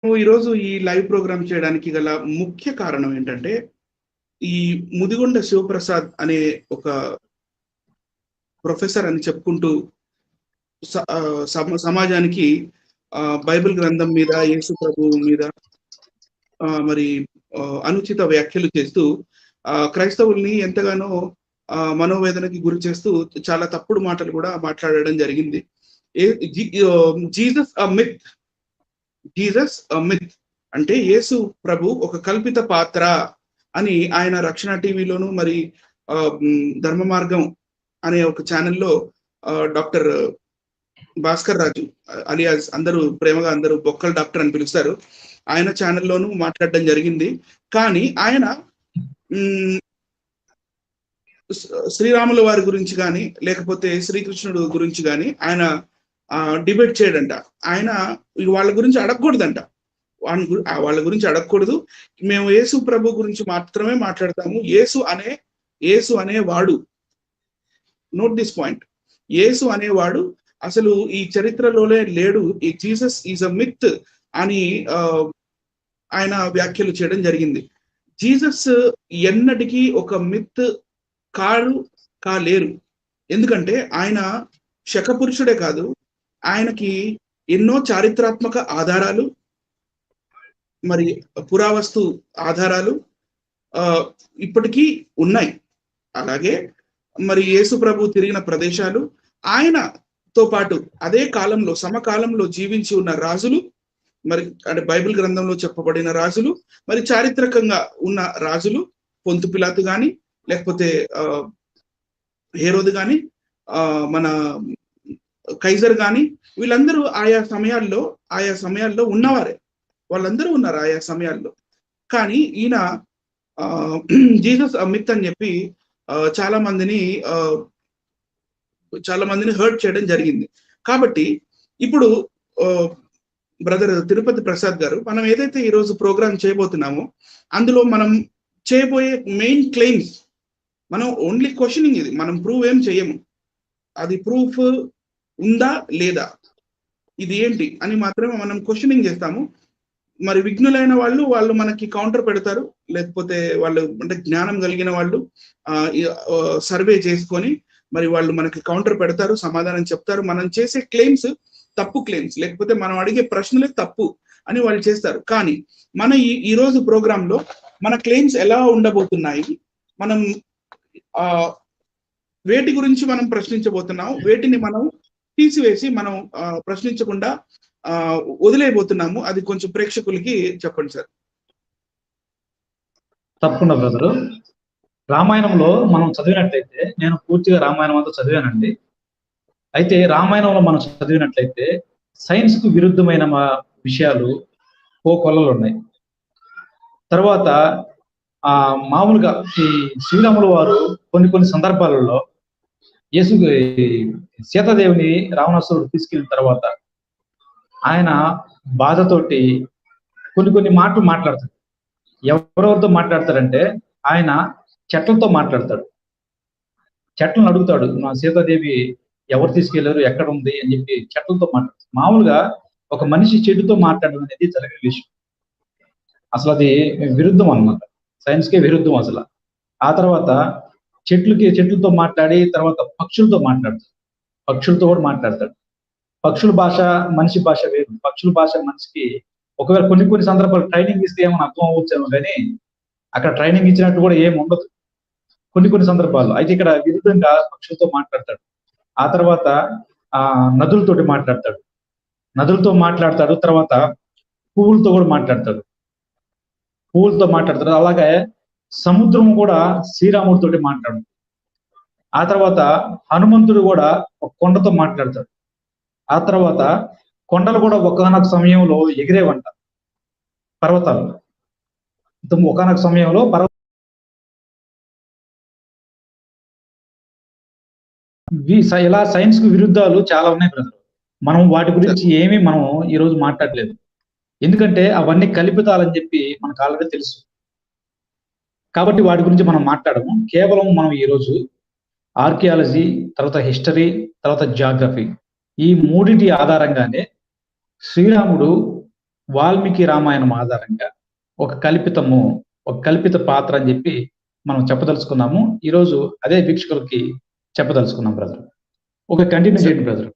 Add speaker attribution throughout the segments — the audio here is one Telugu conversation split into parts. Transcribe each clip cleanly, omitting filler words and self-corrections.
Speaker 1: ఈరోజు ఈ లైవ్ ప్రోగ్రామ్ చేయడానికి గల ముఖ్య కారణం ఏంటంటే, ఈ ముదిగొండ శివప్రసాద్ అనే ఒక ప్రొఫెసర్ అని చెప్పుకుంటూ సమాజానికి బైబిల్ గ్రంథం మీద, యేసు ప్రభువు మీద మరి అనుచిత వ్యాఖ్యలు చేస్తూ క్రైస్తవుల్ని ఎంతగానో మనోవేదనకి గురి చేస్తూ చాలా తప్పుడు మాటలు కూడా మాట్లాడడం జరిగింది. జీసస్ మిత్ అంటే యేసు ప్రభు ఒక కల్పిత పాత్ర అని ఆయన రక్షణ టీవీలోను మరి ధర్మ మార్గం అనే ఒక ఛానల్లో డాక్టర్ భాస్కర్ రాజు అలియాస్ అందరూ ప్రేమగా అందరూ బొక్కల డాక్టర్ అని పిలుస్తారు, ఆయన ఛానల్లోనూ మాట్లాడడం జరిగింది. కానీ ఆయన శ్రీరాముల వారి గురించి కానీ లేకపోతే శ్రీకృష్ణుడు గురించి కానీ ఆయన డిబేట్ చేయడంట. ఆయన వాళ్ళ గురించి అడగకూడదంట, వాళ్ళ గురించి అడగకూడదు. మేము యేసు ప్రభు గురించి మాత్రమే మాట్లాడతాము. యేసు అనేవాడు, నోట్ దిస్ పాయింట్, యేసు అనేవాడు అసలు ఈ చరిత్రలోనే లేడు, ఈ జీసస్ ఈజ్ అ మిత్ అని ఆయన వ్యాఖ్యలు చేయడం జరిగింది. జీసస్ ఎన్నటికీ ఒక మిత్ కాలేరు. ఎందుకంటే ఆయన శకపురుషుడే కాదు, ఆయనకి ఎన్నో చారిత్రాత్మక ఆధారాలు మరి పురావస్తు ఆధారాలు ఇప్పటికీ ఉన్నాయి. అలాగే మరి యేసు ప్రభు తిరిగిన ప్రదేశాలు, ఆయనతో పాటు అదే కాలంలో సమకాలంలో జీవించి ఉన్న రాజులు, మరి అంటే బైబిల్ గ్రంథంలో చెప్పబడిన రాజులు, మరి చారిత్రకంగా ఉన్న రాజులు, పొంతు పిలాతు కానీ లేకపోతే హేరోదు కానీ మన కైజర్ కానీ, వీళ్ళందరూ ఆయా సమయాల్లో ఉన్నవారే, వాళ్ళందరూ ఉన్నారు ఆయా సమయాల్లో. కానీ ఈయన జీసస్ మిత్ అని చెప్పి చాలా మందిని హర్ట్ చేయడం జరిగింది. కాబట్టి ఇప్పుడు బ్రదర్ తిరుపతి ప్రసాద్ గారు, మనం ఏదైతే ఈరోజు ప్రోగ్రామ్ చేయబోతున్నామో అందులో మనం చేయబోయే మెయిన్ క్లెయిమ్స్, మనం ఓన్లీ క్వశ్చనింగ్, ఇది మనం ప్రూవ్ ఏం చేయము, అది ప్రూఫ్ ఉందా లేదా, ఇది ఏంటి అని మాత్రమే మనం క్వశ్చనింగ్ చేస్తాము. మరి విఘ్నులైన వాళ్ళు మనకి కౌంటర్ పెడతారు, లేకపోతే వాళ్ళు అంటే జ్ఞానం కలిగిన వాళ్ళు సర్వే చేసుకొని మరి వాళ్ళు మనకి కౌంటర్ పెడతారు, సమాధానం చెప్తారు. మనం చేసే క్లెయిమ్స్ తప్పు క్లెయిమ్స్, లేకపోతే మనం అడిగే ప్రశ్నలే తప్పు అని వాళ్ళు చేస్తారు. కానీ మన ఈ రోజు ప్రోగ్రామ్ లో మన క్లెయిమ్స్ ఎలా ఉండబోతున్నాయి, మనం వేటి గురించి మనం ప్రశ్నించబోతున్నాం, వేటిని మనం తీసివేసి మనం ప్రశ్నించకుండా వదిలేయబోతున్నాము, అది కొంచెం ప్రేక్షకులకి చెప్పండి సార్.
Speaker 2: తప్పకుండా బ్రదరు. రామాయణంలో మనం చదివినట్లయితే, నేను పూర్తిగా రామాయణం అంతా చదివానండి. అయితే రామాయణంలో మనం చదివినట్లయితే సైన్స్ కు విరుద్ధమైన విషయాలు కొల్లలు ఉన్నాయి. తర్వాత మామూలుగా ఈ శ్రీరాముల వారు కొన్ని సందర్భాలలో సీతాదేవిని రావణాసురుడు తీసుకెళ్ళిన తర్వాత ఆయన బాధతోటి కొన్ని మాటలు మాట్లాడతాడు. ఎవరెవరితో మాట్లాడతాడంటే ఆయన చెట్లతో మాట్లాడతాడు. చెట్లను అడుగుతాడు, నా సీతాదేవి ఎవరు తీసుకెళ్లారు, ఎక్కడ ఉంది అని చెప్పి చెట్లతో మాట్లాడతాడు. మామూలుగా ఒక మనిషి చెట్టుతో మాట్లాడడం అనేది జరిగిన విషయం. అసలు అది విరుద్ధం అన్నమాట, సైన్స్కే విరుద్ధం అసలు. ఆ తర్వాత చెట్లతో మాట్లాడి తర్వాత పక్షులతో మాట్లాడతాడు, పక్షులతో కూడా మాట్లాడతాడు. పక్షుల భాష మనిషి భాష వేరు. పక్షుల భాష మనిషికి ఒకవేళ కొన్ని సందర్భాలు ట్రైనింగ్ ఇస్తే ఏమో అర్థం అవ్వచ్చేమో, కానీ అక్కడ ట్రైనింగ్ ఇచ్చినట్టు కూడా ఏమి ఉండదు కొన్ని సందర్భాల్లో. అయితే ఇక్కడ విరుద్ధంగా పక్షులతో మాట్లాడతాడు. ఆ తర్వాత నదులతో మాట్లాడతాడు. తర్వాత పువ్వులతో కూడా మాట్లాడతాడు. అలాగే సముద్రం కూడా శ్రీరాముడితోటి మాట్లాడు. ఆ తర్వాత హనుమంతుడు కూడా ఒక కొండతో మాట్లాడతాడు. ఆ తర్వాత కొండలు కూడా ఒకనొక సమయంలో ఎగిరేవంట, పర్వతాలు ఒకనొక సమయంలో ఇలా సైన్స్ కు విరుద్ధాలు చాలా ఉన్నాయి బ్రదర్. మనం వాటి గురించి ఏమీ మనం ఈరోజు మాట్లాడలేదు, ఎందుకంటే అవన్నీ కల్పితాలని చెప్పి మనకు ఆల్రెడీ తెలుసు. కాబట్టి వాటి గురించి మనం మాట్లాడము. కేవలం మనం ఈరోజు ఆర్కియాలజీ, తర్వాత హిస్టరీ, తర్వాత జాగ్రఫీ, ఈ మూడిటి ఆధారంగానే శ్రీరాముడు వాల్మీకి రామాయణం ఆధారంగా ఒక కల్పిత పాత్ర అని చెప్పి మనం చెప్పదలుచుకున్నాము. ఈరోజు అదే వీక్షకులకి చెప్పదలుచుకున్నాం బ్రదర్. ఒక కంటిన్యూ చేయండి బ్రదర్.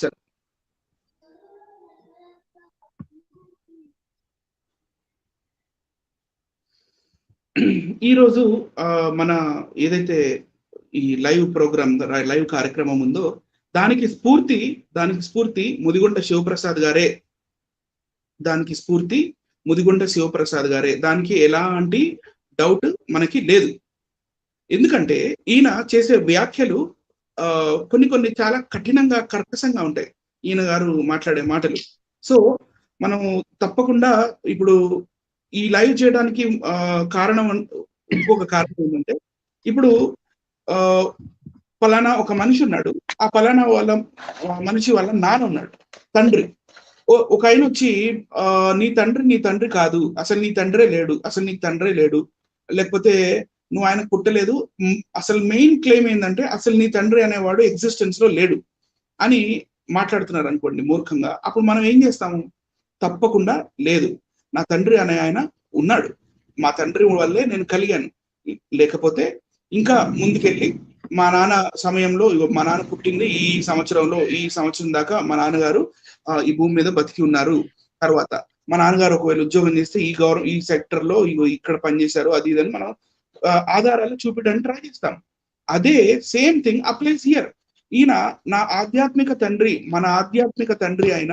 Speaker 1: సరే, ఈరోజు మన ఏదైతే ఈ లైవ్ కార్యక్రమం ఉందో దానికి స్ఫూర్తి ముదిగొండ శివప్రసాద్ గారే. దానికి ఎలాంటి డౌట్ మనకి లేదు. ఎందుకంటే ఈయన చేసే వ్యాఖ్యలు కొన్ని చాలా కఠినంగా కర్కశంగా ఉంటాయి, ఈయన గారు మాట్లాడే మాటలు. సో మనం తప్పకుండా ఇప్పుడు ఈ లైవ్ చేయడానికి ఇంకొక కారణం ఏంటంటే, ఇప్పుడు పలానా ఒక మనిషి ఉన్నాడు, ఆ పలానా మనిషి వాళ్ళ నాన్న ఉన్నాడు, తండ్రి. ఒక ఆయన వచ్చి నీ తండ్రి కాదు, అసలు నీ తండ్రే లేడు, లేకపోతే నువ్వు ఆయన పుట్టలేదు, అసలు మెయిన్ క్లెయిమ్ ఏంటంటే అసలు నీ తండ్రి అనేవాడు ఎగ్జిస్టెన్స్ లో లేడు అని మాట్లాడుతున్నారు అనుకోండి మూర్ఖంగా. అప్పుడు మనం ఏం చేస్తాము? తప్పకుండా లేదు, నా తండ్రి అనే ఆయన ఉన్నాడు, మా తండ్రి వల్లే నేను కలిగాను, లేకపోతే ఇంకా ముందుకెళ్ళి మా నాన్న సమయంలో మా నాన్న పుట్టింది ఈ సంవత్సరం దాకా మా నాన్నగారు ఈ భూమి మీద బతికి ఉన్నారు, తర్వాత మా నాన్నగారు ఒకవేళ ఉద్యోగం చేస్తే ఈ సెక్టర్ లో ఇక్కడ పనిచేశారు, అది ఇదని మనం ఆధారాలు చూపించడానికి ట్రై చేస్తాం. అదే సేమ్ థింగ్ అప్లైస్ హియర్. ఈయన మన ఆధ్యాత్మిక తండ్రి అయిన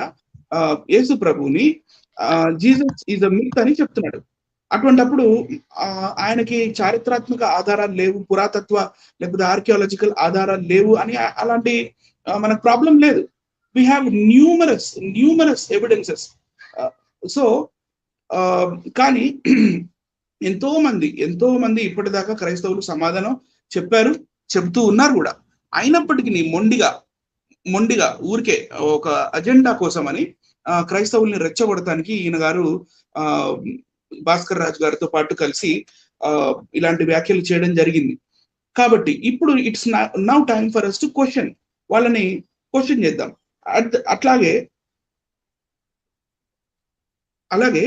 Speaker 1: యేసు ప్రభుని జీసస్ ఈజ్ అ మిత్ అని చెప్తున్నాడు. అటువంటప్పుడు ఆయనకి చారిత్రాత్మక ఆధారాలు లేవు, పురాతత్వ లేకపోతే ఆర్కియాలజికల్ ఆధారాలు లేవు అని అలాంటి మనకు ప్రాబ్లం లేదు. We have numerous evidences. So కానీ ఎంతో మంది ఇప్పటిదాకా క్రైస్తవులు సమాధానం చెప్తూ ఉన్నారు కూడా. అయినప్పటికీ మొండిగా ఊరికే ఒక అజెండా కోసమని క్రైస్తవుల్ని రెచ్చగొడటానికి ఈయన గారు భాస్కర్ రాజు గారితో పాటు కలిసి ఇలాంటి వ్యాఖ్యలు చేయడం జరిగింది. కాబట్టి ఇప్పుడు it's now time for us to వాళ్ళని క్వశ్చన్ చేద్దాం. అలాగే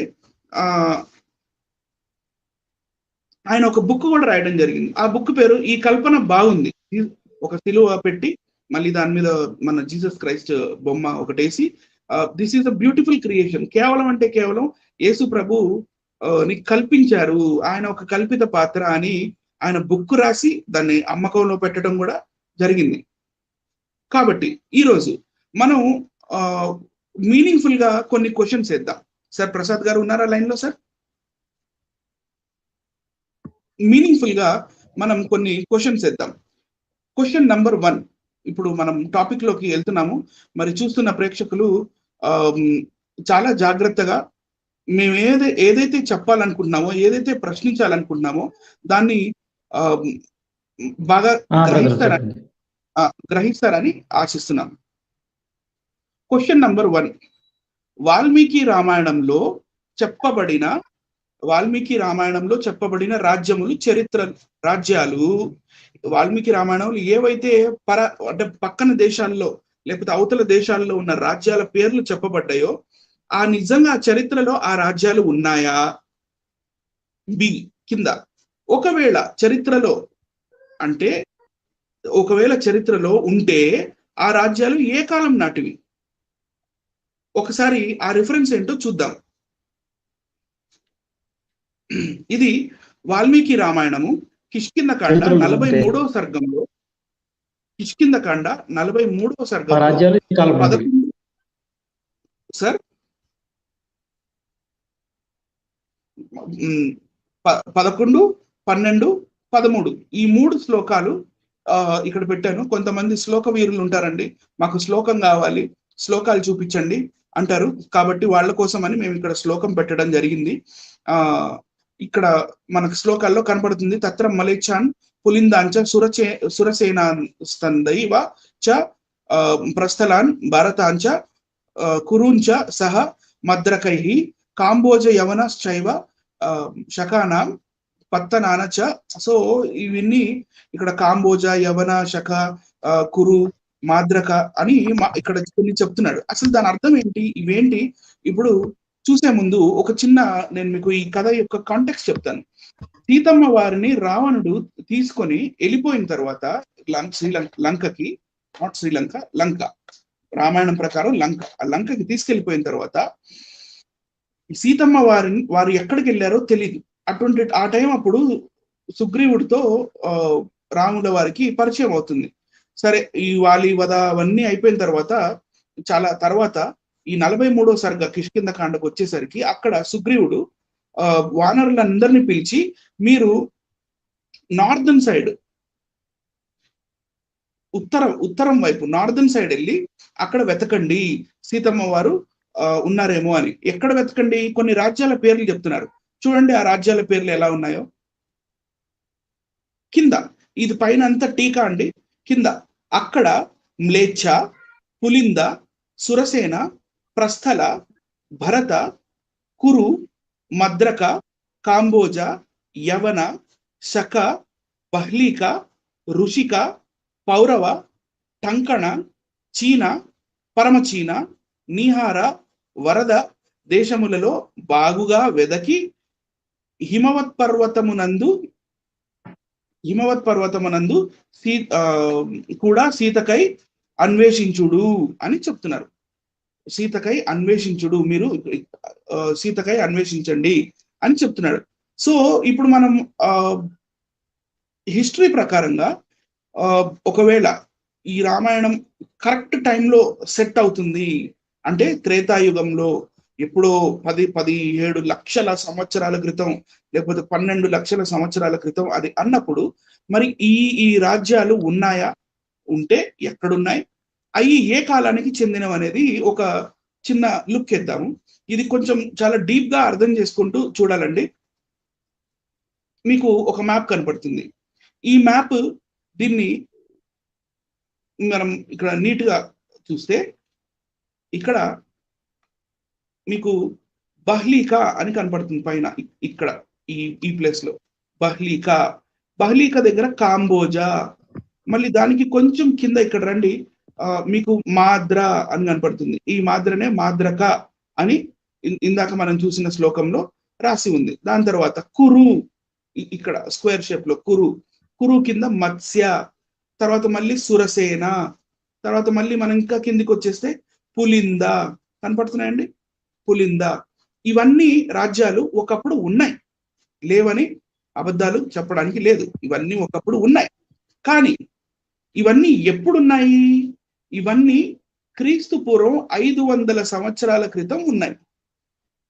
Speaker 1: ఆయన ఒక బుక్ కూడా రాయడం జరిగింది. ఆ బుక్ పేరు ఈ కల్పన బాగుంది. ఒక సిలువ పెట్టి మళ్ళీ దాని మీద మన జీసస్ క్రైస్ట్ బొమ్మ ఒకటేసి this is a beautiful creation, కేవలం యేసు ప్రభు ని కల్పించారు, ఆయన ఒక కల్పిత పాత్ర అని ఆయన బుక్ రాసి దాన్ని అమ్మకంలో పెట్టడం కూడా జరిగింది. కాబట్టి ఈరోజు మనం మీనింగ్ఫుల్ గా కొన్ని క్వశ్చన్స్ వేద్దాం. సార్ ప్రసాద్ గారు ఉన్నారా లైన్ లో? సార్ మీనింగ్ఫుల్ గా మనం కొన్ని క్వశ్చన్స్ వేద్దాం. క్వశ్చన్ నంబర్ 1, ఇప్పుడు మనం టాపిక్ లోకి వెళ్తున్నాము. మరి చూస్తున్న ప్రేక్షకులు చాలా జాగ్రత్తగా మేము ఏదైతే చెప్పాలనుకుంటున్నామో, ఏదైతే ప్రశ్నించాలనుకుంటున్నామో దాన్ని బాగా గ్రహిస్తారని ఆశిస్తున్నాం. క్వశ్చన్ నంబర్ 1, వాల్మీకి రామాయణంలో చెప్పబడిన రాజ్యాలు వాల్మీకి రామాయణంలో ఏవైతే అంటే పక్కన దేశాల్లో లేకపోతే అవతల దేశాల్లో ఉన్న రాజ్యాల పేర్లు చెప్పబడ్డాయో నిజంగా చరిత్రలో ఆ రాజ్యాలు ఉన్నాయా? బి కింద ఒకవేళ చరిత్రలో ఉంటే ఆ రాజ్యాలు ఏ కాలం నాటివి? ఒకసారి ఆ రిఫరెన్స్ ఏంటో చూద్దాం. ఇది వాల్మీకి రామాయణము కిష్కింధకాండ 43వ సర్గంలో, కిష్కింధకాండ 43వ సర్గంలో 11, 12, 13 ఈ 3 శ్లోకాలు ఇక్కడ పెట్టాను. కొంతమంది శ్లోక వీరులు ఉంటారండి, మాకు శ్లోకం కావాలి, శ్లోకాలు చూపించండి అంటారు. కాబట్టి వాళ్ళ కోసం అని మేము ఇక్కడ శ్లోకం పెట్టడం జరిగింది. ఇక్కడ మనకు శ్లోకాల్లో కనపడుతుంది. తత్ర మలేచ్ఛాన్ పులిందాంచ సురసేనాస్తందైవ చ ప్రస్థలాన్ భారతాంచ కురుంచ సహ మద్రకైః కాంబోజ యవనశ్చైవ శకానాం పత్తనాన చ. సో ఇవన్నీ ఇక్కడ కాంబోజ, యవన, శక, కురు, మాద్రక అని ఇక్కడ కొన్ని చెప్తున్నాడు. అసలు దాని అర్థం ఏంటి? ఇవేంటి? ఇప్పుడు చూసే ముందు ఒక చిన్న నేను మీకు ఈ కథ యొక్క కాంటెక్స్ట్ చెప్తాను. సీతమ్మ వారిని రావణుడు తీసుకొని వెళ్ళిపోయిన తర్వాత లంకకి, నాట్ శ్రీలంక, లంక, రామాయణం ప్రకారం లంక, ఆ లంకకి తీసుకెళ్లిపోయిన తర్వాత సీతమ్మ వారు ఎక్కడికి వెళ్ళారో తెలియదు. ఆ టైం అప్పుడు సుగ్రీవుడితో రాముల వారికి పరిచయం అవుతుంది. సరే, ఈ వాలి వధ అవన్నీ అయిపోయిన తర్వాత చాలా తర్వాత ఈ 43వ సర్గ కిష్కింధకాండకు వచ్చేసరికి అక్కడ సుగ్రీవుడు వానరులందరినీ పిలిచి, మీరు నార్దర్న్ సైడ్, ఉత్తరం వైపు నార్దర్న్ సైడ్ వెళ్ళి అక్కడ వెతకండి, సీతమ్మ వారు ఉన్నారేమో అని. ఎక్కడ వెతకండి? కొన్ని రాజ్యాల పేర్లు చెప్తున్నారు. చూడండి ఆ రాజ్యాల పేర్లు ఎలా ఉన్నాయో. కింద ఇది పైన అంతా టీకా అండి. కింద అక్కడ మ్లేచ్ఛ, పులింద, సురసేన, ప్రస్థల, భరత, కురు, మద్రక, కాంబోజ, యవన, శక, బహ్లీక, ఋషిక, పౌరవ, టంకణ, చీన, పరమచీన, నీహార, వరద దేశములలో బాగుగా వెదకి హిమవత్ పర్వతమునందు కూడా సీతకై అన్వేషించుడు అని చెప్తున్నారు. సీతకై అన్వేషించుడు, మీరు సీతకై అన్వేషించండి అని చెప్తున్నాడు. సో ఇప్పుడు మనం హిస్టరీ ప్రకారంగా ఒకవేళ ఈ రామాయణం కరెక్ట్ టైంలో సెట్ అవుతుంది అంటే త్రేతాయుగంలో ఎప్పుడో 17 లక్షల సంవత్సరాల క్రితం, లేకపోతే 12 లక్షల సంవత్సరాల క్రితం అది అన్నప్పుడు మరి ఈ రాజ్యాలు ఉన్నాయా? ఉంటే ఎక్కడున్నాయి? అవి ఏ కాలానికి చెందినవి అనేది ఒక చిన్న లుక్ ఇద్దాము. ఇది కొంచెం చాలా డీప్ గా అర్థం చేసుకుంటూ చూడాలండి. మీకు ఒక మ్యాప్ కనపడుతుంది. ఈ మ్యాప్ దీన్ని మనం ఇక్కడ నీట్ గా చూస్తే ఇక్కడ మీకు బహ్లీకా అని కనపడుతుంది పైన. ఇక్కడ ఈ ప్లేస్ లో బహ్లీకా దగ్గర కాంబోజా, మళ్ళీ దానికి కొంచెం కింద ఇక్కడ రండి, మీకు మాద్రా అని కనపడుతుంది. ఈ మాద్రనే మాద్రక అని ఇందాక మనం చూసిన శ్లోకంలో రాసి ఉంది. దాని తర్వాత కురు, ఇక్కడ స్క్వేర్ షేప్ లో కురు కింద మత్స్య, తర్వాత మళ్ళీ సురసేన, తర్వాత మళ్ళీ మనం ఇంకా కిందికి వచ్చేస్తే పులింద కనపడుతున్నాయండి. పులింద, ఇవన్నీ రాజ్యాలు ఒకప్పుడు ఉన్నాయి, లేవని అబద్ధాలు చెప్పడానికి లేదు. ఇవన్నీ ఒకప్పుడు ఉన్నాయి. కానీ ఇవన్నీ ఎప్పుడున్నాయి? ఇవన్నీ క్రీస్తు పూర్వం 500 సంవత్సరాల క్రితం ఉన్నాయి.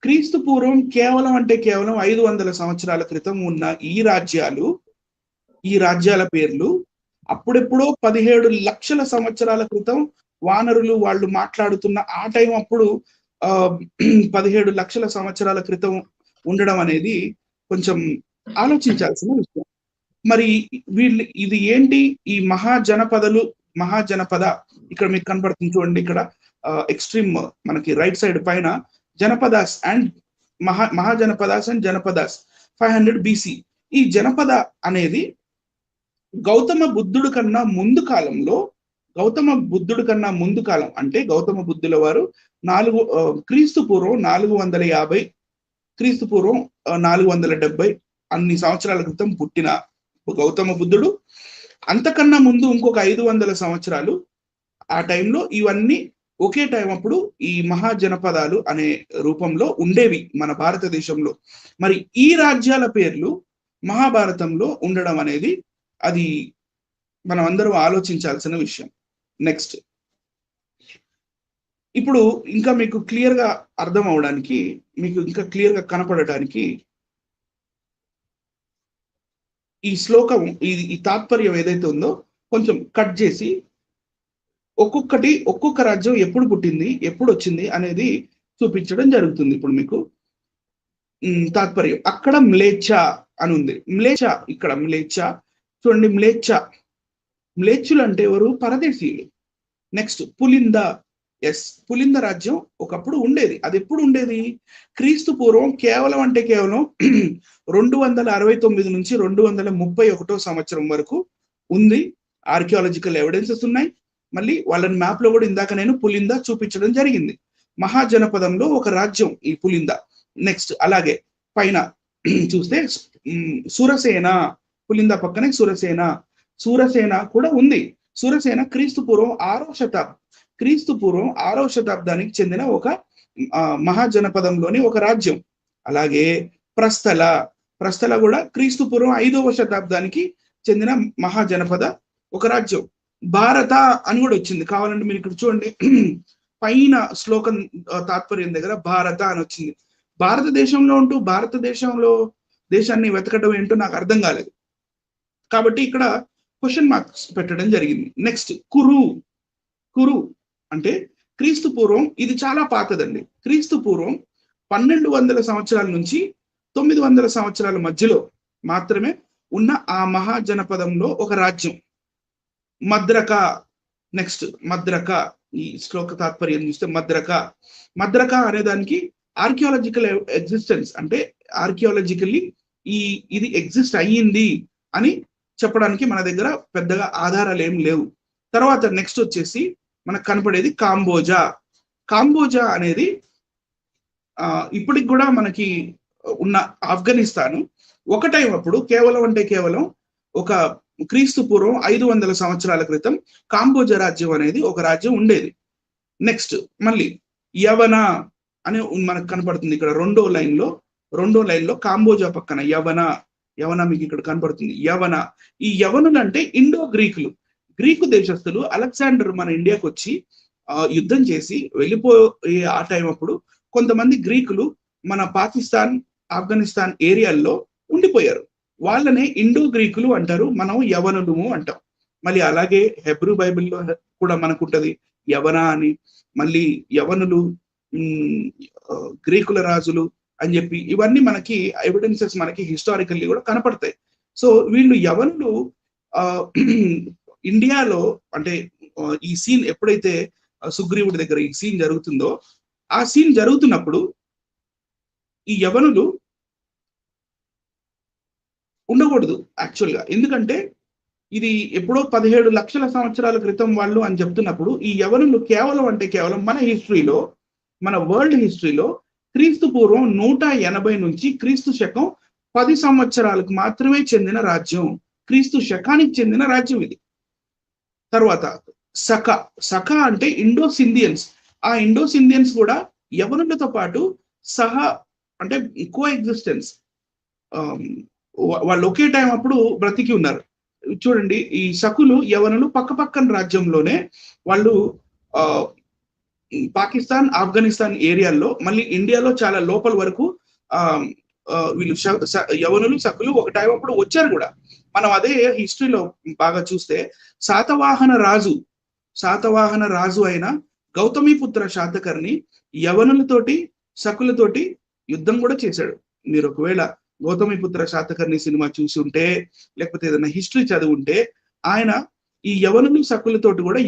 Speaker 1: క్రీస్తు పూర్వం కేవలం 500 సంవత్సరాల క్రితం ఉన్న ఈ రాజ్యాల పేర్లు అప్పుడెప్పుడో 17 లక్షల సంవత్సరాల క్రితం వానరులు వాళ్ళు మాట్లాడుతున్న ఆ టైం అప్పుడు 17 లక్షల సంవత్సరాల క్రితం ఉండడం అనేది కొంచెం ఆలోచించాల్సిన విషయం. మరి ఇది ఏంటి? ఈ మహాజనపద ఇక్కడ మీకు కనపడుతుంది చూడండి. ఇక్కడ ఎక్స్ట్రీమ్ మనకి రైట్ సైడ్ పైన janapadas and mahajanapadas and janapadas 500 BC. ఈ జనపద అనేది గౌతమ బుద్ధుడు కన్నా ముందు కాలం అంటే గౌతమ బుద్ధుల వారు క్రీస్తు పూర్వం 450, క్రీస్తు పూర్వం 470 అన్ని సంవత్సరాల క్రితం పుట్టిన గౌతమ బుద్ధుడు, అంతకన్నా ముందు ఇంకొక 500 సంవత్సరాలు ఆ టైంలో ఇవన్నీ ఒకే టైం అప్పుడు ఈ మహాజనపదాలు అనే రూపంలో ఉండేవి మన భారతదేశంలో. మరి ఈ రాజ్యాల పేర్లు మహాభారతంలో ఉండడం అనేది అది మనం అందరూ ఆలోచించాల్సిన విషయం. నెక్స్ట్, ఇప్పుడు ఇంకా మీకు క్లియర్ గా అర్థం అవడానికి, మీకు ఇంకా క్లియర్ గా కనపడటానికి ఈ శ్లోకం ఈ తాత్పర్యం ఏదైతే ఉందో కొంచెం కట్ చేసి ఒక్కొక్క రాజ్యం ఎప్పుడు పుట్టింది, ఎప్పుడు వచ్చింది అనేది చూపించడం జరుగుతుంది. ఇప్పుడు మీకు తాత్పర్యం అక్కడ మ్లేచ్ఛ అని ఉంది. ఇక్కడ మ్లేచ్ఛ చూడండి. మ్లేచ్ఛులు అంటే ఎవరు? పరదేశీయులు. నెక్స్ట్ పులింద. పులింద రాజ్యం ఒకప్పుడు ఉండేది. అది ఎప్పుడు ఉండేది? క్రీస్తు పూర్వం కేవలం 269 నుంచి 231 సంవత్సరం వరకు ఉంది. ఆర్కియాలజికల్ ఎవిడెన్సెస్ ఉన్నాయి. మళ్ళీ వాళ్ళని మ్యాప్ లో కూడా ఇందాక నేను పులింద చూపించడం జరిగింది. మహాజనపదంలో ఒక రాజ్యం ఈ పులింద. నెక్స్ట్ అలాగే పైన చూస్తే సురసేన, పులింద పక్కనే సురసేన, సూరసేన కూడా ఉంది. సురసేన క్రీస్తు పూర్వం 6వ శతాబ్దానికి చెందిన ఒక మహాజనపదంలోని ఒక రాజ్యం. అలాగే ప్రస్థల కూడా క్రీస్తు పూర్వం 5వ శతాబ్దానికి చెందిన మహాజనపద ఒక రాజ్యం. భారత అని కూడా వచ్చింది, కావాలంటే మీరు ఇక్కడ చూడండి పైన శ్లోకం తాత్పర్యం దగ్గర భారత అని వచ్చింది. భారతదేశంలో ఉంటూ దేశాన్ని వెతకడం ఏంటో నాకు అర్థం కాలేదు, కాబట్టి ఇక్కడ క్వశ్చన్ మార్క్స్ పెట్టడం జరిగింది. నెక్స్ట్ కురు అంటే క్రీస్తు పూర్వం, ఇది చాలా పాతదండి. క్రీస్తు పూర్వం 1200 సంవత్సరాల నుంచి 900 సంవత్సరాల మధ్యలో మాత్రమే ఉన్న ఆ మహాజనపదంలో ఒక రాజ్యం మద్రక. నెక్స్ట్ మద్రక, ఈ శ్లోక తాత్పర్యం చూస్తే మద్రక అనే దానికి ఆర్కియాలజికల్ ఎగ్జిస్టెన్స్, అంటే ఆర్కియాలజికల్లీ ఇది ఎగ్జిస్ట్ అయ్యింది అని చెప్పడానికి మన దగ్గర పెద్దగా ఆధారాలు ఏం లేవు. తర్వాత నెక్స్ట్ వచ్చేసి మనకు కనపడేది కాంబోజా అనేది ఇప్పటికి కూడా మనకి ఉన్న ఆఫ్ఘనిస్తాన్. ఒక టైం అప్పుడు కేవలం ఒక క్రీస్తు పూర్వం 500 సంవత్సరాల క్రితం కాంబోజా రాజ్యం అనేది ఒక రాజ్యం ఉండేది. నెక్స్ట్ మళ్ళీ యవన అని మనకు కనపడుతుంది ఇక్కడ రెండో లైన్ లో కాంబోజా పక్కన యవన మీకు ఇక్కడ కనపడుతుంది. ఈ యవనులు అంటే ఇండో గ్రీకు దేశస్తులు అలెగ్జాండర్ మన ఇండియాకి వచ్చి యుద్ధం చేసి వెళ్ళిపోయే ఆ టైం అప్పుడు కొంతమంది గ్రీకులు మన పాకిస్తాన్, ఆఫ్ఘనిస్తాన్ ఏరియాల్లో ఉండిపోయారు. వాళ్ళనే ఇండో గ్రీకులు అంటారు, మనం యవనులు అంటాం. మళ్ళీ అలాగే హెబ్రూ బైబిల్లో కూడా మనకుంటది యవన అని. మళ్ళీ యవనులు గ్రీకుల రాజులు అని చెప్పి ఇవన్నీ మనకి ఎవిడెన్సెస్ మనకి హిస్టారికల్లీ కూడా కనపడతాయి. సో వీళ్ళు యవనులు ఇండియాలో, అంటే ఈ సీన్ ఎప్పుడైతే సుగ్రీవుడి దగ్గర ఈ సీన్ జరుగుతుందో, ఆ సీన్ జరుగుతున్నప్పుడు ఈ యవనులు ఉండకూడదు యాక్చువల్గా. ఎందుకంటే ఇది ఎప్పుడో 17 లక్షల సంవత్సరాల క్రితం వాళ్ళు అని చెప్తున్నప్పుడు ఈ యవనులు కేవలం మన వరల్డ్ హిస్టరీలో క్రీస్తు పూర్వం 180 నుంచి క్రీస్తు శకం 10 సంవత్సరాలకు మాత్రమే చెందిన రాజ్యం, క్రీస్తు శకానికి చెందిన రాజ్యం ఇది. తర్వాత సఖ అంటే ఇండోసింధియన్స్. ఆ ఇండోసింధియన్స్ కూడా యవనులతో పాటు అంటే కో ఎగ్జిస్టెన్స్, వాళ్ళు ఒకే టైం అప్పుడు బ్రతికి ఉన్నారు. చూడండి, ఈ సకులు యవనులు పక్కపక్కన రాజ్యంలోనే వాళ్ళు పాకిస్తాన్, ఆఫ్ఘనిస్తాన్ ఏరియాల్లో, మళ్ళీ ఇండియాలో చాలా లోపల వరకు వీళ్ళు యవనులు సకులు ఒక టైం అప్పుడు వచ్చారు కూడా. మనం అదే హిస్టరీలో బాగా చూస్తే శాతవాహన రాజు అయిన గౌతమిపుత్ర శాతకర్ణి యవనులతోటి సకులతోటి యుద్ధం కూడా చేశాడు. మీరు ఒకవేళ గౌతమిపుత్ర శాతకర్ణి సినిమా చూసి ఉంటే, లేకపోతే ఏదైనా హిస్టరీ చదివి ఉంటే, ఆయన ఈ యవనులు సకులతోటి కూడా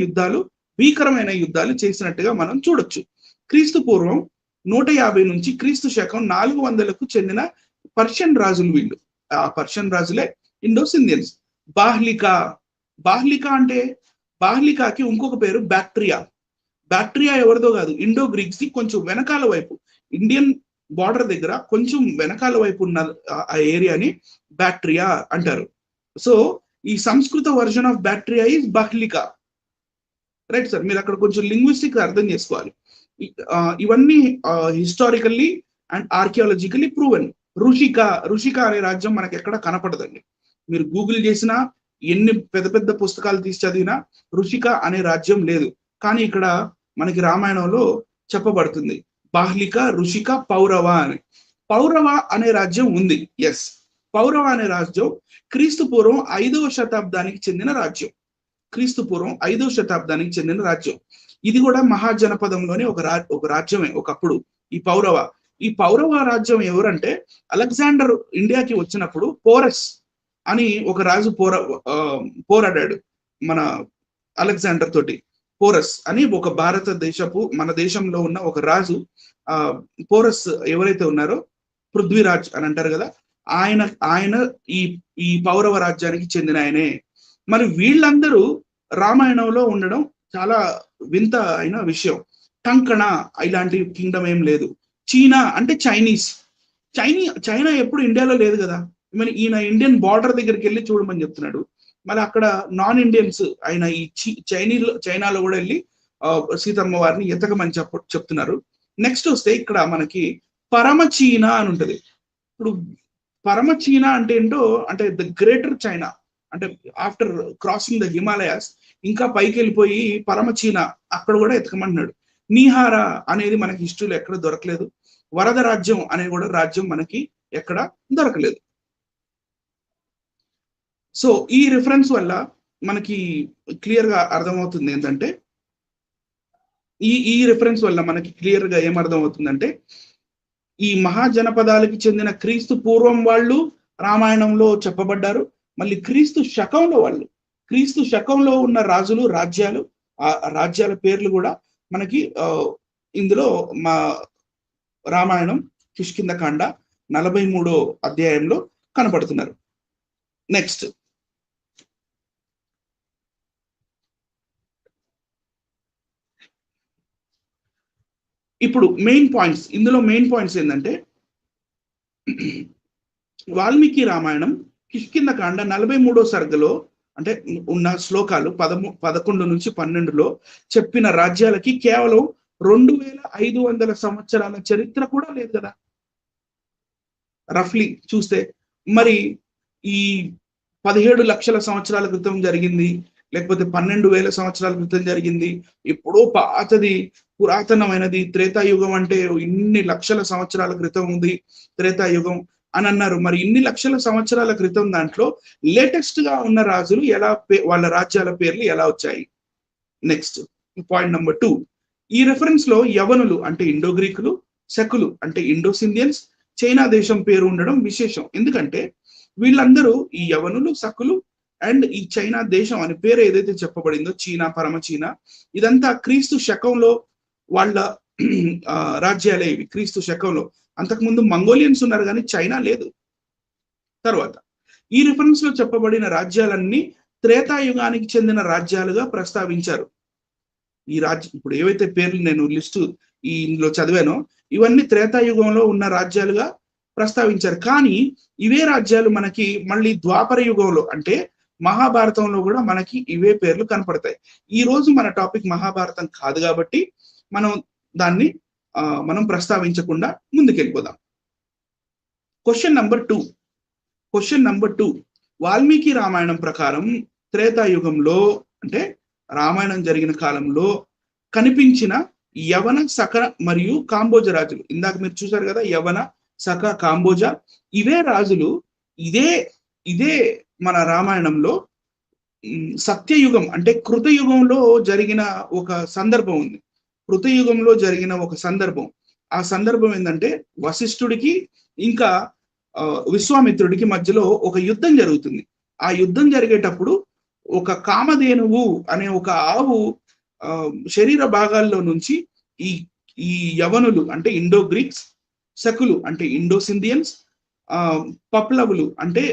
Speaker 1: భీకరమైన యుద్ధాలు చేసినట్టుగా మనం చూడొచ్చు. క్రీస్తు పూర్వం 150 నుంచి క్రీస్తు శకం 400కు చెందిన పర్షియన్ రాజులు వీళ్ళు. ఆ పర్షియన్ రాజులే ఇండోసింధియన్స్. బాహ్లికాకి ఇంకొక పేరు బ్యాక్ట్రియా ఎవరిదో కాదు, ఇండో గ్రీక్స్ ది కొంచెం వెనకాల వైపు, ఇండియన్ బార్డర్ దగ్గర కొంచెం వెనకాల వైపు ఉన్న ఆ ఏరియాని బ్యాక్ట్రియా అంటారు. సో ఈ సంస్కృత version of Bactria is Bahlika. Right sir, మీరు అక్కడ కొంచెం లింగ్విస్టిక్ అర్థం చేసుకోవాలి. ఇవన్నీ historically and archaeologically proven. Rishika అనే రాజ్యం మనకి ఎక్కడ కనపడదండి. మీరు గూగుల్ చేసినా, ఎన్ని పెద్ద పుస్తకాలు తీసి చదివినా రుషిక అనే రాజ్యం లేదు. కానీ ఇక్కడ మనకి రామాయణంలో చెప్పబడుతుంది బాహ్లిక, రుషిక, పౌరవ అనే రాజ్యం ఉంది. ఎస్, పౌరవ అనే రాజ్యం క్రీస్తు పూర్వం 5వ శతాబ్దానికి చెందిన రాజ్యం. ఇది కూడా మహాజనపదంలోని ఒక రాజ్యమే ఒకప్పుడు. ఈ పౌరవ రాజ్యం ఎవరంటే, అలెగ్జాండర్ ఇండియాకి వచ్చినప్పుడు పోరస్ అని ఒక రాజు పోరాడాడు మన అలెగ్జాండర్ తోటి. పోరస్ అని ఒక మన దేశంలో ఉన్న ఒక రాజు, పోరస్ ఎవరైతే ఉన్నారో పృథ్వీరాజ్ అని అంటారు కదా, ఆయన ఈ పౌరవ రాజ్యానికి చెందిన ఆయనే. మరి వీళ్ళందరూ రామాయణంలో ఉండడం చాలా వింత అయిన విషయం. టంకణ ఇలాంటి కింగ్డమ్ ఏం లేదు. చీనా అంటే చైనీస్. చైనా ఎప్పుడు ఇండియాలో లేదు కదా. మరి ఈయన ఇండియన్ బార్డర్ దగ్గరికి వెళ్ళి చూడమని చెప్తున్నాడు. మళ్ళీ అక్కడ నాన్ ఇండియన్స్ ఆయన ఈ చైనాలో కూడా వెళ్ళి సీతమ్మ వారిని ఎతకమని చెప్తున్నారు. నెక్స్ట్ వస్తే ఇక్కడ మనకి పరమ చీనా అని ఉంటది. ఇప్పుడు పరమ చీనా అంటే ఏంటో, అంటే ద గ్రేటర్ చైనా, అంటే ఆఫ్టర్ క్రాసింగ్ ద హిమాలయాస్ ఇంకా పైకి వెళ్ళిపోయి పరమ చీనా అక్కడ కూడా ఎతకమంటున్నాడు. నీహారా అనేది మనకి హిస్టరీలో ఎక్కడ దొరకలేదు. వరద రాజ్యం అనే కూడా రాజ్యం మనకి ఎక్కడ దొరకలేదు. సో ఈ రిఫరెన్స్ వల్ల మనకి క్లియర్ గా అర్థమవుతుంది ఏంటంటే, ఈ రిఫరెన్స్ వల్ల మనకి క్లియర్ గా ఏమర్థం అవుతుందంటే, ఈ మహాజనపదాలకి చెందిన క్రీస్తు పూర్వం వాళ్ళు రామాయణంలో చెప్పబడ్డారు. మళ్ళీ క్రీస్తు శకంలో ఉన్న రాజులు, రాజ్యాలు, ఆ రాజ్యాల పేర్లు కూడా మనకి ఇందులో మా రామాయణం కిష్కింధకాండ 43వ అధ్యాయంలో కనపడుతున్నారు. నెక్స్ట్ ఇప్పుడు ఇందులో మెయిన్ పాయింట్స్ ఏంటంటే, వాల్మీకి రామాయణం కిష్కింధకాండ 43వ సర్గలో అంటే ఉన్న శ్లోకాలు 11 నుంచి 12లో చెప్పిన రాజ్యాలకి కేవలం 2500 సంవత్సరాల చరిత్ర కూడా లేదు కదా రఫ్లీ చూస్తే. మరి ఈ 17 లక్షల సంవత్సరాల క్రితం జరిగింది, లేకపోతే 12,000 సంవత్సరాల క్రితం జరిగింది, ఎప్పుడో పాతది పురాతనమైనది, త్రేతాయుగం అంటే ఇన్ని లక్షల సంవత్సరాల క్రితం ఉంది త్రేతాయుగం అని అన్నారు. మరి ఇన్ని లక్షల సంవత్సరాల క్రితం దాంట్లో లేటెస్ట్ గా ఉన్న రాజులు వాళ్ళ రాజ్యాల పేర్లు ఎలా వచ్చాయి? నెక్స్ట్ పాయింట్ నెంబర్ 2, ఈ రెఫరెన్స్ లో యవనులు అంటే ఇండో గ్రీకులు, శకులు అంటే ఇండోస్ ఇండియన్స్, చైనా దేశం పేరు ఉండడం విశేషం. ఎందుకంటే వీళ్ళందరూ ఈ యవనులు, శకులు అండ్ ఈ చైనా దేశం అనే పేరు ఏదైతే చెప్పబడిందో చీనా, పరమ చీనా, ఇదంతా క్రీస్తు శకంలో వాళ్ళ రాజ్యాలే ఇవి. క్రీస్తు శకంలో అంతకుముందు మంగోలియన్స్ ఉన్నారు కానీ చైనా లేదు. తర్వాత ఈ రిఫరెన్స్ లో చెప్పబడిన రాజ్యాలన్నీ త్రేతాయుగానికి చెందిన రాజ్యాలుగా ప్రస్తావించారు. ఈ రాజ్యం ఇప్పుడు ఏవైతే పేర్లు నేను లిస్టు ఇందులో చదివానో ఇవన్నీ త్రేతాయుగంలో ఉన్న రాజ్యాలుగా ప్రస్తావించారు. కానీ ఇవే రాజ్యాలు మనకి మళ్ళీ ద్వాపర యుగంలో అంటే మహాభారతంలో కూడా మనకి ఇవే పేర్లు కనపడతాయి. ఈ రోజు మన టాపిక్ మహాభారతం కాదు కాబట్టి మనం దాన్ని మనం ప్రస్తావించకుండా ముందుకెళ్ళిపోదాం. క్వశ్చన్ నంబర్ 2, వాల్మీకి రామాయణం ప్రకారం త్రేతాయుగంలో అంటే రామాయణం జరిగిన కాలంలో కనిపించిన యవన, సక మరియు కాంబోజ రాజులు, ఇందాక మీరు చూసారు కదా, యవన, సక, కాంబోజ, ఇవే రాజులు ఇదే మన రామాయణంలో సత్యయుగం అంటే కృతయుగంలో జరిగిన ఒక సందర్భం ఉంది. కృతయుగంలో జరిగిన ఒక సందర్భం, ఆ సందర్భం ఏంటంటే వశిష్ఠుడికి ఇంకా విశ్వామిత్రుడికి మధ్యలో ఒక యుద్ధం జరుగుతుంది. ఆ యుద్ధం జరిగేటప్పుడు ఒక కామధేనువు అనే ఒక ఆవు శరీర భాగాల్లో నుంచి ఈ యవనులు అంటే ఇండో గ్రీక్స్, శకులు అంటే ఇండోస్ ఇండియన్స్, పప్లవులు అంటే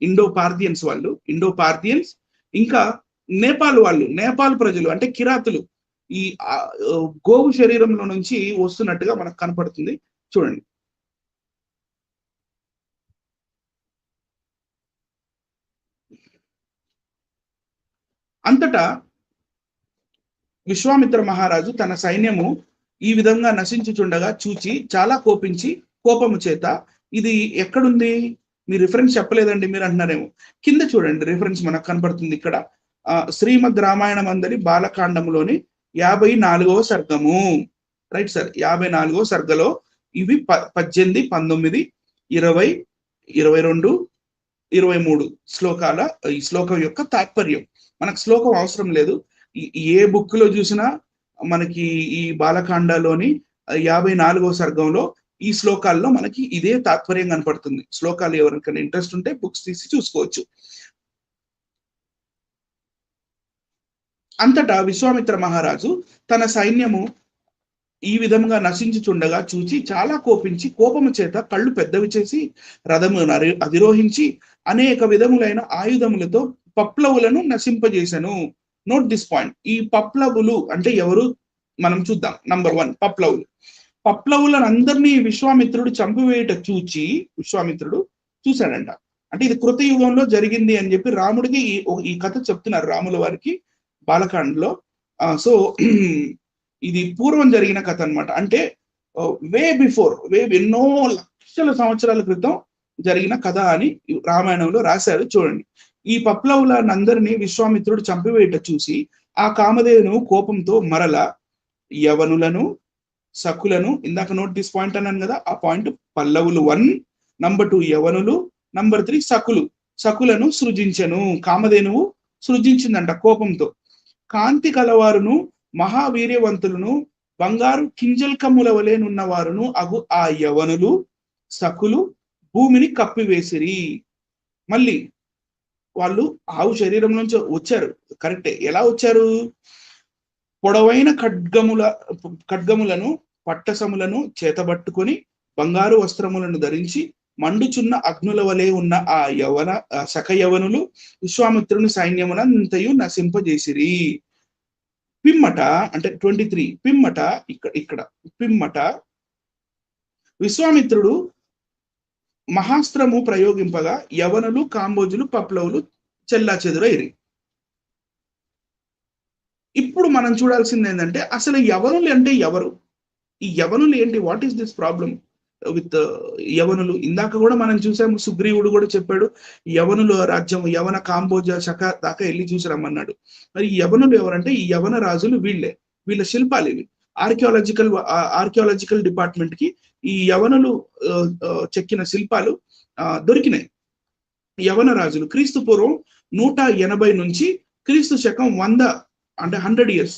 Speaker 1: ఇండో పార్థియన్స్, ఇంకా నేపాల్ ప్రజలు అంటే కిరాతులు ఈ గోవు శరీరంలో నుంచి వస్తున్నట్టుగా మనకు కనపడుతుంది. చూడండి, అంతటా విశ్వామిత్ర మహారాజు తన సైన్యము ఈ విధంగా నశించుచుండగా చూచి చాలా కోపించి కోపము చేత, ఇది ఎక్కడుంది, మీ రిఫరెన్స్ చెప్పలేదండి మీరు అంటున్నారేమో, కింద చూడండి రిఫరెన్స్ మనకు కనపడుతుంది ఇక్కడ. శ్రీమద్ రామాయణం అందరి బాలకాండంలోని 54వ సర్గము, రైట్ సార్, 54వ సర్గలో ఇవి 18, 19, 20, 22, 23 శ్లోకాల ఈ శ్లోకం యొక్క తాత్పర్యం. మనకు శ్లోకం అవసరం లేదు, ఏ బుక్ లో చూసినా మనకి ఈ బాలకాండలోని 54వ సర్గంలో ఈ శ్లోకాల్లో మనకి ఇదే తాత్పర్యం కనపడుతుంది. శ్లోకాలు ఎవరికైనా ఇంట్రెస్ట్ ఉంటే బుక్స్ తీసి చూసుకోవచ్చు. అంతటా విశ్వామిత్ర మహారాజు తన సైన్యము ఈ విధంగా నశించుచుండగా చూచి చాలా కోపించి కోపము చేత కళ్ళు పెద్దవి చేసి రథము అధిరోహించి అనేక విధములైన ఆయుధములతో పప్లవులను నశింపజేశాను. నోట్ దిస్ పాయింట్, ఈ పప్లవులు అంటే ఎవరు? మనం చూద్దాం. నంబర్ 1 పప్లవులు. పప్లవులను అందరినీ విశ్వామిత్రుడు చంపివేయట విశ్వామిత్రుడు చూశాడంట. అంటే ఇది కృతయుగంలో జరిగింది అని చెప్పి రాముడికి ఈ కథ చెప్తున్నారు రాముల వారికి బాలకాండలో. సో ఇది పూర్వం జరిగిన కథ అన్నమాట. అంటే ఎన్నో లక్షల సంవత్సరాల క్రితం జరిగిన కథ అని రామాయణంలో రాశారు. చూడండి, ఈ పప్లవులందరినీ విశ్వామిత్రుడు చంపివేయట చూసి ఆ కామధేను కోపంతో మరల యవనులను సకులను, ఇందాక నోట్ దిస్ పాయింట్ అన్నాను కదా, ఆ పాయింట్ పల్లవులు 1, నంబర్ 2 యవనులు, నంబర్ 3 సకులను సృజించెను. కామధేనువు సృజించిందంట కోపంతో. కాంతి కలవారును మహావీర్యవంతులను బంగారు కింజల్కముల వలెనున్న వారును అగు ఆ యవనులు సకులు భూమిని కప్పివేసిరి. మళ్ళీ వాళ్ళు ఆవు శరీరం నుంచి వచ్చారు, కరెక్టే. ఎలా వచ్చారు? పొడవైన ఖడ్గములను పట్టసములను చేతబట్టుకొని బంగారు వస్త్రములను ధరించి మండుచున్న అగ్నుల వలె ఉన్న ఆ సకయవనులు విశ్వామిత్రుని సైన్యమునంతయు నశింపజేసిరి. పిమ్మట అంటే 23 పిమ్మట విశ్వామిత్రుడు మహాస్త్రము ప్రయోగింపగా యవనులు కాంబోజులు పప్లవులు చెల్లాచెదురైరి. ఇప్పుడు మనం చూడాల్సింది ఏంటంటే అసలు యవనులు అంటే ఎవరు? ఈ యవనులు ఏంటి? What is this problem with యవనులు? ఇందాక కూడా మనం చూసాము, సుగ్రీవుడు కూడా చెప్పాడు యవనుల రాజ్యం, యవన కాంబోజ శక దాకా వెళ్ళి చూసి రమ్మన్నాడు. మరి యవనులు ఎవరంటే ఈ యవన రాజులు వీళ్ళ శిల్పాలు ఇవి. ఆర్కియాలజికల్ డిపార్ట్మెంట్ కి ఈ యవనులు చెక్కిన శిల్పాలు దొరికినాయి. యవన రాజులు క్రీస్తు పూర్వం 180 నుంచి క్రీస్తు శకం 100 అంటే 100 years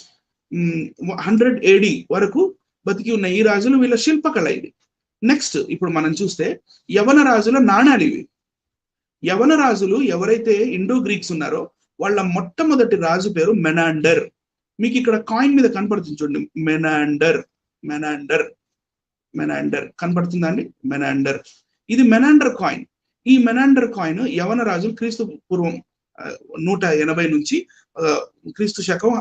Speaker 1: 100 AD వరకు బతికి ఉన్న ఈ రాజులు వీళ్ళ శిల్పకళ ఇది. నెక్స్ట్ ఇప్పుడు మనం చూస్తే యవన రాజుల నాణాలు ఇవి. యవన రాజులు ఎవరైతే ఇండో గ్రీక్స్ ఉన్నారో వాళ్ళ మొట్టమొదటి రాజు పేరు మెనాండర్. మీకు ఇక్కడ కాయిన్ మీద కనపడుతుంది చూడండి, మెనాండర్ కనపడుతుందండి. మెనాండర్, ఇది మెనాండర్ కాయిన్. ఈ మెనాండర్ కాయిన్ యవన రాజులు క్రీస్తు పూర్వం 180 నుంచి క్రీస్తు శకం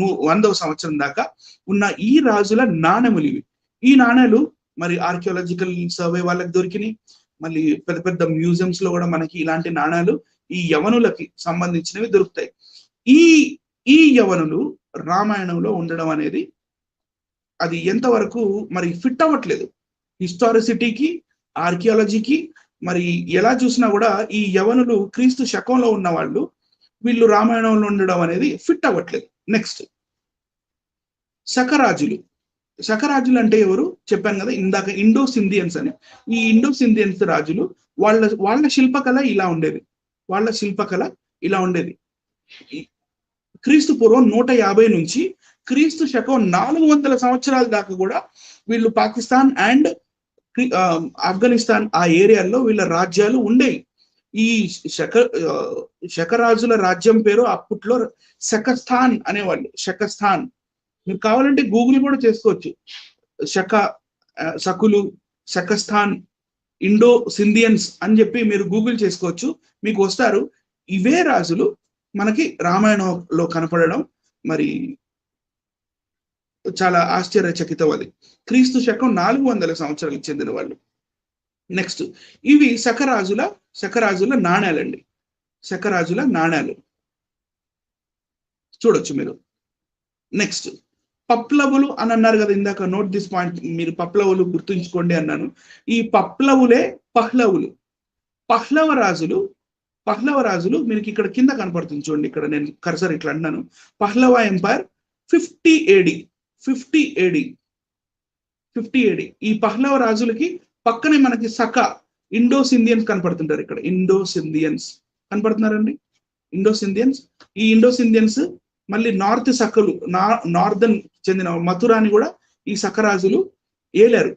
Speaker 1: 100వ సంవత్సరం దాకా ఉన్న ఈ రాజుల నాణెములు ఇవి. ఈ నాణ్యాలు మరి ఆర్కియాలజికల్ సర్వే వాళ్ళకి దొరికినాయి. మళ్ళీ పెద్ద పెద్ద మ్యూజియంస్ లో కూడా మనకి ఇలాంటి నాణ్యాలు ఈ యవనులకి సంబంధించినవి దొరుకుతాయి. ఈ యవనులు రామాయణంలో ఉండడం అనేది అది ఎంతవరకు మరి ఫిట్ అవ్వట్లేదు హిస్టారిసిటీకి, ఆర్కియాలజీకి. మరి ఎలా చూసినా కూడా ఈ యవనులు క్రీస్తు శకంలో ఉన్న వాళ్ళు, వీళ్ళు రామాయణంలో ఉండడం అనేది ఫిట్ అవ్వట్లేదు. నెక్స్ట్ శకరాజులు అంటే ఎవరు చెప్పాను కదా ఇందాక, ఇండో సింధియన్స్ అని. ఈ ఇండో సింధియన్స్ రాజులు వాళ్ళ శిల్పకళ ఇలా ఉండేది. క్రీస్తు పూర్వం 150 నుంచి క్రీస్తు శకం 400 సంవత్సరాల దాకా కూడా వీళ్ళు పాకిస్తాన్ అండ్ ఆఫ్ఘనిస్తాన్ ఆ ఏరియాల్లో వీళ్ళ రాజ్యాలు ఉండేవి. ఈ శకరాజుల రాజ్యం పేరు అప్పట్లో శకస్థాన్ అనేవాళ్ళు. శకస్థాన్ మీరు కావాలంటే గూగుల్ కూడా చేసుకోవచ్చు. సకులు, శకస్థాన్, ఇండో సింధియన్స్ అని చెప్పి మీరు గూగుల్ చేసుకోవచ్చు, మీకు వస్తారు. ఇవే రాజులు మనకి రామాయణంలో కనపడడం మరి చాలా ఆశ్చర్యచకితం. అది క్రీస్తు శకం 400 సంవత్సరాలకు చెందిన వాళ్ళు. నెక్స్ట్ ఇవి శకరాజుల నాణ్యాలండి. శకరాజుల నాణ్యాలు చూడొచ్చు మీరు. నెక్స్ట్ పప్లవులు అని అన్నారు కదా ఇందాక, నోట్ దిస్ పాయింట్, మీరు పప్లవులు గుర్తుంచుకోండి అన్నాను. ఈ పప్లవులే పహ్లవులు. పహ్లవ రాజులు మీకు ఇక్కడ కింద కనపడుతుంది చూడండి, ఇక్కడ నేను కర్సర్ ఇట్లా అన్నాను. పహ్లవ ఎంపైర్ 50 AD. ఈ పహ్లవ రాజులకి పక్కనే మనకి ఇండో సింధియన్స్ కనపడుతుంటారు. ఇక్కడ ఇండో సింధియన్స్ కనపడుతున్నారండి, ఇండో సింధియన్స్. ఈ ఇండో సింధియన్స్ మళ్ళీ నార్దర్న్ చెందిన మథురాని కూడా ఈ శకరాజులు ఏలారు.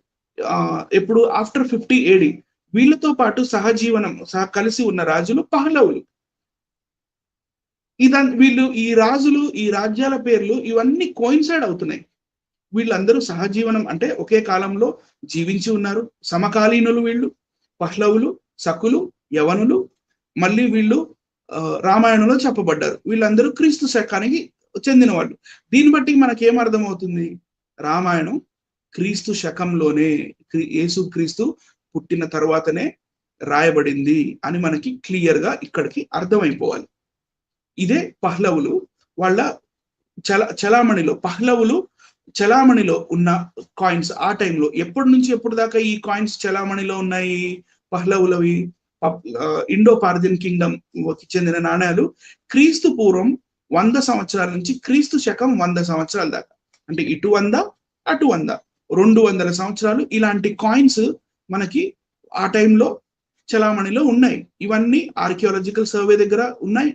Speaker 1: ఎప్పుడు ఆఫ్టర్ 50 AD. వీళ్ళతో పాటు కలిసి ఉన్న రాజులు పహ్లవులు. వీళ్ళు ఈ రాజ్యాల పేర్లు ఇవన్నీ కోయిన్సైడ్ అవుతున్నాయి. వీళ్ళందరూ సహజీవనం అంటే ఒకే కాలంలో జీవించి ఉన్నారు, సమకాలీనులు వీళ్ళు. పహ్లవులు, సకులు, యవనులు, మళ్ళీ వీళ్ళు రామాయణంలో చెప్పబడ్డారు. వీళ్ళందరూ క్రీస్తు శకానికి చెందిన వాళ్ళు. దీన్ని బట్టి మనకేం అర్థమవుతుంది? రామాయణం క్రీస్తు శకంలోనే, యేసు క్రీస్తు పుట్టిన తర్వాతనే రాయబడింది అని మనకి క్లియర్ గా ఇక్కడికి అర్థమైపోవాలి. ఇదే పహ్లవులు వాళ్ళ పహ్లవులు చలామణిలో ఉన్న కాయిన్స్. ఆ టైంలో ఎప్పటి నుంచి ఎప్పుడు దాకా ఈ కాయిన్స్ చలామణిలో ఉన్నాయి? పహ్లవులవి ఇండో పార్థియన్ కింగ్డమ్ కి చెందిన నాణ్యాలు క్రీస్తు పూర్వం 100 సంవత్సరాల నుంచి క్రీస్తు శకం 100 సంవత్సరాల దాకా, అంటే ఇటు 100 అటు 100, 200 సంవత్సరాలు ఇలాంటి కాయిన్స్ మనకి ఆ టైంలో చలామణిలో ఉన్నాయి. ఇవన్నీ ఆర్కియాలజికల్ సర్వే దగ్గర ఉన్నాయి,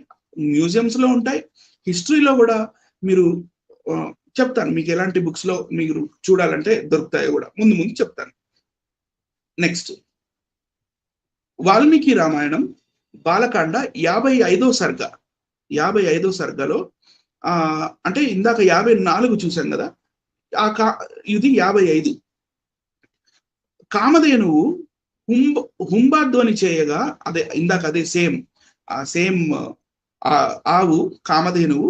Speaker 1: మ్యూజియంస్ లో ఉంటాయి, హిస్టరీలో కూడా మీరు చెప్తాను మీకు ఎలాంటి బుక్స్ లో మీరు చూడాలంటే దొరుకుతాయో కూడా ముందు ముందు చెప్తాను. నెక్స్ట్ వాల్మీకి రామాయణం బాలకాండ 55వ సర్గ. 55వ సర్గలో అంటే ఇందాక 54 చూసాం కదా, ఇది 55. కామధేనువు హుంబాధ్వని చేయగా, అదే ఇందాక అదే సేమ్ ఆవు కామధేనువు,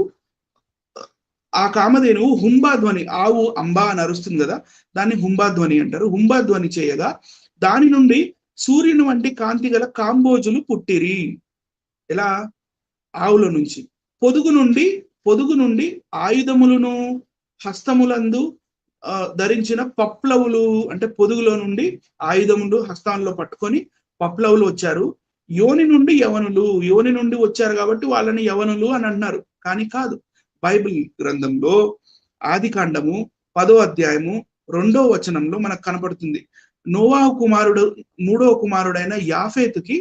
Speaker 1: ఆ కామధేనువు హుంబాధ్వని, ఆవు అంబా అని అరుస్తుంది కదా, దాన్ని హుంబాధ్వని అంటారు. హుంబాధ్వని చేయగా దాని నుండి సూర్యుని వంటి కాంతి గల కాంబోజులు పుట్టిరి. ఎలా? ఆవుల నుంచి. పొదుగు నుండి ఆయుధములను హస్తములందు ధరించిన పప్లవులు, అంటే పొదుగులో నుండి ఆయుధములు హస్తాల్లో పట్టుకొని పప్లవులు వచ్చారు. యోని నుండి యవనులు, యోని నుండి వచ్చారు కాబట్టి వాళ్ళని యవనులు అని అన్నారు. కానీ కాదు. బైబిల్ గ్రంథంలో ఆది కాండము 10వ అధ్యాయము 2వ వచనంలో మనకు కనపడుతుంది. నోవాహు కుమారుడు 3వ కుమారుడైన యాఫేతుకి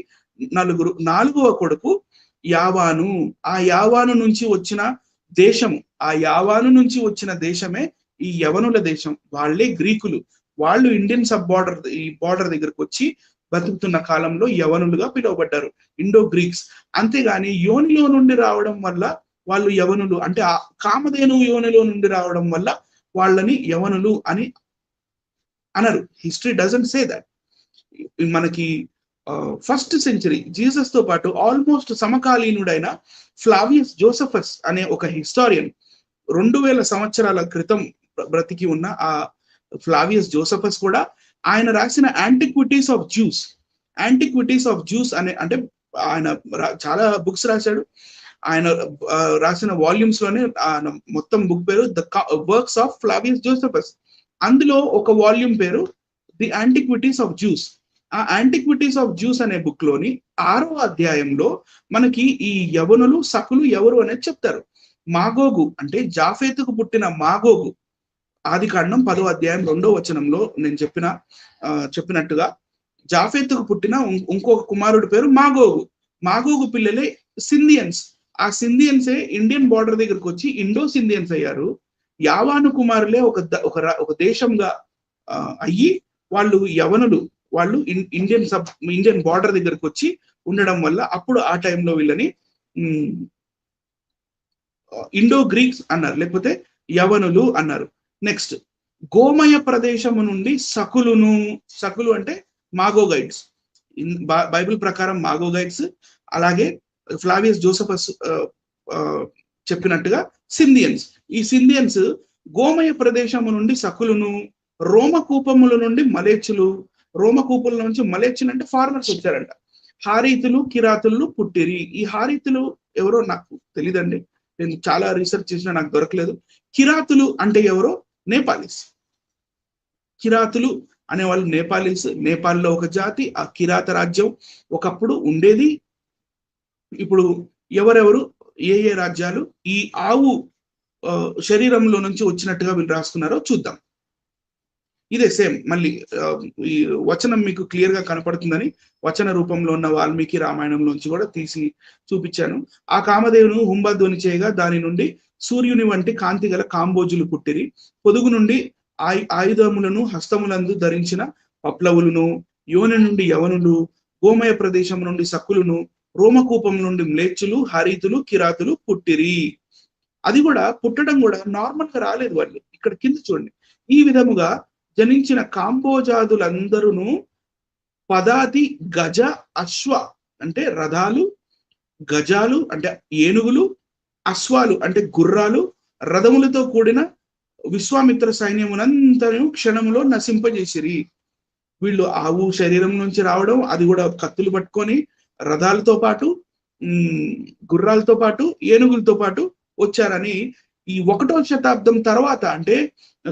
Speaker 1: 4వ కొడుకు యావాను. ఆ యావాను నుంచి వచ్చిన దేశమే ఈ యవనుల దేశం. వాళ్ళే గ్రీకులు. వాళ్ళు ఇండియన్ సబ్ బార్డర్, ఈ బార్డర్ దగ్గరకు వచ్చి బతుకుతున్న కాలంలో యవనులుగా పిలువబడ్డారు, ఇండో గ్రీక్స్. అంతేగాని యోనిలో నుండి రావడం వల్ల వాళ్ళు యవనులు, అంటే ఆ కామధేను యోనిలో నుండి రావడం వల్ల వాళ్ళని యవనులు అని అనరు. History doesn't say that. మనకి 1st సెంచరీ జీసస్ తో పాటు ఆల్మోస్ట్ సమకాలీనుడైన ఫ్లావియస్ జోసెఫస్ అనే ఒక హిస్టారియన్ 2000 సంవత్సరాల క్రితం బ్రతికి ఉన్న ఆ ఫ్లావియస్ జోసెఫస్ కూడా ఆయన రాసిన యాంటిక్విటీస్ ఆఫ్ జ్యూస్ అనే, అంటే ఆయన చాలా బుక్స్ రాశాడు. ఆయన రాసిన వాల్యూమ్స్ లోనే మొత్తం బుక్ పేరు the works of Flavius Josephus. అందులో ఒక వాల్యూమ్ పేరు ది యాంటిక్విటీస్ ఆఫ్ జ్యూస్. ఆ యాంటిక్విటీస్ ఆఫ్ జ్యూస్ అనే బుక్ లోని 6వ అధ్యాయంలో మనకి ఈ యవనులు సకులు ఎవరు అనేది చెప్తారు. మాగోగు అంటే జాఫేతుకు పుట్టిన మాగోగు, ఆది కాండం 10వ అధ్యాయం 2వ వచనంలో నేను చెప్పినట్టుగా జాఫేతుకు పుట్టిన ఇంకొక కుమారుడి పేరు మాగోగు పిల్లలే సింధియన్స్. ఆ సింధియన్సే ఇండియన్ బార్డర్ దగ్గరకు వచ్చి ఇండో సింధియన్స్ అయ్యారు. యావాను కుమారులే ఒక దేశంగా అయ్యి వాళ్ళు యవనులు, వాళ్ళు ఇండియన్ బార్డర్ దగ్గరకు వచ్చి ఉండడం వల్ల అప్పుడు ఆ టైంలో వీళ్ళని ఇండో గ్రీక్స్ అన్నారు, లేకపోతే యవనులు అన్నారు. నెక్స్ట్ గోమయ ప్రదేశము నుండి సకులు అంటే మాగోగైడ్స్. బైబిల్ ప్రకారం మాగోగైడ్స్, అలాగే ఫ్లావియస్ జోసెఫస్ చెప్పినట్టుగా సింధియన్స్. ఈ సింధియన్స్ గోమయ ప్రదేశము నుండి సకులును, రోమకూపముల నుండి మలేచ్చులు, రోమకూపుల నుంచి మలేచ్చులు అంటే ఫారినర్స్ వచ్చారంట. హారీతులు కిరాతులు పుట్టిరి. ఈ హారీతులు ఎవరో నాకు తెలియదండి, నేను చాలా రీసెర్చ్ చేసినా నాకు దొరకలేదు. కిరాతులు అంటే ఎవరో నేపాలీస్. కిరాతులు అనేవాళ్ళు నేపాలీస్. నేపాల్లో ఒక జాతి. ఆ కిరాత రాజ్యం ఒకప్పుడు ఉండేది. ఇప్పుడు ఎవరెవరు ఏ రాజ్యాలు ఈ ఆవు శరీరంలో నుంచి వచ్చినట్టుగా వీళ్ళు రాసుకున్నారో చూద్దాం. ఇదే సేమ్ మళ్ళీ ఈ వచనం మీకు క్లియర్ గా కనపడుతుందని వచన రూపంలో ఉన్న వాల్మీకి రామాయణంలోంచి కూడా తీసి చూపించాను. ఆ కామధేవును హుంబాధ్వని చేయగా దాని నుండి సూర్యుని వంటి కాంతి గల కాంబోజులు పుట్టిరి. పొదుగు నుండి ఆయుధములను హస్తములందు ధరించిన పప్లవులను, యోని నుండి యవనులు, గోమయ ప్రదేశం నుండి సకులును, రోమకూపం నుండి మ్లేచ్చులు, హరీతులు, కిరాతులు పుట్టిరి. అది కూడా పుట్టడం కూడా నార్మల్ గా రాలేదు. వాళ్ళు ఇక్కడ కింద చూడండి, ఈ విధముగా జనించిన కాంబోజాదులందరూ పదాతి గజ అశ్వ అంటే రథాలు, గజాలు అంటే ఏనుగులు, అశ్వాలు అంటే గుర్రాలు, రథములతో కూడిన విశ్వామిత్ర సైన్యమునంతను క్షణములో నశింపజేసిరి. వీళ్ళు ఆవు శరీరం నుంచి రావడం, అది కూడా కత్తులు పట్టుకొని రథాలతో పాటు గుర్రాలతో పాటు ఏనుగులతో పాటు వచ్చారని ఈ 1వ శతాబ్దం తర్వాత, అంటే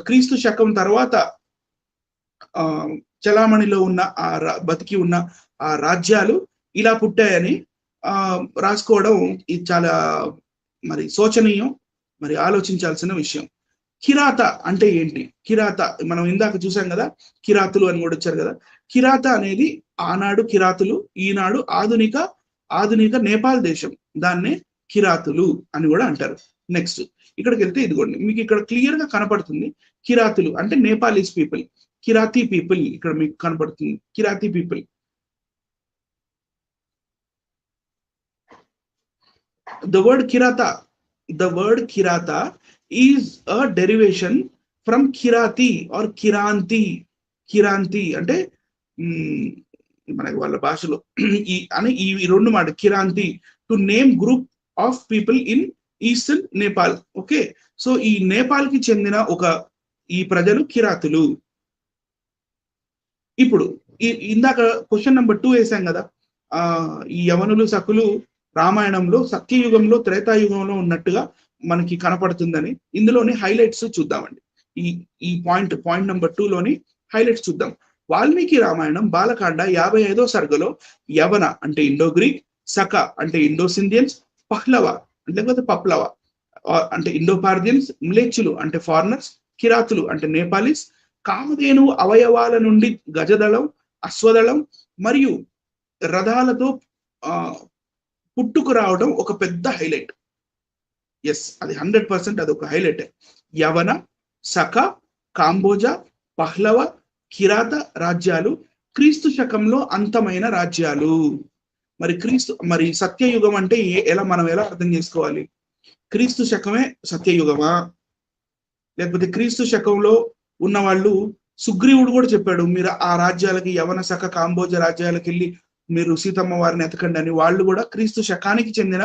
Speaker 1: క్రీస్తు శకం తర్వాత చలామణిలో ఉన్న బతికి ఉన్న ఆ రాజ్యాలు ఇలా పుట్టాయని రాసుకోవడం ఇది చాలా మరి శోచనీయం, మరి ఆలోచించాల్సిన విషయం. కిరాత అంటే ఏంటి? కిరాత మనం ఇందాక చూసాం కదా, కిరాతులు అని కూడా వచ్చారు కదా. కిరాత అనేది ఆనాడు కిరాతులు, ఈనాడు ఆధునిక నేపాల్ దేశం, దాన్నే కిరాతులు అని కూడా అంటారు. నెక్స్ట్ ఇక్కడికి వెళ్తే ఇదిగోండి, మీకు ఇక్కడ క్లియర్ గా కనపడుతుంది. కిరాతులు అంటే నేపాలీస్ పీపుల్, కిరాతీ పీపుల్ ఇక్కడ మీకు కనపడుతుంది. కిరాతీ people. The word Kirata is a derivation from Kirati or Kiranti. Kiranti అంటే మనకి వాళ్ళ భాషలో ఈ రెండు మాట Kiranti, to name group of people in eastern Nepal. Okay, so ఈ నేపాల్ కి చెందిన ఈ ప్రజలు కిరాతులు. ఇప్పుడు ఇందాక క్వశ్చన్ నెంబర్ 2 వేసాం కదా, ఈ యవనులు సకులు రామాయణంలో సత్యయుగంలో త్రేతాయుగంలో ఉన్నట్టుగా మనకి కనపడుతుందని ఇందులోని హైలైట్స్ చూద్దామండి. ఈ పాయింట్ నెంబర్ 2లోని హైలైట్స్ చూద్దాం. వాల్మీకి రామాయణం బాలకాండ 55వ సర్గలో యవన అంటే ఇండో గ్రీక్, సక అంటే ఇండో సింధియన్స్, పహ్లవ లేకపోతే పప్లవ అంటే ఇండో పార్థియన్స్, మ్లేచ్చులు అంటే ఫారినర్స్, కిరాతులు అంటే నేపాలీస్, కామధేను అవయవాల నుండి గజదళం, అశ్వదళం మరియు రథాలతో పుట్టుకు రావడం ఒక పెద్ద హైలైట్. ఎస్, అది 100% అది ఒక హైలైట్. యవన, సక, కాంబోజ, పహ్లవ, కిరాత రాజ్యాలు క్రీస్తు శకంలో అంతమైన రాజ్యాలు. మరి సత్యయుగం అంటే మనం ఎలా అర్థం చేసుకోవాలి? క్రీస్తు శకమే సత్యయుగమా, లేకపోతే క్రీస్తు శకంలో ఉన్న వాళ్ళు, సుగ్రీవుడు కూడా చెప్పాడు మీరు ఆ రాజ్యాలకి, యవన, సక, కాంబోజ రాజ్యాలకు వెళ్ళి మీరు సీతమ్మ వారిని ఎతకండి అని. వాళ్ళు కూడా క్రీస్తు శకానికి చెందిన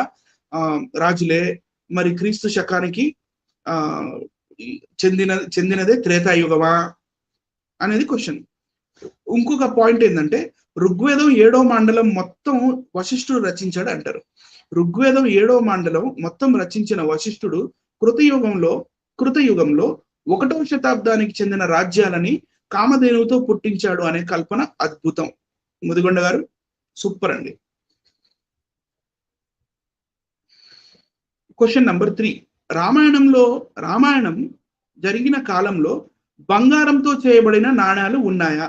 Speaker 1: రాజులే. మరి క్రీస్తు శకానికి చెందినదే త్రేతాయుగమా అనేది క్వశ్చన్. ఇంకొక పాయింట్ ఏంటంటే, ఋగ్వేదం 7వ మండలం మొత్తం వశిష్ఠుడు రచించాడు అంటారు. ఋగ్వేదం 7వ మండలం మొత్తం రచించిన వశిష్ఠుడు కృతయుగంలో 1వ శతాబ్దానికి చెందిన రాజ్యాలని కామధేనువుతో పుట్టించాడు అనే కల్పన అద్భుతం. ముదిగొండ గారు సూపర్ అండి. క్వశ్చన్ నెంబర్ 3, రామాయణం జరిగిన కాలంలో బంగారంతో చేయబడిన నాణ్యాలు ఉన్నాయా?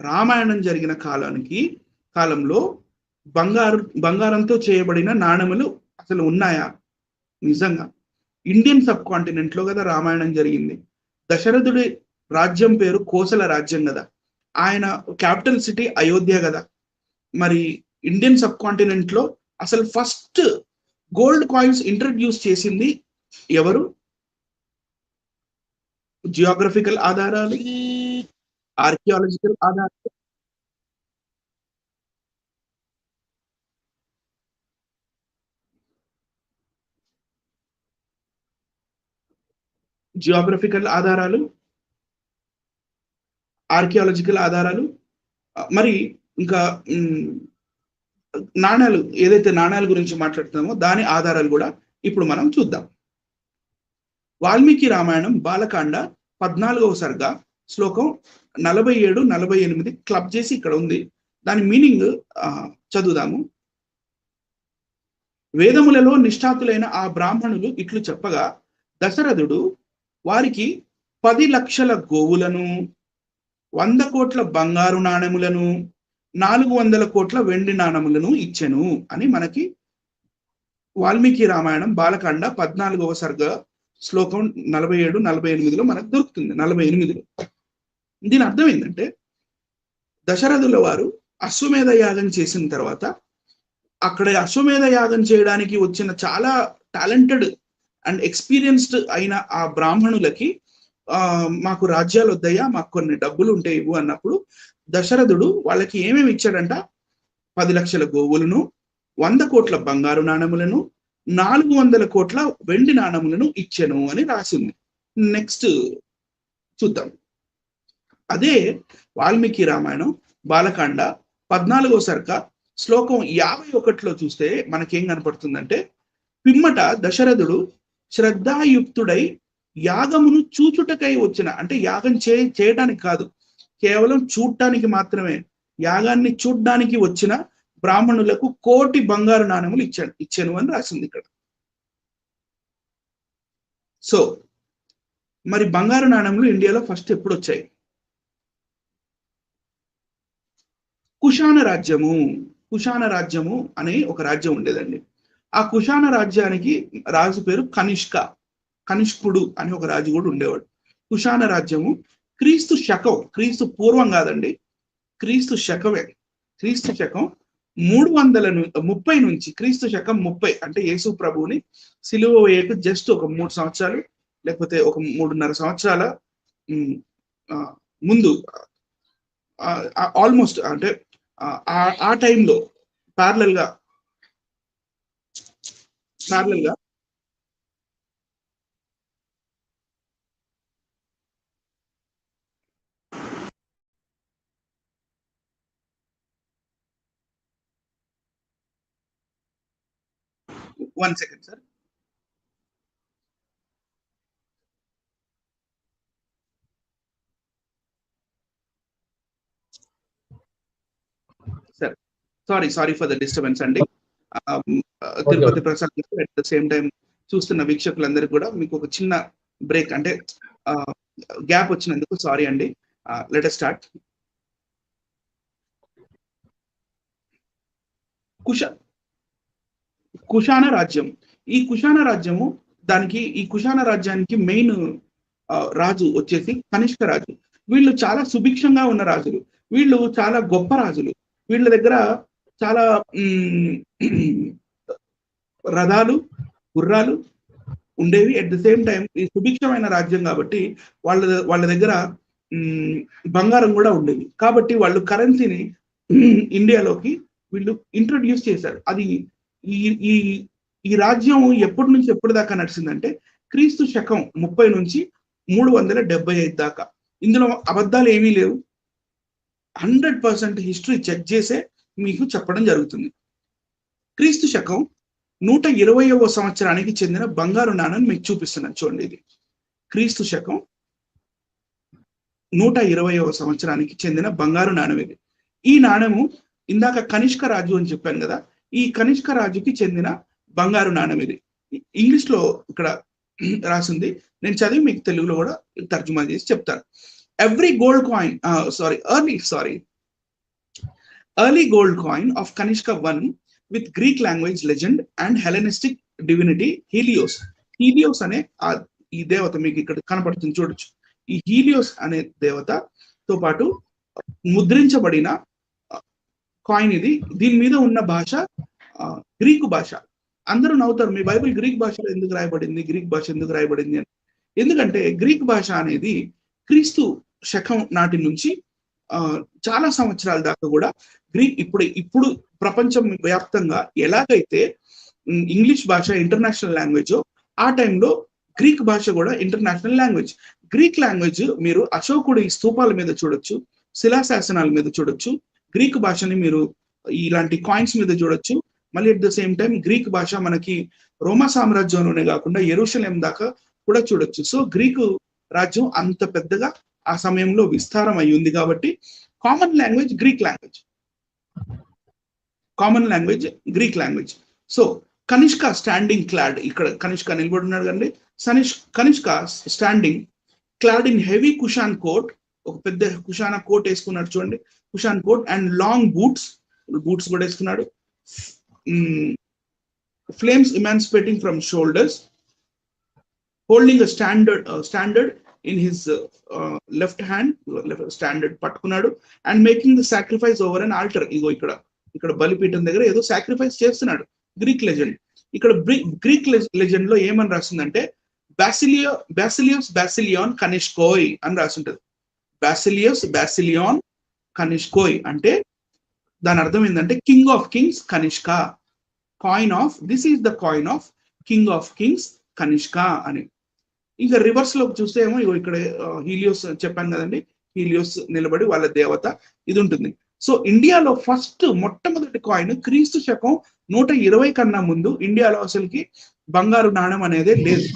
Speaker 1: రామాయణం జరిగిన కాలంలో బంగారంతో చేయబడిన నాణ్యములు అసలు ఉన్నాయా? నిజంగా ఇండియన్ సబ్ కాంటినెంట్ లో కదా రామాయణం జరిగింది. దశరథుడి రాజ్యం పేరు కోసల రాజ్యం కదా, ఆయన క్యాపిటల్ సిటీ అయోధ్య కదా. మరి ఇండియన్ సబ్ కాంటినెంట్ లో అసలు ఫస్ట్ గోల్డ్ కాయిన్స్ ఇంట్రడ్యూస్ చేసింది ఎవరు? జియోగ్రఫికల్ ఆధారాలు, ఆర్కియాలజికల్ ఆధారాలు, ఆర్కియాలజికల్ ఆధారాలు, మరి ఇంకా నాణ్యాలు, ఏదైతే నాణ్యాల గురించి మాట్లాడుతున్నామో దాని ఆధారాలు కూడా ఇప్పుడు మనం చూద్దాం. వాల్మీకి రామాయణం బాలకాండ 14వ సర్గ శ్లోకం 47-48 క్లబ్ చేసి ఇక్కడ ఉంది. దాని మీనింగ్ చదువుదాము. వేదములలో నిష్ఠాతులైన ఆ బ్రాహ్మణులు ఇట్లు చెప్పగా, దశరథుడు వారికి 10 లక్షల గోవులను, 100 కోట్ల బంగారు నాణెములను, 400 కోట్ల వెండి నాణములను ఇచ్చెను అని మనకి వాల్మీకి రామాయణం బాలకాండ 14వ సర్గ శ్లోకం 47-48లో మనకు దొరుకుతుంది. 48లో దీని అర్థం ఏంటంటే, దశరథుల వారు అశ్వమేధ యాగం చేసిన తర్వాత అక్కడ అశ్వమేధ యాగం చేయడానికి వచ్చిన చాలా టాలెంటెడ్ అండ్ ఎక్స్పీరియన్స్డ్ అయిన ఆ బ్రాహ్మణులకి మాకు రాజ్యాలు వద్దయ్యా, మాకు కొన్ని డబ్బులు ఉంటే ఇవ్వు అన్నప్పుడు దశరథుడు వాళ్ళకి ఏమేమి ఇచ్చాడంట? 10 లక్షల గోవులను, 100 కోట్ల బంగారు నాణములను, 400 కోట్ల వెండి నాణములను ఇచ్చెను అని రాసింది. నెక్స్ట్ చూద్దాం. అదే వాల్మీకి రామాయణం బాలకాండ 14వ సర్క శ్లోకం 51లో చూస్తే మనకేం కనపడుతుందంటే, పిమ్మట దశరథుడు శ్రద్ధాయుక్తుడై యాగమును చూచుటకై వచ్చిన, అంటే యాగం చేయడానికి కాదు, కేవలం చూడటానికి మాత్రమే, యాగాన్ని చూడ్డానికి వచ్చిన బ్రాహ్మణులకు 1 కోటి బంగారు నాణెములు ఇచ్చాను అని రాసింది ఇక్కడ. సో మరి బంగారు నాణెములు ఇండియాలో ఫస్ట్ ఎప్పుడు వచ్చాయి? కుషాణ రాజ్యము అనే ఒక రాజ్యం ఉండేదండి. ఆ కుషాణ రాజ్యానికి రాజు పేరు కనిష్కుడు అని ఒక రాజు కూడా ఉండేవాడు. కుషాణ రాజ్యము క్రీస్తు శకం, క్రీస్తు పూర్వం కాదండి, క్రీస్తు శకమే, క్రీస్తు శకం 330 నుంచి, క్రీస్తు శకం 30 అంటే యేసు ప్రభువుని సిలువ వేయకు జస్ట్ ఒక 3 సంవత్సరాలు లేకపోతే ఒక 3.5 సంవత్సరాల ముందు, ఆల్మోస్ట్ అంటే ఆ టైంలో ప్యారలల్ గా 1 second sir. Sorry for the disturbance అండి. తిరుపతి ప్రసాద్ గారు అట్ ద సేమ్ టైం చూస్తున్న వీక్షకులందరికీ కూడా మీకు ఒక చిన్న బ్రేక్, అంటే గ్యాప్ వచ్చినందుకు సారీ అండి. Let us start. కుషాణ రాజ్యం, ఈ కుషాణ రాజ్యము, ఈ కుషాణ రాజ్యానికి మెయిన్ రాజు వచ్చేసి కనిష్క రాజు. వీళ్ళు చాలా సుభిక్షంగా ఉన్న రాజులు, వీళ్ళు చాలా గొప్ప రాజులు. వీళ్ళ దగ్గర చాలా రథాలు, గుర్రాలు ఉండేవి. అట్ ద సేమ్ టైం ఈ సుభిక్షమైన రాజ్యం కాబట్టి వాళ్ళ దగ్గర బంగారం కూడా ఉండేది. కాబట్టి వాళ్ళు కరెన్సీని ఇండియాలోకి వీళ్ళు ఇంట్రొడ్యూస్ చేశారు. అది ఈ రాజ్యం ఎప్పటి నుంచి ఎప్పటి దాకా నడిచిందంటే క్రీస్తు శకం 30 నుంచి 375 దాకా. ఇందులో అబద్ధాలు ఏమీ లేవు, 100% హిస్టరీ చెక్ చేసే మీకు చెప్పడం జరుగుతుంది. క్రీస్తు శకం 120వ సంవత్సరానికి చెందిన బంగారు నాణ్యం మీకు చూపిస్తున్నాను చూడండి. ఇది క్రీస్తు శకం 120వ సంవత్సరానికి చెందిన బంగారు నాణ్యం ఇది. ఈ నాణ్యము ఇందాక కనిష్క రాజు అని చెప్పాను కదా, ఈ కనిష్క రాజుకి చెందిన బంగారు నాణ్యం ఇది. ఇంగ్లీష్ లో ఇక్కడ రాసింది, నేను చదివి మీకు తెలుగులో కూడా తర్జుమా చేసి చెప్తాను. Early gold coin of Kanishka 1 with Greek language legend and Hellenistic divinity Helios. Helios అనే ఈ దేవత మీకు ఇక్కడ కనపడుతుంది చూడొచ్చు. ఈ హీలియోస్ అనే దేవతతో పాటు ముద్రించబడిన కాయిన్ ఇది. దీని మీద ఉన్న భాష గ్రీకు భాష. అందరూ నవ్వుతారు, మీ బైబిల్ గ్రీక్ భాషలో ఎందుకు రాయబడింది, గ్రీక్ భాష ఎందుకు రాయబడింది అని. ఎందుకంటే గ్రీక్ భాష అనేది క్రీస్తు శకం నాటి నుంచి చాలా సంవత్సరాల దాకా కూడా గ్రీక్, ఇప్పుడు ప్రపంచం వ్యాప్తంగా ఎలాగైతే ఇంగ్లీష్ భాష ఇంటర్నేషనల్ లాంగ్వేజ్, ఆ టైంలో గ్రీక్ భాష కూడా ఇంటర్నేషనల్ లాంగ్వేజ్. గ్రీక్ లాంగ్వేజ్ మీరు అశోకుడి స్తూపాల మీద చూడొచ్చు, శిలాశాసనాల మీద చూడొచ్చు. గ్రీక్ భాషని మీరు ఇలాంటి కాయిన్స్ మీద చూడొచ్చు. మళ్ళీ at the same time Greek భాష మనకి రోమా సామ్రాజ్యంలోనే కాకుండా యెరూషలేం దాకా కూడా చూడొచ్చు. సో గ్రీకు రాజ్యం అంత పెద్దగా ఆ సమయంలో విస్తారం అయి ఉంది కాబట్టి common language Greek language. So Kanishka standing clad, ఇక్కడ కనిష్క నిలబడి ఉన్నాడు కండి. Kanishka standing clad in heavy Kushan coat, ఒక పెద్ద కుషాన కోట్ వేసుకున్నాడు చూడండి, Kushan coat and long boots కూడా వేసుకున్నాడు. Flames emancipating from shoulders, holding a standard in his left hand, standard పట్టుకున్నాడు. And making the sacrifice over an altar. ఇగో ఇక్కడ బలిపీఠం దగ్గర ఏదో సాక్రిఫైస్ చేస్తున్నాడు. గ్రీక్ లెజెండ్, ఇక్కడ గ్రీక్ లెజెండ్ లో ఏమని రాసిందంటే బాసిలియాన్ కనిష్కోయ్ అని రాసింటది. బాసిలియాన్ కనిష్కోయ్ అంటే దాని అర్థం ఏంటంటే king of Kings Kanishka. Coin of, this is the coin of king of Kings Kanishka అని. ఇంకా రివర్స్ లోకి చూస్తే ఏమో ఇక్కడ హీలియోస్ చెప్పాను కదండి, హీలియోస్ నిలబడి వాళ్ళ దేవత ఇది ఉంటుంది. సో ఇండియాలో ఫస్ట్ మొట్టమొదటి కాయిన్ క్రీస్తు శకం 120 కన్నా ముందు ఇండియాలో అసలుకి బంగారు నాణ్యం అనేది లేదు.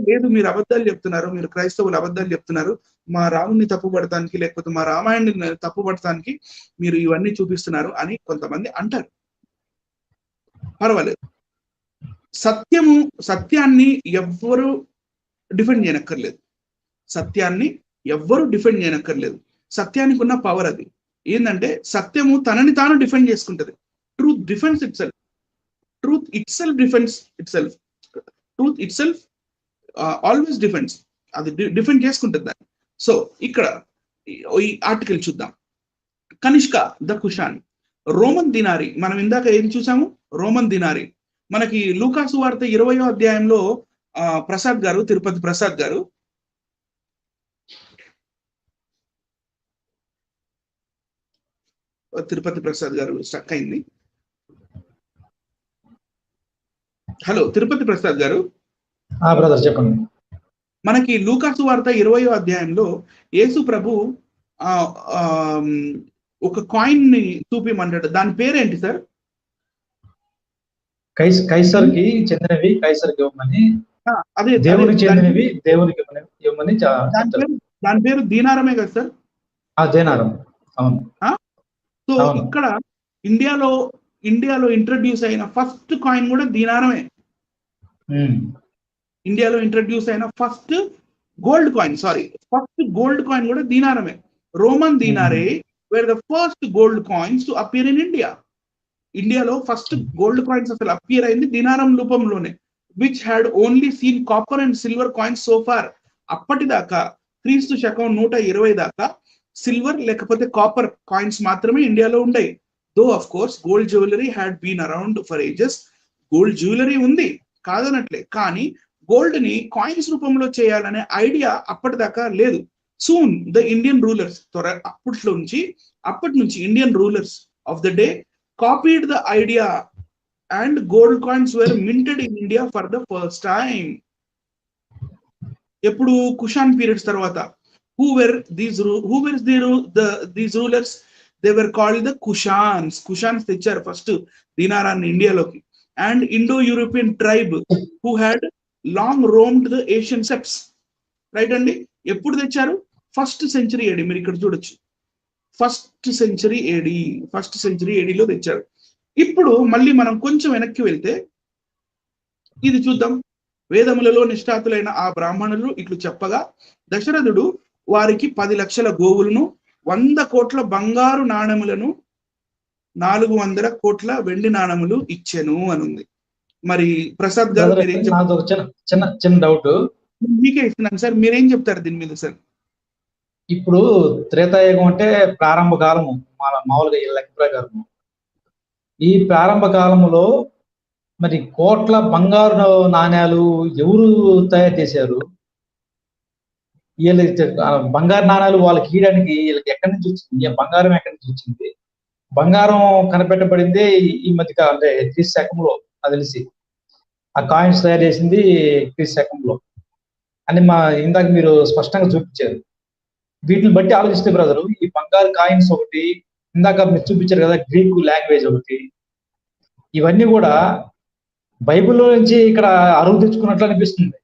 Speaker 1: లేదు మీరు అబద్ధాలు చెప్తున్నారు, మీరు క్రైస్తవులు అబద్ధాలు చెప్తున్నారు, మా రాముని తప్పుపడటానికి లేకపోతే మా రామాయణాన్ని తప్పుపడటానికి మీరు ఇవన్నీ చూపిస్తున్నారు అని కొంతమంది అంటారు. పర్వాలేదు, సత్యాన్ని ఎవ్వరు డిఫెండ్ చేయనక్కర్లేదు. సత్యాన్ని ఎవ్వరు డిఫెండ్ చేయనక్కర్లేదు. సత్యానికి ఉన్న పవర్ అది ఏంటంటే సత్యము తనని తాను డిఫెండ్ చేసుకుంటది. Truth defence itself. Truth itself defence itself. Truth itself always defence, అది డిఫెండ్ చేసుకుంటుంది దాన్ని. సో ఇక్కడ ఈ ఆర్టికల్ చూద్దాం. Kanishka the Kushan, Roman denarii. మనం ఇందాక ఏం చూసాము? Roman denarii. మనకి లూకాసు వార్త 20వ అధ్యాయంలో ప్రసాద్ గారు, తిరుపతి ప్రసాద్ గారు స్టక్ అయింది. హలో తిరుపతి ప్రసాద్ గారు.
Speaker 2: బ్రదర్ చెప్పండి.
Speaker 1: మనకి లూకాసు వార్త 20వ అధ్యాయంలో యేసు ప్రభు ఒక కాయిన్ ని చూపిమంటాడు. దాని పేరేంటి సార్?
Speaker 2: కైసర్కి చెందినవి కైసర్కి ఇవ్వమని, అదే దేవునికి చెందినవి దేవునికి ఇవ్వమని.
Speaker 1: దాని పేరు దీనారమే కదా సార్?
Speaker 2: దీనారం, అవును.
Speaker 1: సో ఇక్కడ ఇండియాలో ఇంట్రడ్యూస్ అయిన ఫస్ట్ కాయిన్ కూడా దీనారమే. ఇండియాలో ఇంట్రడ్యూస్ అయిన ఫస్ట్ గోల్డ్ కాయిన్ కూడా దీనారమే. Roman denarii were the first gold coins to appear in India. ఇండియాలో ఫస్ట్ గోల్డ్ కాయిన్స్ అసలు అపియర్ అయింది దీనారం రూపంలోనే, which had only seen copper and silver coins so far. అప్పటిదాకా క్రీస్తు శకం 120 దాకా సిల్వర్ లేకపోతే కాపర్ కాయిన్స్ మాత్రమే ఇండియాలో ఉండేవి. Though of course gold jewellery had been around for ages. Gold jewellery ఉంది కాదనట్లే, కానీ గోల్డ్ ని కాయిన్స్ రూపంలో చేయాలనే ఐడియా అప్పటిదాకా లేదు. సూన్ ద ఇండియన్ రూలర్స్, అప్పటి నుంచి Indian rulers of the day copied the idea and gold coins were minted in India for the first time. ఎప్పుడు? కుషాన్ పీరియడ్స్ తర్వాత. Who were these rulers? They were called the Kushans. Kushans తెచ్చారు ఫస్ట్ దీనారాన్ని ఇండియాలోకి. And Indo European tribe who had long roamed the Asian steppes. Right అండి. ఎప్పుడు తెచ్చారు? First century AD. మీరు ఇక్కడ చూడొచ్చు, ఫస్ట్ సెంచరీ ఏడీలో తెచ్చారు. ఇప్పుడు మళ్ళీ మనం కొంచెం వెనక్కి వెళ్తే ఇది చూద్దాం. వేదములలో నిష్ఠాతులైన ఆ బ్రాహ్మణులు ఇట్లు చెప్పగా దశరథుడు వారికి 10 లక్షల గోవులను, 100 కోట్ల బంగారు నాణములను, 400 కోట్ల వెండి నాణములు ఇచ్చెను అని ఉంది. మరి ప్రసాద్ గారు మీరేం చెప్తారు?
Speaker 2: చిన్న డౌట్
Speaker 1: మీకే ఇస్తున్నాను సార్, మీరేం చెప్తారు దీని మీద సార్?
Speaker 2: ఇప్పుడు త్రేతాయుగం అంటే ప్రారంభ కాలము, మామూలుగా ఈ లెక్క ప్రకారం. ఈ ప్రారంభ కాలములో మరి కోట్ల బంగారు నాణ్యాలు ఎవరు తయారు చేశారు? వీళ్ళకి బంగారు నాణాలు వాళ్ళకి ఇయడానికి వీళ్ళకి ఎక్కడి నుంచి వచ్చింది? బంగారం ఎక్కడి నుంచి వచ్చింది? బంగారం కనిపెట్టబడింది ఈ మధ్య అంటే క్రీస్తు శకంలో, నాకు తెలిసి ఆ కాయిన్స్ తయారు చేసింది క్రీస్తు శకంలో అని ఇందాక మీరు స్పష్టంగా చూపించారు. వీటిని బట్టి ఆలోచిస్తే బ్రదరు, ఈ బంగారు కాయిన్స్ ఒకటి, ఇందాక మీరు చూపించారు కదా గ్రీకు లాంగ్వేజ్ ఒకటి, ఇవన్నీ కూడా బైబిల్లో నుంచి ఇక్కడ అరువు తెచ్చుకున్నట్లు అనిపిస్తుంది.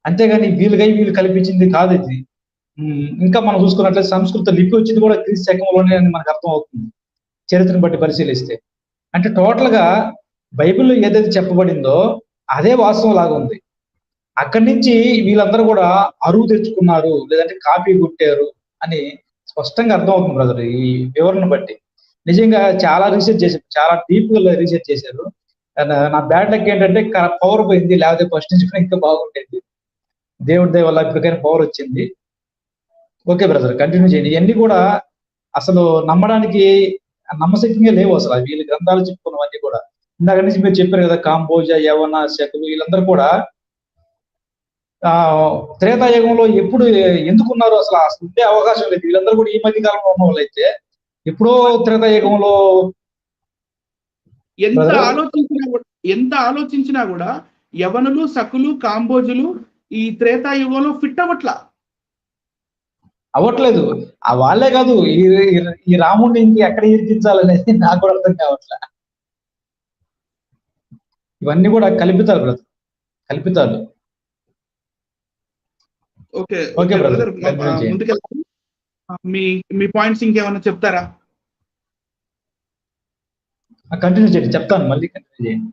Speaker 2: అంతేగాని వీళ్ళు కల్పించింది కాదు ఇది. ఇంకా మనం చూసుకున్నట్లయితే సంస్కృత లిపి వచ్చింది కూడా క్రీస్తు శకంలోనే అని మనకు అర్థం అవుతుంది చరిత్రను బట్టి పరిశీలిస్తే. అంటే టోటల్ గా బైబిల్లో ఏదైతే చెప్పబడిందో అదే వాస్తవం లాగా ఉంది. అక్కడి నుంచి వీళ్ళందరూ కూడా అరువు తెచ్చుకున్నారు, లేదంటే కాపీ కొట్టారు అని స్పష్టంగా అర్థం అవుతుంది బ్రదర్ ఈ వివరణ బట్టి. నిజంగా చాలా రీసెర్చ్ చేశారు, చాలా డీప్ గా రీసెర్చ్ చేశారు. నా బ్యాడ్ లక్ ఏంటంటే పవర్ పోయింది, లేకపోతే ఫస్ట్ నుంచి ఇంకా బాగుండేది. దేవుడి దయ వల్ల ఇప్పటికైనా పవర్ వచ్చింది. ఓకే బ్రదర్, కంటిన్యూ చేయండి. ఇవన్నీ కూడా అసలు నమ్మడానికి నమ్మశక్యంగా లేవు అసలు. వీళ్ళ గ్రంథాలు చెప్పుకున్నవన్నీ కూడా ఇందాక నుంచి మీరు చెప్పారు కదా, కాంబోజా, యవన, శకులు వీళ్ళందరూ కూడా త్రేతాయుగంలో ఎప్పుడు ఎందుకున్నారు అసలు ఉండే అవకాశం లేదు. వీళ్ళందరూ కూడా ఈ మధ్య కాలంలో ఉన్న వాళ్ళు అయితే ఎప్పుడో త్రేతాయుగంలో
Speaker 1: ఎంత ఆలోచించినా కూడా యవనులు, సకులు, కాంబోజులు ఈ త్రేతాయుగంలో ఫిట్
Speaker 2: అవ్వట్లేదు. వాళ్ళే కాదు, ఈ రాముడిని ఇంక ఎక్కడ ఇరికించాలనేది నాకు కూడా అర్థం కావట్లే. ఇవన్నీ కూడా కల్పితాలు బ్రదర్, కల్పితాలు.
Speaker 1: ఓకే బ్రదర్, ముందుకెళ్తాం. మీ పాయింట్స్ ఇంకేమైనా చెప్తారా?
Speaker 2: కంటిన్యూ చేయండి, చెప్తాను, మళ్ళీ కంటిన్యూ చేయండి.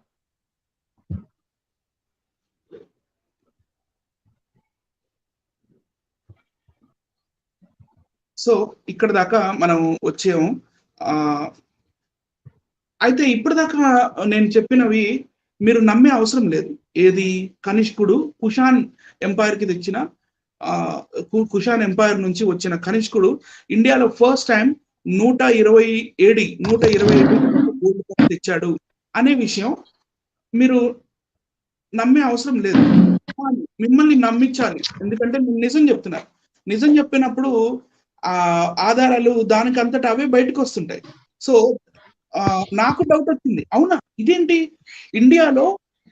Speaker 1: సో ఇక్కడ దాకా మనం వచ్చాము. అయితే ఇప్పటిదాకా నేను చెప్పినవి మీరు నమ్మే అవసరం లేదు. ఏది కనిష్కుడు కుషాన్ ఎంపైర్ కి తెచ్చిన కుషాన్ ఎంపైర్ నుంచి వచ్చిన కనిష్కుడు ఇండియాలో ఫస్ట్ టైం 127 తెచ్చాడు అనే విషయం మీరు నమ్మే అవసరం లేదు. మిమ్మల్ని నమ్మించాలి, ఎందుకంటే మీరు నిజం చెప్తున్నారు. నిజం చెప్పినప్పుడు ఆధారాలు దానికంతటా అవే బయటకు వస్తుంటాయి. సో నాకు డౌట్ వచ్చింది, అవునా ఇదేంటి ఇండియాలో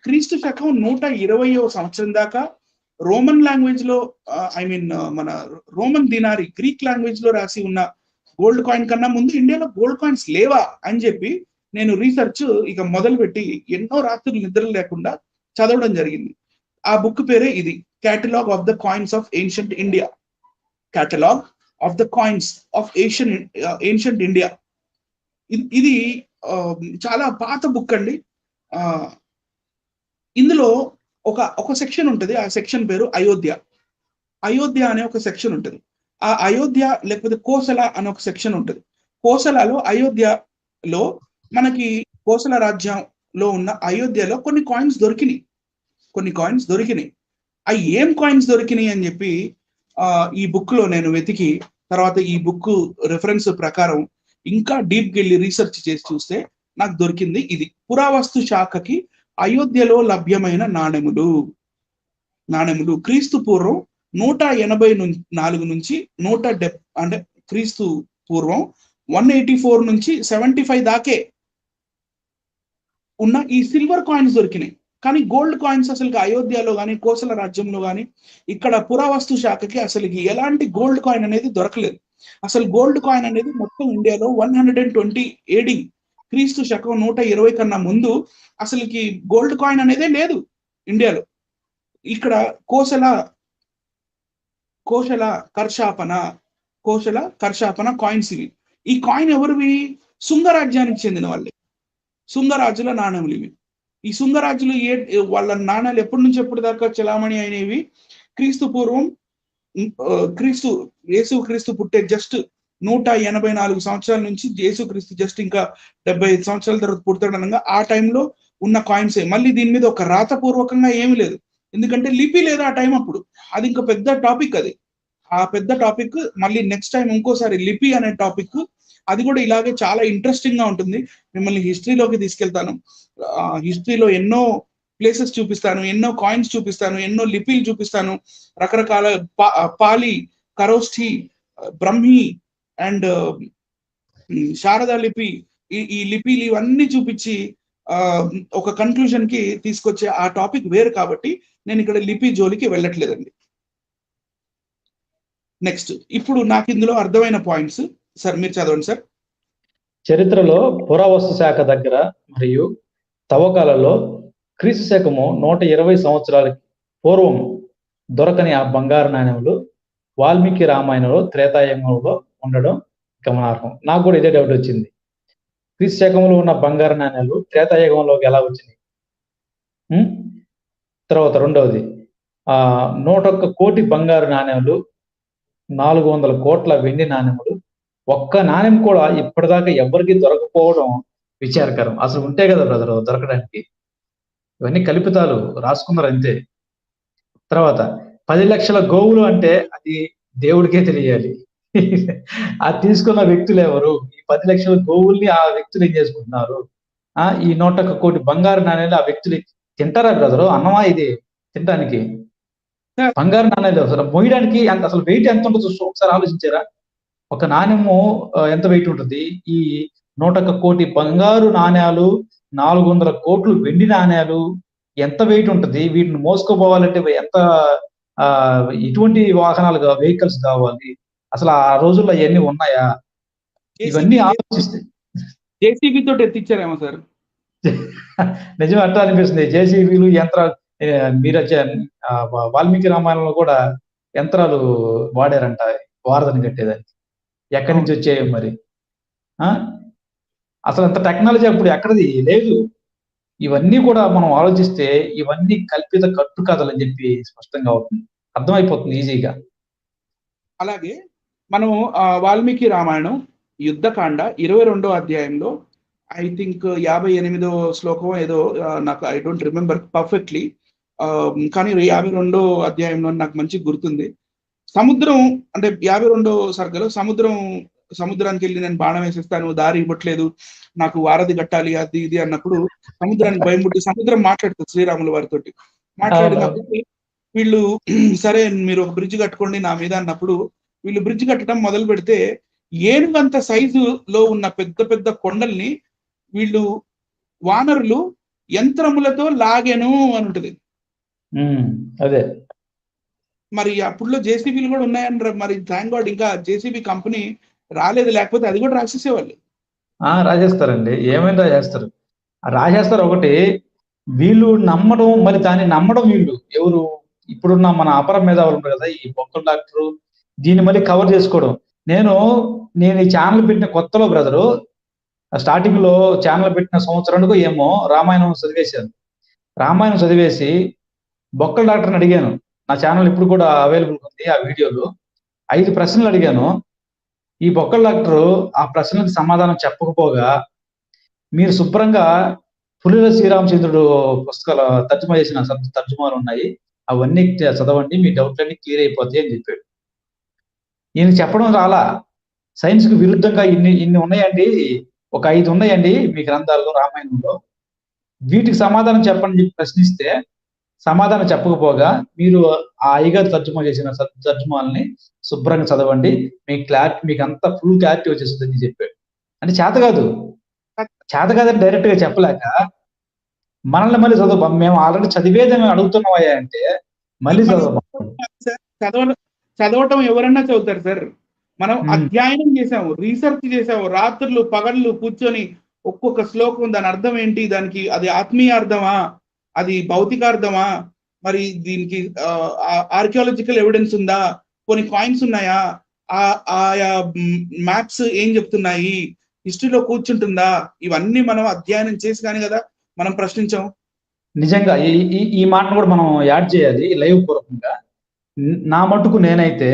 Speaker 1: క్రీస్తు శకం 120వ సంవత్సరం దాకా రోమన్ లాంగ్వేజ్ లో మన రోమన్ దినారి గ్రీక్ లాంగ్వేజ్ లో రాసి ఉన్న గోల్డ్ కాయిన్ కన్నా ముందు ఇండియాలో గోల్డ్ కాయిన్స్ లేవా అని చెప్పి నేను రీసెర్చ్ ఇక మొదలుపెట్టి ఎన్నో రాత్రులు నిద్ర లేకుండా చదవడం జరిగింది. ఆ బుక్ పేరే ఇది, catalogue of the coins of ancient India. Catalogue of the coins of ancient India. ఇది చాలా పాత బుక్ అండి. ఇందులో ఒక సెక్షన్ ఉంటుంది, ఆ సెక్షన్ పేరు అయోధ్య. అయోధ్య అనే ఒక సెక్షన్ ఉంటుంది. ఆ అయోధ్య లేకపోతే కోసల అనే ఒక సెక్షన్ ఉంటుంది. కోసలలో అయోధ్యలో మనకి కోసల రాజ్యంలో ఉన్న అయోధ్యలో కొన్ని కాయిన్స్ దొరికినాయి. అవి ఏం కాయిన్స్ దొరికినాయి అని చెప్పి ఈ బుక్ లో నేను వెతికి తర్వాత ఈ బుక్ రెఫరెన్స్ ప్రకారం ఇంకా డీప్ గా వెళ్ళి రీసెర్చ్ చేసి చూస్తే నాకు దొరికింది ఇది. పురావస్తు శాఖకి అయోధ్యలో లభ్యమైన నాణెములు క్రీస్తు పూర్వం 184 నుంచి 170 అంటే క్రీస్తు పూర్వం 184 నుంచి 75 దాకే ఉన్న ఈ సిల్వర్ కాయిన్స్ దొరికినాయి. కానీ గోల్డ్ కాయిన్స్ అసలు అయోధ్యలో కానీ కోసల రాజ్యంలో కానీ ఇక్కడ పురావస్తు శాఖకి అసలుకి ఎలాంటి గోల్డ్ కాయిన్ అనేది దొరకలేదు. అసలు గోల్డ్ కాయిన్ అనేది మొత్తం ఇండియాలో 120 AD క్రీస్తు శకం 120 కన్నా ముందు అసలుకి గోల్డ్ కాయిన్ అనేదే లేదు ఇండియాలో. ఇక్కడ కోశల కర్షాపన కాయిన్స్ ఇవి. ఈ కాయిన్ ఎవరివి? శుంగరాజ్యానికి చెందిన వాళ్ళే. శుంగరాజుల నాణ్యములు ఇవి. ఈ శుంగరాజులు వాళ్ళ నాణ్యాలు ఎప్పటి నుంచి ఎప్పటి దాకా చలామణి అయినవి? క్రీస్తు పూర్వం యేసుక్రీస్తు పుట్టే జస్ట్ 184 సంవత్సరాల నుంచి యేసుక్రీస్తు జస్ట్ ఇంకా 75 సంవత్సరాల తర్వాత పుడతాడనగా ఆ టైంలో ఉన్న కాయిన్సే. మళ్ళీ దీని మీద ఒక రాతపూర్వకంగా ఏమి లేదు, ఎందుకంటే లిపి లేదు ఆ టైం అప్పుడు. అది ఇంకా పెద్ద టాపిక్. ఆ పెద్ద టాపిక్ మళ్ళీ నెక్స్ట్ టైం ఇంకోసారి లిపి అనే టాపిక్, అది కూడా ఇలాగే చాలా ఇంట్రెస్టింగ్ గా ఉంటుంది. మిమ్మల్ని హిస్టరీలోకి తీసుకెళ్తాను. హిస్టరీలో ఎన్నో ప్లేసెస్ చూపిస్తాను, ఎన్నో కాయిన్స్ చూపిస్తాను, ఎన్నో లిపిలు చూపిస్తాను. రకరకాల పాలి, కరోష్ఠి, బ్రహ్మి అండ్ శారదా లిపి, ఈ లిపిలు ఇవన్నీ చూపించి ఒక కన్క్లూజన్ కి తీసుకొచ్చే ఆ టాపిక్ వేరు కాబట్టి నేను ఇక్కడ లిపి జోలికి వెళ్ళట్లేదండి. నెక్స్ట్, ఇప్పుడు నాకు ఇందులో అర్థమైన పాయింట్స్ సార్ మీరు చదవండి సార్.
Speaker 2: చరిత్రలో పురావస్తు శాఖ దగ్గర మరియు తవ్వకాలలో క్రీస్తు శకము 120 సంవత్సరాలకి పూర్వం దొరకని ఆ బంగారు నాణ్యములు వాల్మీకి రామాయణంలో త్రేతాయుగంలో ఉండడం గమనార్హం. నాకు కూడా ఇదే డౌట్ వచ్చింది. క్రీస్తు శకంలో ఉన్న బంగారు నాణ్యాలు త్రేతాయుగంలోకి ఎలా వచ్చినాయి? తర్వాత రెండవది 101 కోటి బంగారు నాణ్యాలు, 400 కోట్ల వెండి నాణ్యములు, ఒక్క నాణ్యం కూడా ఇప్పటిదాకా ఎవరికి దొరకపోవడం విచారకరం. అసలు ఉంటే కదా బ్రదర్ దొరకడానికి. ఇవన్నీ కల్పితాలు, రాసుకున్నారు అంతే. తర్వాత 10 లక్షల గోవులు అంటే అది దేవుడికే తెలియాలి. అది తీసుకున్న వ్యక్తులు ఎవరు? ఈ 10 లక్షల గోవుల్ని ఆ వ్యక్తులు ఏం చేసుకుంటున్నారు? ఈ 101 కోటి బంగారు నాణ్యాలు ఆ వ్యక్తులు తింటారా బ్రదరు? అన్నమా ఇది తినడానికి? బంగారు నాణ్యాలు అసలు మోయడానికి అసలు వెయిట్ ఎంత ఉంటుందో ఒకసారి ఆలోచించారా? ఒక నాణ్యము ఎంత వెయిట్ ఉంటుంది? ఈ 101 కోటి బంగారు నాణ్యాలు 400 కోట్లు వెండి నాణేలు ఎంత వెయిట్ ఉంటుంది, వీటిని మోసుకోపోవాలంటే ఎంత ఇటువంటి వాహనాలు వెహికల్స్ కావాలి, అసలు ఆ రోజుల్లో ఇవన్నీ ఉన్నాయా, ఇవన్నీ ఆలోచిస్తే
Speaker 1: జేసీబీ తోటి ఎత్తిచ్చారేమో సార్.
Speaker 2: నిజం అట్లా అనిపిస్తుంది. జేసీబీలు యంత్రాలు, మీరు వాల్మీకి రామాయణంలో కూడా యంత్రాలు వాడారంట వారధిని కట్టేదానికి. ఎక్కడి నుంచి వచ్చాయో మరి. అసలు అంత టెక్నాలజీ అప్పుడు ఎక్కడిది లేదు. ఇవన్నీ కూడా మనం ఆలోచిస్తే ఇవన్నీ కల్పిత కట్టుకథలు అని చెప్పి స్పష్టంగా అవుతుంది, అర్థమైపోతుంది ఈజీగా.
Speaker 1: అలాగే మనం వాల్మీకి రామాయణం యుద్ధకాండ 22వ అధ్యాయంలో ఐ థింక్ 58వ శ్లోకం ఏదో, నాకు ఐ డోంట్ రిమెంబర్ పర్ఫెక్ట్లీ, కానీ 52వ అధ్యాయంలో నాకు మంచి గుర్తుంది. సముద్రం అంటే 52వ సర్గలో సముద్రానికి వెళ్ళి నేను బాణం వేసేస్తాను, దారి ఇవ్వట్లేదు, నాకు వారధి కట్టాలి అది ఇది అన్నప్పుడు సముద్రానికి భయం పుట్టి సముద్రం మాట్లాడుతుంది శ్రీరాముల వారితో. మాట్లాడినప్పుడు వీళ్ళు సరే మీరు ఒక బ్రిడ్జ్ కట్టుకోండి నా మీద అన్నప్పుడు వీళ్ళు బ్రిడ్జ్ కట్టడం మొదలు పెడితే ఏనుగంత సైజులో ఉన్న పెద్ద పెద్ద కొండల్ని వీళ్ళు వానరులు యంత్రములతో లాగెను అని ఉంటుంది.
Speaker 2: అదే
Speaker 1: మరి అప్పుడులో జేసీబీలు కూడా ఉన్నాయంటారు. మరి థ్యాంక్ గాడ్ ఇంకా జేసీబీ కంపెనీ రాలేదు, లేకపోతే అది కూడా రాసేసేవాళ్ళు.
Speaker 2: రాసేస్తారండి, ఏమైనా రాసేస్తారు. ఒకటి వీళ్ళు నమ్మడం, మరి దాన్ని నమ్మడం వీళ్ళు ఎవరు, ఇప్పుడున్న మన అపర మేధావులు ఉంటారు కదా, ఈ బొక్కల డాక్టరు, దీన్ని మళ్ళీ కవర్ చేసుకోవడం. నేను ఈ ఛానల్ పెట్టిన కొత్తలో బ్రదరు, స్టార్టింగ్ లో ఛానల్ పెట్టిన సంవత్సరానికి ఏమో రామాయణం చదివేశాను. రామాయణం చదివేసి బొక్కల డాక్టర్ని అడిగాను. నా ఛానల్ ఇప్పుడు కూడా అవైలబుల్ ఉంది, ఆ వీడియోలు 5 ప్రశ్నలు అడిగాను. ఈ బొక్కల డాక్టరు ఆ ప్రశ్నలకు సమాధానం చెప్పకపోగా, మీరు శుభ్రంగా పులిల శ్రీరామచంద్రుడు పుస్తకాలు తర్జుమా చేసిన తర్జుమాలు ఉన్నాయి, అవన్నీ చదవండి, మీ డౌట్లన్నీ క్లియర్ అయిపోతాయి అని చెప్పాడు. ఈయన చెప్పడం రాలా, సైన్స్ కు విరుద్ధంగా ఇన్ని ఉన్నాయండి, ఒక 5 ఉన్నాయండి మీ గ్రంథాల్లో రామాయణంలో, వీటికి సమాధానం చెప్పండి చెప్పి ప్రశ్నిస్తే సమాధానం చెప్పకపోగా, మీరు ఆ అయ్యగారు తర్జుమా చేసిన తర్జుమాలని శుభ్రంగా చదవండి, మీకు అంత ఫుల్ క్లారిటీ వచ్చేస్తుంది అని చెప్పాడు. అంటే చేత కాదని డైరెక్ట్ గా చెప్పలేక మనల్ని మళ్ళీ చదువు, మేము ఆల్రెడీ చదివేది మేము అడుగుతున్నావా అంటే మళ్ళీ
Speaker 1: చదవటం ఎవరన్నా చదువుతారు సార్. మనం అధ్యయనం చేసాము, రీసెర్చ్ చేసాము, రాత్రులు పగళ్ళు కూర్చొని ఒక్కొక్క శ్లోకం దాని అర్థం ఏంటి, దానికి అది ఆత్మీయ అర్థమా, అది భౌతిక అర్థమా, మరి దీనికి ఆర్కియాలజికల్ ఎవిడెన్స్ ఉందా, కొన్ని కాయిన్స్ ఉన్నాయా, ఆయా మ్యాప్స్ ఏం చెప్తున్నాయి, హిస్టరీలో కూర్చుంటుందా, ఇవన్నీ మనం అధ్యయనం చేసి కానీ కదా మనం ప్రశ్నించాం.
Speaker 2: నిజంగా ఈ మాటను కూడా మనం యాడ్ చేయాలి లైవ్ పూర్వకంగా. నా మటుకు నేనైతే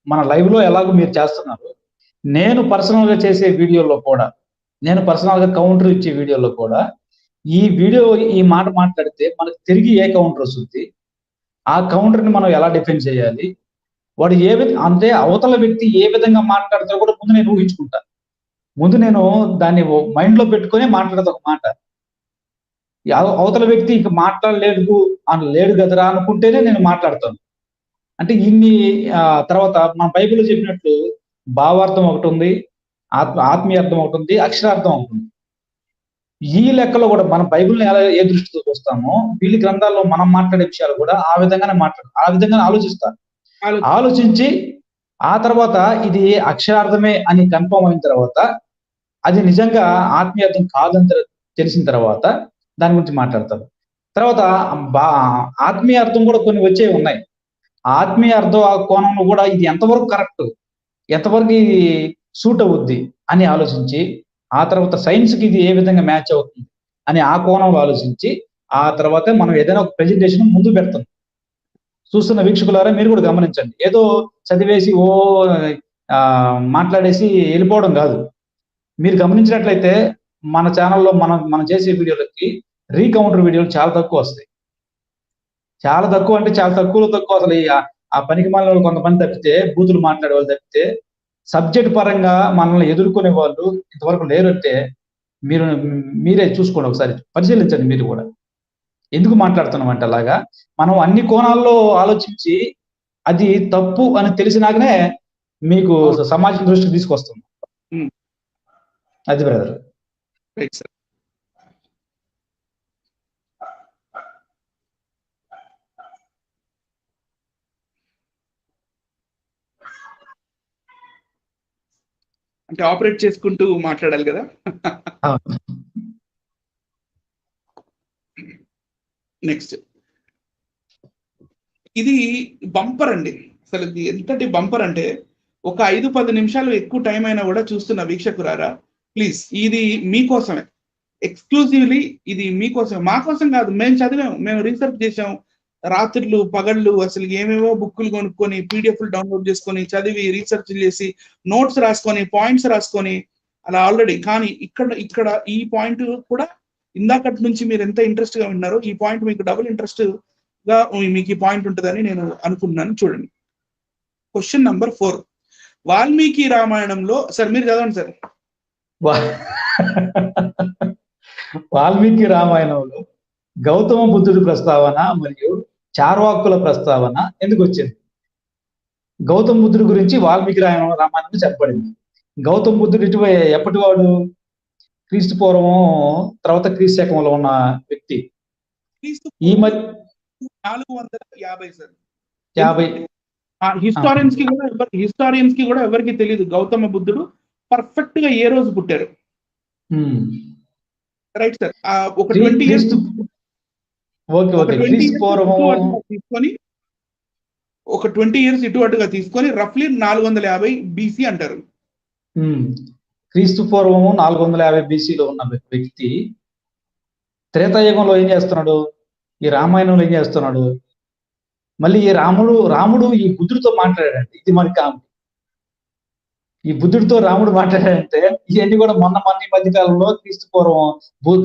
Speaker 2: మన లైవ్ లో ఎలాగో మీరు చేస్తున్నారు, నేను పర్సనల్ గా చేసే వీడియోలో కూడా, నేను పర్సనల్ గా కౌంటర్ ఇచ్చే వీడియోలో కూడా ఈ మాట మాట్లాడితే మనకు తిరిగి ఏ కౌంటర్ వస్తుంది, ఆ కౌంటర్ని మనం ఎలా డిఫెండ్ చేయాలి, వాడు అంటే అవతల వ్యక్తి ఏ విధంగా మాట్లాడతారో కూడా ముందు నేను ఊహించుకుంటా. ముందు నేను దాన్ని మైండ్ లో పెట్టుకొని మాట్లాడతా ఒక మాట. అవతల వ్యక్తి ఇక మాట్లాడలేడు లేడు కదరా అనుకుంటేనే నేను మాట్లాడతాను. అంటే తర్వాత మన బైబిల్లో చెప్పినట్లు భావార్థం ఒకటి ఉంది, ఆత్మీయ అర్థం ఒకటి ఉంది, అక్షరార్థం ఒకటి ఉంది. ఈ లెక్కలో కూడా మన బైబిల్ని ఏ దృష్టితో చూస్తామో వీళ్ళ గ్రంథాల్లో మనం మాట్లాడే విషయాలు కూడా ఆ విధంగానే ఆలోచిస్తారు. ఆలోచించి ఆ తర్వాత ఇది అక్షరార్థమే అని కన్ఫర్మ్ అయిన తర్వాత, అది నిజంగా ఆత్మీయార్థం కాదని తెలిసిన తర్వాత దాని గురించి మాట్లాడతారు. తర్వాత ఆత్మీయ అర్థం కూడా కొన్ని వచ్చేవి ఉన్నాయి. ఆత్మీయ అర్థం ఆ కోణంలో కూడా ఇది ఎంతవరకు కరెక్ట్, ఎంతవరకు ఇది సూట్ అవుద్ది అని ఆలోచించి, ఆ తర్వాత సైన్స్ కి ఇది ఏ విధంగా మ్యాచ్ అవుతుంది అని ఆ కోణంలో ఆలోచించి, ఆ తర్వాత మనం ఏదైనా ఒక ప్రెజెంటేషన్ ముందు పెడతాం. చూస్తున్న వీక్షకులారా మీరు కూడా గమనించండి, ఏదో చదివేసి మాట్లాడేసి వెళ్ళిపోవడం కాదు. మీరు గమనించినట్లయితే మన ఛానల్లో మనం చేసే వీడియోలకి రీకౌంటర్ వీడియోలు చాలా తక్కువ వస్తాయి. చాలా తక్కువ అంటే చాలా తక్కువ. అసలు ఆ పనికి మనలో కొంతమంది తప్పితే, బూతులు మాట్లాడే వాళ్ళు తప్పితే, సబ్జెక్ట్ పరంగా మనల్ని ఎదుర్కొనే వాళ్ళు ఇంతవరకు లేరంటే మీరే చూసుకోండి, ఒకసారి పరిశీలించండి మీరు కూడా. ఎందుకు మాట్లాడుతున్నాం అంటే అలాగా మనం అన్ని కోణాల్లో ఆలోచించి అది తప్పు అని తెలిసినాకనే మీకు సమాజం దృష్టికి తీసుకొస్తుంది. అది బ్రదర్.
Speaker 1: అంటే ఆపరేట్ చేసుకుంటూ మాట్లాడాలి కదా. నెక్స్ట్, ఇది బంపర్ అండి. అసలు ఇది ఎంతటి బంపర్ అంటే ఒక 5-10 నిమిషాలు ఎక్కువ టైం అయినా కూడా చూస్తున్న వీక్షకురారా, ప్లీజ్ ఇది మీకోసమే, ఎక్స్క్లూజివ్లీ ఇది మీకోసం, మా కోసం కాదు. మేము చదివాము, మేము రీసెర్చ్ చేసాం, రాత్రులు పగళ్ళు అసలు ఏమేమో బుక్కులు కొనుక్కొని పీడిఎఫ్లు డౌన్లోడ్ చేసుకొని చదివి రీసెర్చ్ చేసి నోట్స్ రాసుకొని పాయింట్స్ రాసుకొని అలా ఆల్రెడీ. కానీ ఇక్కడ ఈ పాయింట్ కూడా ఇందాకటి నుంచి మీరు ఎంత ఇంట్రెస్ట్ గా విన్నారో ఈ పాయింట్ మీకు డబుల్ ఇంట్రెస్ట్ గా మీకు ఈ పాయింట్ ఉంటుందని నేను అనుకుంటున్నాను. చూడండి, క్వశ్చన్ నంబర్ 4, వాల్మీకి రామాయణంలో, సార్ మీరు చదవండి సార్.
Speaker 2: వాల్మీకి రామాయణంలో గౌతమ బుద్ధుడి ప్రస్తావన మరియు చార్వాకుల ప్రస్తావన ఎందుకు వచ్చింది? గౌతమ బుద్ధుడి గురించి వాల్మీకి రామాయణంలో చెప్పబడింది. గౌతమ బుద్ధుడు ఎప్పటి వాడు? క్రీస్తు పూర్వం తర్వాత క్రీస్తు శకంలో ఉన్న వ్యక్తి. ఈ మధ్య
Speaker 1: 450 సార్.
Speaker 2: 50
Speaker 1: హిస్టారియన్స్ కి కూడా ఎవరికి తెలియదు గౌతమ బుద్ధుడు పర్ఫెక్ట్ గా ఏ రోజు పుట్టారు. Right sir. ఒక 20 ఇయర్స్ తీసుకొని, ఒక 20 ఇయర్స్ ఇటు అటుగా తీసుకొని రఫ్లీ 450 బీసీ అంటారు.
Speaker 2: క్రీస్తు పూర్వము 450 బీసీలో ఉన్న వ్యక్తి త్రేతాయుగంలో ఏం చేస్తున్నాడు? ఈ రామాయణంలో ఏం చేస్తున్నాడు? మళ్ళీ ఈ రాముడు ఈ బుద్ధుడితో మాట్లాడాడంటే, ఇది మనకి కామెడీ. ఈ బుద్ధుడితో రాముడు మాట్లాడాడంటే ఇవన్నీ కూడా మొన్న ఈ మధ్యకాలంలో క్రీస్తు పూర్వం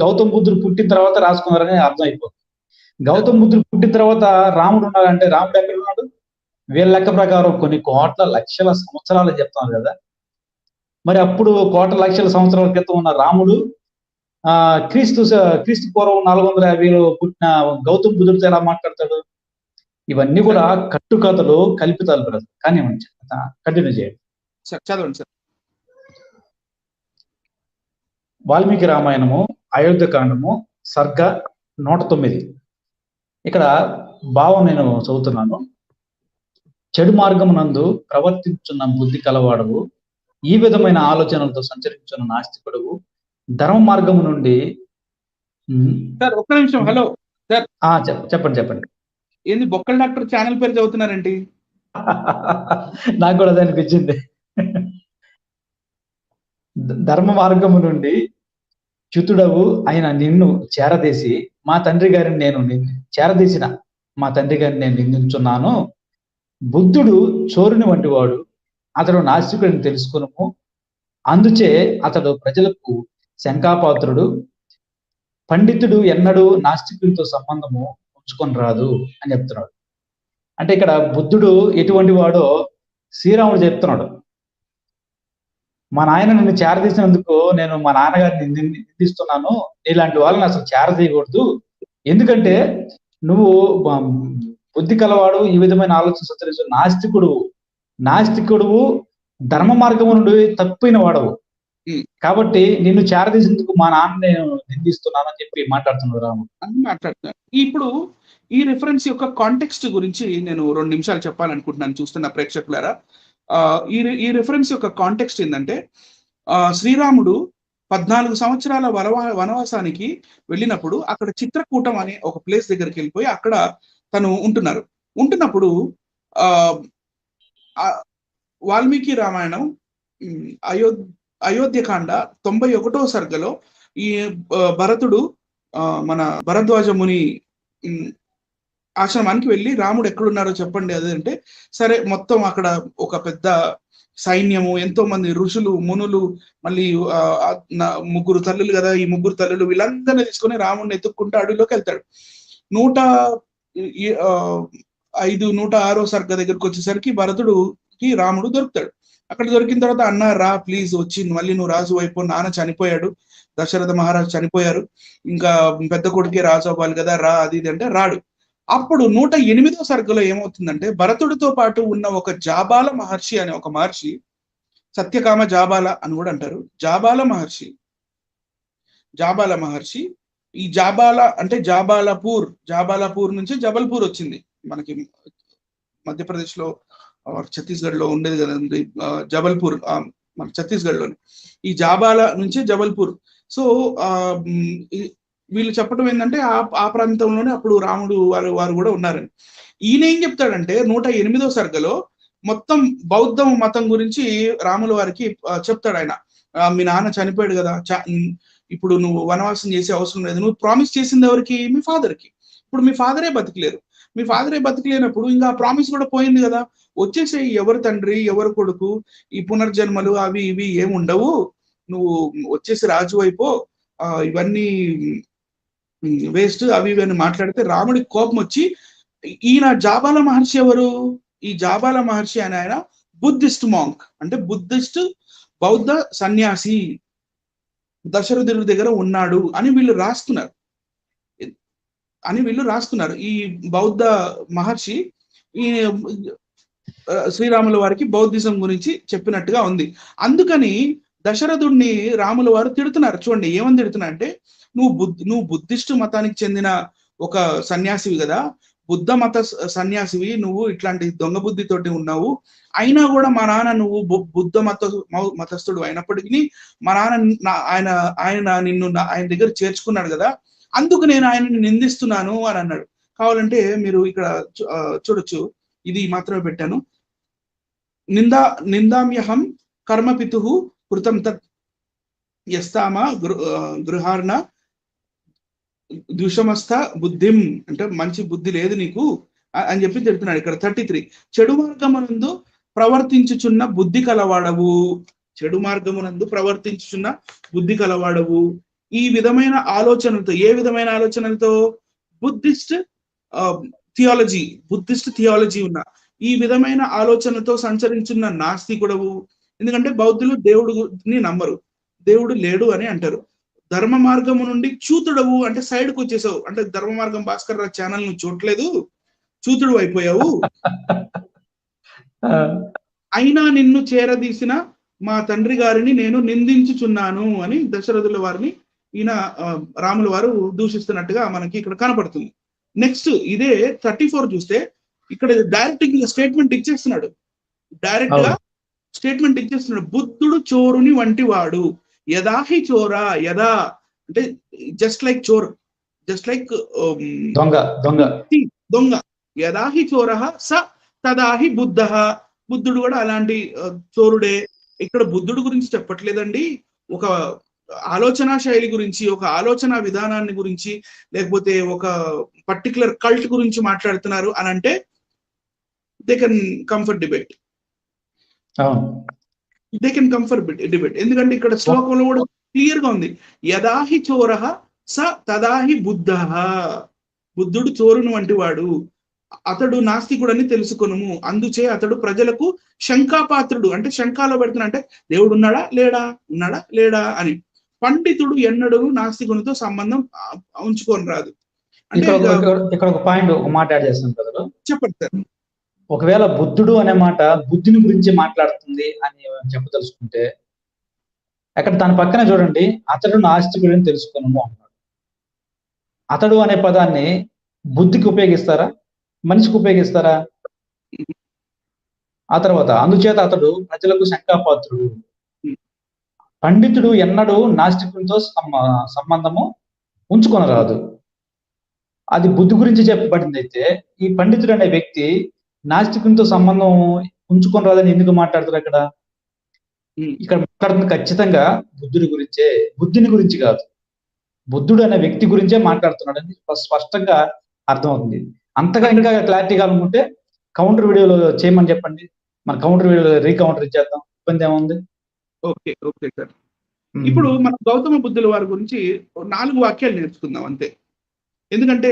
Speaker 2: గౌతమ బుద్ధుడు పుట్టిన తర్వాత రాసుకున్నారని అర్థం అయిపోతుంది. గౌతమ బుద్ధుడు పుట్టిన తర్వాత రాముడు ఉన్నాడంటే రాముడు ఎక్కడ ఉన్నాడు? వీళ్ళ లెక్క ప్రకారం కొన్ని కోట్ల లక్షల సంవత్సరాలు చెప్తున్నారు కదా. మరి అప్పుడు కోట్ల లక్షల సంవత్సరాల క్రితం ఉన్న రాముడు క్రీస్తు పూర్వం 450లో పుట్టిన గౌతమ బుద్ధుడితో ఎలా మాట్లాడతాడు? ఇవన్నీ కూడా కట్టుకథలు, కల్పితాలు బ్రదర్. కానీ కంటిన్యూ చేయండి.
Speaker 1: చదవండి సార్.
Speaker 2: వాల్మీకి రామాయణము అయోధ్యకాండము సర్గ 109. ఇక్కడ భావం నేను చదువుతున్నాను. చెడు మార్గమునందు ప్రవర్తించున్న బుద్ధి కలవాడవు, ఈ విధమైన ఆలోచనలతో సంచరించున్న నాస్తికుడువు, ధర్మ మార్గము నుండి.
Speaker 1: సార్ ఒక్క నిమిషం. Hello sir.
Speaker 2: చెప్పండి.
Speaker 1: ఏంది బొక్కల డాక్టర్ ఛానల్ పేరు చదువుతున్నారేంటి?
Speaker 2: నాకు కూడా అది అనిపించింది. ధర్మ మార్గము నుండి చ్యుతుడవు అయిన నిన్ను చేరదీసి మా తండ్రి గారిని నేను నిందించున్నాను. బుద్ధుడు చోరుని వంటి వాడు, అతడు నాస్తికుడిని తెలుసుకును, అందుచే అతడు ప్రజలకు శంకాపాత్రుడు. పండితుడు ఎన్నడూ నాస్తికులతో సంబంధము ఉంచుకొని రాదు అని చెప్తున్నాడు. అంటే ఇక్కడ బుద్ధుడు ఎటువంటి వాడో శ్రీరాముడు చెప్తున్నాడు. మా నాయన నిన్ను చేరదీసినందుకు నేను మా నాన్నగారిని నిందిస్తున్నాను, ఇలాంటి వాళ్ళని అసలు చేరదీయకూడదు. ఎందుకంటే నువ్వు బుద్ధి కలవాడు, ఈ విధమైన ఆలోచన సంచరించు నాస్తికుడువు, ధర్మ మార్గము నుండి తప్పిన వాడవు. కాబట్టి నిన్ను చేరదీసేందుకు మా నాన్న నేను నిందిస్తున్నాను అని చెప్పి మాట్లాడుతున్నాడు రాముడు.
Speaker 1: మాట్లాడుతున్నాను. ఇప్పుడు ఈ రిఫరెన్స్ యొక్క కాంటెక్స్ట్ గురించి నేను 2 నిమిషాలు చెప్పాలనుకుంటున్నాను చూస్తున్న ప్రేక్షకులారా. ఈ రిఫరెన్స్ యొక్క కాంటెక్స్ట్ ఏంటంటే, శ్రీరాముడు 14 సంవత్సరాల వనవాసానికి వెళ్ళినప్పుడు అక్కడ చిత్రకూటం అనే ఒక ప్లేస్ దగ్గరికి వెళ్ళిపోయి అక్కడ తను ఉంటున్నప్పుడు వాల్మీకి రామాయణం అయోధ్యకాండ 91వ సర్గలో ఈ భరతుడు మన భరద్వాజ ముని ఆశ్రమానికి వెళ్ళి రాముడు ఎక్కడున్నారో చెప్పండి అది అంటే, సరే మొత్తం అక్కడ ఒక పెద్ద సైన్యము, ఎంతో మంది ఋషులు, మునులు, మళ్ళీ 3 తల్లులు కదా, ఈ 3 తల్లులు వీళ్ళందరినీ తీసుకొని రాముడిని ఎత్తుక్కుంటూ అడవిలోకి వెళ్తాడు. 106వ సర్గ దగ్గరకు వచ్చేసరికి భరతుడుకి రాముడు దొరుకుతాడు. అక్కడ దొరికిన తర్వాత, అన్న రా ప్లీజ్ వచ్చి మళ్ళీ నువ్వు రాజు అయిపో, నాన్న చనిపోయాడు, దశరథ మహారాజు చనిపోయారు, ఇంకా పెద్ద కొడుకే రాజు అవ్వాలి కదా, రా అది ఇది అంటే రాడు. అప్పుడు 108వ సర్గలో ఏమవుతుందంటే, భరతుడితో పాటు ఉన్న ఒక జాబాల మహర్షి అనే ఒక మహర్షి, సత్యకామ జాబాల అని కూడా అంటారు, జాబాల మహర్షి ఈ జాబాల అంటే జాబాలపూర్ నుంచి జబల్పూర్ వచ్చింది మనకి, మధ్యప్రదేశ్ లో ఛత్తీస్గఢ్ లో ఉండేది కదండి జబల్పూర్. మన ఛత్తీస్గఢ్ లోని ఈ జాబాల నుంచి జబల్పూర్. సో వీళ్ళు చెప్పడం ఏంటంటే ఆ ప్రాంతంలోనే అప్పుడు రాముడు వారు కూడా ఉన్నారని. ఈయన ఏం చెప్తాడంటే 108వ సర్గలో మొత్తం బౌద్ధ మతం గురించి రాముల వారికి చెప్తాడు. ఆయన మీ నాన్న చనిపోయాడు కదా, ఇప్పుడు నువ్వు వనవాసం చేసే అవసరం లేదు, నువ్వు ప్రామిస్ చేసింది ఎవరికి? మీ ఫాదర్ కి. ఇప్పుడు మీ ఫాదరే బతికలేరు, మీ ఫాదరే బతికలేనప్పుడు ఇంకా ప్రామిస్ కూడా పోయింది కదా, వచ్చేసే ఎవరు తండ్రి ఎవరు కొడుకు, ఈ పునర్జన్మలు అవి ఇవి ఏముండవు, నువ్వు వచ్చేసి రాజు అయిపో, ఇవన్నీ వేస్ట్ అవి ఇవి అని మాట్లాడితే రాముడికి కోపం వచ్చి, ఈయన జాబాల మహర్షి ఎవరు? ఈ జాబాల మహర్షి అని ఆయన బుద్ధిస్ట్ మాంక్, అంటే బుద్ధిస్ట్ బౌద్ధ సన్యాసి దశరథుడి దగ్గర ఉన్నాడు అని వీళ్ళు రాస్తున్నారు. ఈ బౌద్ధ మహర్షి ఈ శ్రీరాముల వారికి బౌద్ధిజం గురించి చెప్పినట్టుగా ఉంది. అందుకని దశరథుడిని రాముల వారు తిడుతున్నారు. చూడండి ఏమని తిడుతున్నా అంటే, నువ్వు బుద్ధిస్ట్ మతానికి చెందిన ఒక సన్యాసివి కదా, బుద్ధ మత సన్యాసివి, నువ్వు ఇట్లాంటి దొంగ బుద్ధితోటి ఉన్నావు, అయినా కూడా మా నాన్న నువ్వు బుద్ధ మతస్థుడు అయినప్పటికీ మా నాన్న ఆయన నిన్ను ఆయన దగ్గర చేర్చుకున్నాడు కదా, అందుకు నేను ఆయనని నిందిస్తున్నాను అని అన్నాడు. కావాలంటే మీరు ఇక్కడ చూడొచ్చు, ఇది మాత్రమే పెట్టాను. నిందామ్యహం కర్మపితు కృతం తత్ యస్తామ గృహార్ణ ద్విషమస్థ బుద్ధిం, అంటే మంచి బుద్ధి లేదు నీకు అని చెప్పి చెప్తున్నాడు. ఇక్కడ 33 చెడు మార్గమునందు ప్రవర్తించుచున్న బుద్ధి కలవాడవు, చెడు మార్గమునందు ప్రవర్తించుచున్న బుద్ధి కలవాడవు, ఈ విధమైన ఆలోచనలతో, ఏ విధమైన ఆలోచనలతో? బుద్ధిస్ట్ థియాలజీ ఉన్న ఈ విధమైన ఆలోచనతో సంచరించున్న నాస్తికుడవు. ఎందుకంటే బౌద్ధులు దేవుడిని నమ్మరు, దేవుడు లేడు అని అంటారు. ధర్మ మార్గము నుండి చూతుడవు, అంటే సైడ్కి వచ్చేసావు, అంటే ధర్మ మార్గం భాస్కర్ రావు ఛానల్ నువ్వు చూడలేదు, చూతుడు అయిపోయావు. అయినా నిన్ను చేరదీసిన మా తండ్రి గారిని నేను నిందించుచున్నాను అని దశరథుల వారిని ఈయన రాముల వారు దూషిస్తున్నట్టుగా మనకి ఇక్కడ కనపడుతుంది. నెక్స్ట్ ఇదే 34 చూస్తే ఇక్కడ డైరెక్ట్ స్టేట్మెంట్ ఇచ్చేస్తున్నాడు, బుద్ధుడు చోరుని వంటి వాడు, యదాహి చోరా, యదా అంటే జస్ట్ లైక్ చోర్, జస్ట్ లైక్ దొంగ, యదాహి చోర స తదాహి బుద్ధ, బుద్ధుడు కూడా అలాంటి చోరుడే. ఇక్కడ బుద్ధుడు గురించి చెప్పట్లేదండి, ఒక ఆలోచన శైలి గురించి, ఒక ఆలోచన విధానాన్ని గురించి, లేకపోతే ఒక పర్టికులర్ కల్ట్ గురించి మాట్లాడుతున్నారు అని అంటే దే కెన్ కంఫర్ట్ డిబేట్. ఎందుకంటే ఇక్కడ శ్లోకంలో కూడా క్లియర్ గా ఉంది, యదాహి చోర స తదాహి బుద్ధ, బుద్ధుడు చోరును వంటి వాడు, అతడు నాస్తికుడని తెలుసుకొనుము, అందుచే అతడు ప్రజలకు శంకాపాత్రుడు, అంటే శంకాలో పెడుతున్నా, అంటే దేవుడు ఉన్నాడా లేడా అని. పండితుడు ఎన్నడూ నాస్తికునితో సంబంధం ఉంచుకొని రాదు. అంటే
Speaker 2: ఇక్కడ ఒక పాయింట్, ఒక మాట యాడ్ చేస్తాను కదా,
Speaker 1: చెప్పండి సార్.
Speaker 2: ఒకవేళ బుద్ధుడు అనే మాట బుద్ధిని గురించి మాట్లాడుతుంది అని చెప్పదలుచుకుంటే, అక్కడ దాని పక్కన చూడండి, అతడు నాస్తికుడని తెలుసుకొనుము అన్నాడు. అతడు అనే పదాన్ని బుద్ధికి ఉపయోగిస్తారా, మనిషికి ఉపయోగిస్తారా? ఆ తర్వాత అందుచేత అతడు ప్రజలకు శంకాపాత్రుడు, పండితుడు ఎన్నడూ నాస్తికునితో సంబంధము ఉంచుకొనరాదు. అది బుద్ధి గురించి చెప్పబడింది. అయితే ఈ పండితుడు అనే వ్యక్తి నాస్తికునితో సంబంధం ఉంచుకొని రాదని ఎందుకు మాట్లాడతారు? ఇక్కడ మాట్లాడుతుంది ఖచ్చితంగా బుద్ధుడి గురించే, బుద్ధిని గురించి కాదు, బుద్ధుడు అనే వ్యక్తి గురించే మాట్లాడుతున్నాడు అని స్పష్టంగా అర్థమవుతుంది. అంతగా ఇంకా క్లారిటీగా అనుకుంటే కౌంటర్ వీడియోలో చేయమని చెప్పండి, మన కౌంటర్ వీడియోలో రీకౌంటర్ ఇచ్చేద్దాం, ఇబ్బంది ఏముంది?
Speaker 1: Okay sir. ఇప్పుడు మనం గౌతమ బుద్ధుల వారి గురించి 4 వాక్యాలు నేర్చుకుందాం అంతే, ఎందుకంటే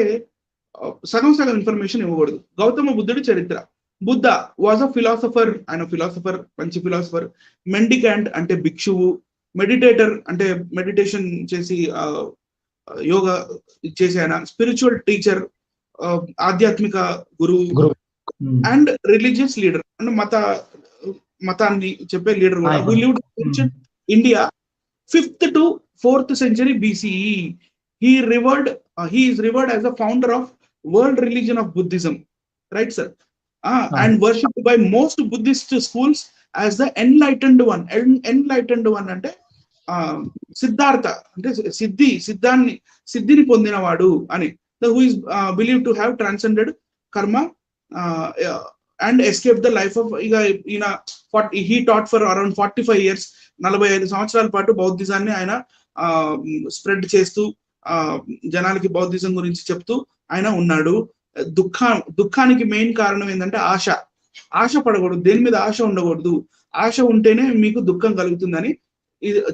Speaker 1: సగం ఇన్ఫర్మేషన్ ఇవ్వకూడదు. గౌతమ బుద్ధుడి చరిత్ర. బుద్ధ వాజ్ అ ఫిలాసఫర్, ఆయన ఫిలాసఫర్, మంచి ఫిలాసఫర్. మెండికాంట్ అంటే భిక్షువు, మెడిటేటర్ అంటే మెడిటేషన్ చేసి యోగా చేసే ఆయన, స్పిరిచువల్ టీచర్ ఆధ్యాత్మిక గురువు, అండ్ రిలీజియస్ లీడర్ అంటే మతాన్ని చెప్పే లీడర్ కూడా. Who lived in India 5th to 4th century BCE. He is revered as the founder of world religion of Buddhism, right sir? And worshipped by most Buddhist schools as the enlightened one. Enlightened one అంటే సిద్ధార్థ అంటే సిద్ధిని పొందినవాడు అని. Who is believe to have transcended karma and escape the life of. ఇక ఈయన he taught for around 45 years, 45 సంవత్సరాల పాటు బౌద్ధిజాన్ని ఆయన స్ప్రెడ్ చేస్తూ జనాలకి బౌద్ధిజం గురించి చెప్తూ ఆయన ఉన్నాడు. దుఃఖానికి మెయిన్ కారణం ఏంటంటే ఆశ పడకూడదు, దేని మీద ఆశ ఉండకూడదు. ఆశ ఉంటేనే మీకు దుఃఖం కలుగుతుందని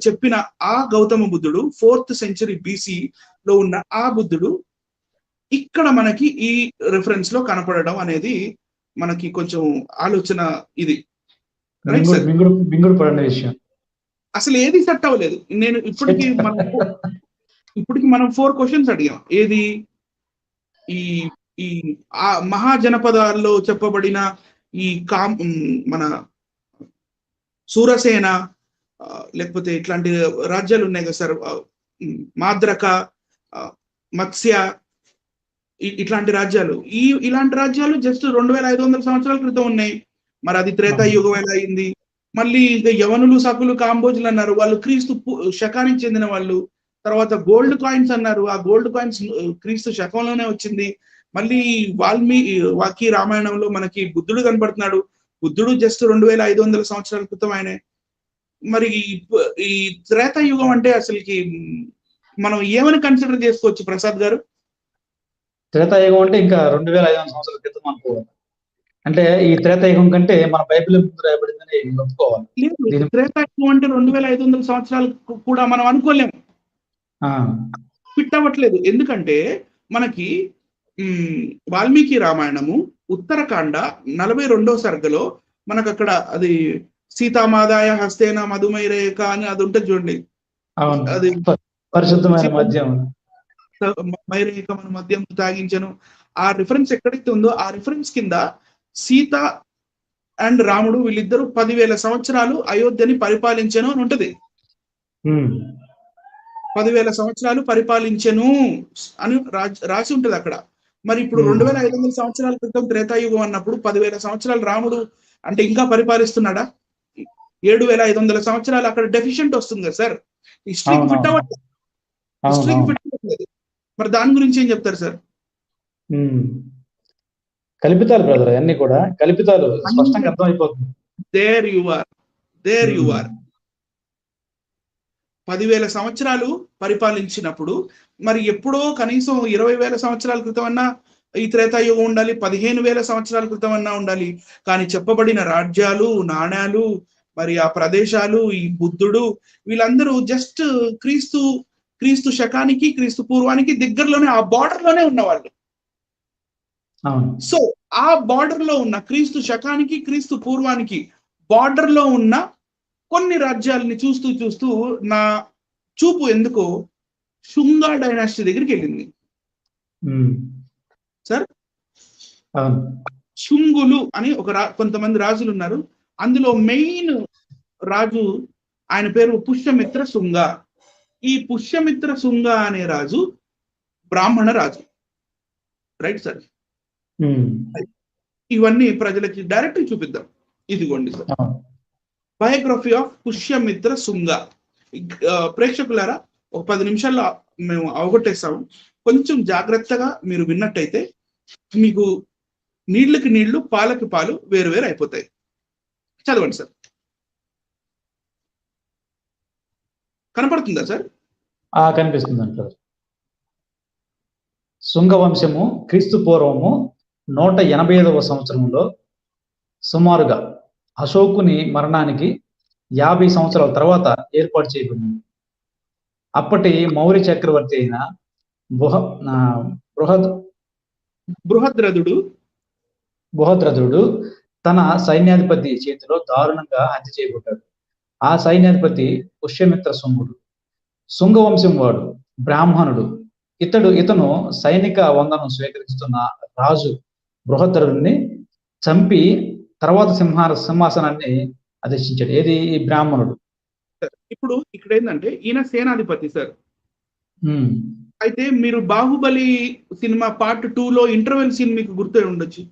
Speaker 1: చెప్పిన ఆ గౌతమ బుద్ధుడు 4th century BC లో ఉన్న ఆ బుద్ధుడు ఇక్కడ మనకి ఈ రిఫరెన్స్ లో కనపడడం అనేది మనకి కొంచెం ఆలోచన. ఇది అసలు ఏది సెట్ అవ్వలేదు. నేను ఇప్పటికి మనం 4 questions అడిగాం. ఏది ఈ మహాజనపదాల్లో చెప్పబడిన ఈ మన సూరసేన, లేకపోతే ఇట్లాంటి రాజ్యాలు ఉన్నాయి కదా సార్, మాద్రక, మత్స్య, ఇట్లాంటి రాజ్యాలు. ఇలాంటి రాజ్యాలు జస్ట్ 2500 సంవత్సరాల క్రితం ఉన్నాయి. మరి అది త్రేతాయుగం ఎలా అయింది? మళ్ళీ యవనులు, సకులు, కాంబోజులు అన్నారు, వాళ్ళు క్రీస్తు శకానికి చెందిన వాళ్ళు. తర్వాత గోల్డ్ కాయిన్స్ అన్నారు, ఆ గోల్డ్ కాయిన్స్ క్రీస్తు శకంలోనే వచ్చింది. మళ్ళీ వాల్మీకి రామాయణంలో మనకి బుద్ధుడు కనబడుతున్నాడు. బుద్ధుడు జస్ట్ 2500 సంవత్సరాల క్రితం ఆయనే. మరి ఈ త్రేతాయుగం అంటే అసలుకి మనం ఏమని కన్సిడర్ చేసుకోవచ్చు ప్రసాద్ గారు?
Speaker 2: త్రేతాయుగం అంటే ఇంకా 2500 సంవత్సరాల క్రితం అనుకోవాలి. అంటే ఈ త్రేతాయుగం కంటే మన బైబిల్ రాయబడిందని ఒప్పుకోవాలి.
Speaker 1: త్రేతాయుగం అంటే 2500 సంవత్సరాలు కూడా మనం అనుకోలేము, ఫిట్ అవ్వట్లేదు. ఎందుకంటే మనకి వాల్మీకి రామాయణము ఉత్తరకాండ 42వ సర్గలో మనకు అక్కడ అది సీతామాదాయ హస్తేన మధుమైరేక అని అది ఉంటుంది చూడండి. అది
Speaker 2: పరిశుద్ధమైన మద్యం,
Speaker 1: మైరేక మన మద్యం తాగించను. ఆ రిఫరెన్స్ ఎక్కడైతే ఉందో ఆ రిఫరెన్స్ కింద సీత అండ్ రాముడు వీళ్ళిద్దరూ 10,000 సంవత్సరాలు అయోధ్యని పరిపాలించను అని ఉంటది. 10,000 సంవత్సరాలు పరిపాలించను అని రాసి ఉంటది అక్కడ. మరి ఇప్పుడు 2500 సంవత్సరాల క్రితం త్రేతాయుగం అన్నప్పుడు 10,000 సంవత్సరాలు రాముడు అంటే ఇంకా పరిపాలిస్తున్నాడా? 7,500 సంవత్సరాలు అక్కడ డెఫిషియెంట్ వస్తుంది కదా సార్. హిస్టరీకి ఫిట్ అవ్వట్లేదు. మరి దాని గురించి ఏం చెప్తారు సార్?
Speaker 2: కల్పితాలు బ్రదర్, అన్ని కూడా కల్పితాలు, స్పష్టంగా అర్థమైపోతుంది.
Speaker 1: దేర్ యు ఆర్ 10,000 సంవత్సరాలు పరిపాలించినప్పుడు మరి ఎప్పుడో కనీసం 20,000 సంవత్సరాల క్రితం అన్నా ఈ త్రేతాయుగం ఉండాలి, 15,000 సంవత్సరాల క్రితం అన్నా ఉండాలి. కానీ చెప్పబడిన రాజ్యాలు, నాణ్యాలు, మరి ఆ ప్రదేశాలు, ఈ బుద్ధుడు, వీళ్ళందరూ జస్ట్ క్రీస్తు శకానికి, క్రీస్తు పూర్వానికి దగ్గరలోనే, ఆ బార్డర్ లోనే ఉన్నవాళ్ళు. సో ఆ బార్డర్ లో ఉన్న క్రీస్తు శకానికి, క్రీస్తు పూర్వానికి బార్డర్ లో ఉన్న కొన్ని రాజ్యాలని చూస్తూ నా చూపు ఎందుకో శుంగా డైనాసిటీ దగ్గరికి వెళ్ళింది సార్. శుంగులు అని కొంతమంది రాజులు ఉన్నారు. అందులో మెయిన్ రాజు ఆయన పేరు పుష్యమిత్ర శుంగ. ఈ పుష్యమిత్ర శుంగ అనే రాజు బ్రాహ్మణ రాజు, రైట్ సార్? ఇవన్నీ ప్రజలకి డైరెక్ట్ చూపిద్దాం. ఇదిగోండి sir, biography of Pushyamitra Shunga. ప్రేక్షకులారా, ఒక 10 నిమిషాల్లో మేము అవగొట్టేస్తాము. కొంచెం జాగ్రత్తగా మీరు విన్నట్టయితే మీకు నీళ్ళకి నీళ్లు, పాలకి పాలు వేరు వేరు అయిపోతాయి. చదవండి సార్. కనపడుతుందా సార్?
Speaker 2: కనిపిస్తుంది అంటారు. శుంగ వంశము క్రీస్తు పూర్వము 185వ సంవత్సరంలో సుమారుగా అశోకుని మరణానికి 50 సంవత్సరాల తర్వాత ఏర్పాటు చేయబడింది. అప్పటి మౌర్య చక్రవర్తి అయిన బృహద్రథుడు తన సైన్యాధిపతి చేతిలో దారుణంగా హత్య చేయబడ్డాడు. ఆ సైన్యాధిపతి పుష్యమిత్ర శుంగుడు. శుంగవంశం వాడు, బ్రాహ్మణుడు. ఇతను సైనిక వందనం స్వీకరిస్తున్న రాజు బృహద్రథుడిని చంపి తర్వాత సింహాసనాన్ని అధిష్ఠించాడు. ఏది? ఈ బ్రాహ్మణుడు.
Speaker 1: ఇప్పుడు ఇక్కడ ఏంటంటే ఈయన సేనాధిపతి సార్. అయితే మీరు బాహుబలి సినిమా పార్ట్ 2లో ఇంటర్వెల్ సీన్ మీకు గుర్తు ఉండొచ్చు.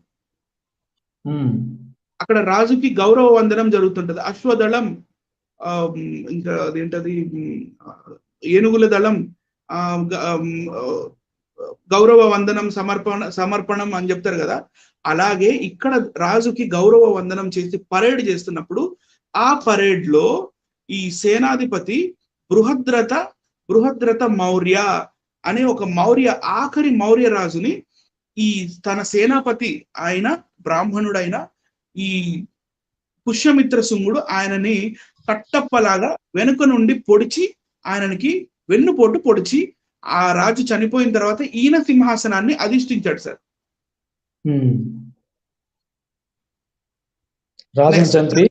Speaker 1: అక్కడ రాజుకి గౌరవ వందనం జరుగుతుంటది. అశ్వదళం, ఇంకా అదేంటది, ఏనుగుల దళం, గౌరవ వందనం సమర్పణం అని చెప్తారు కదా. అలాగే ఇక్కడ రాజుకి గౌరవ వందనం చేసి పరేడ్ చేస్తున్నప్పుడు ఆ పరేడ్ లో ఈ సేనాధిపతి బృహద్రథ మౌర్య అనే ఒక ఆఖరి మౌర్య రాజుని ఈ తన సేనాపతి ఆయన బ్రాహ్మణుడైన ఈ పుష్యమిత్ర శుంగుడు ఆయనని కట్టప్పలాగా వెనుక నుండి పొడిచి ఆయనకి వెన్నుపోటు పొడిచి ఆ రాజు చనిపోయిన తర్వాత ఈయన సింహాసనాన్ని అధిష్ఠించాడు సార్.
Speaker 2: రాజును చంపి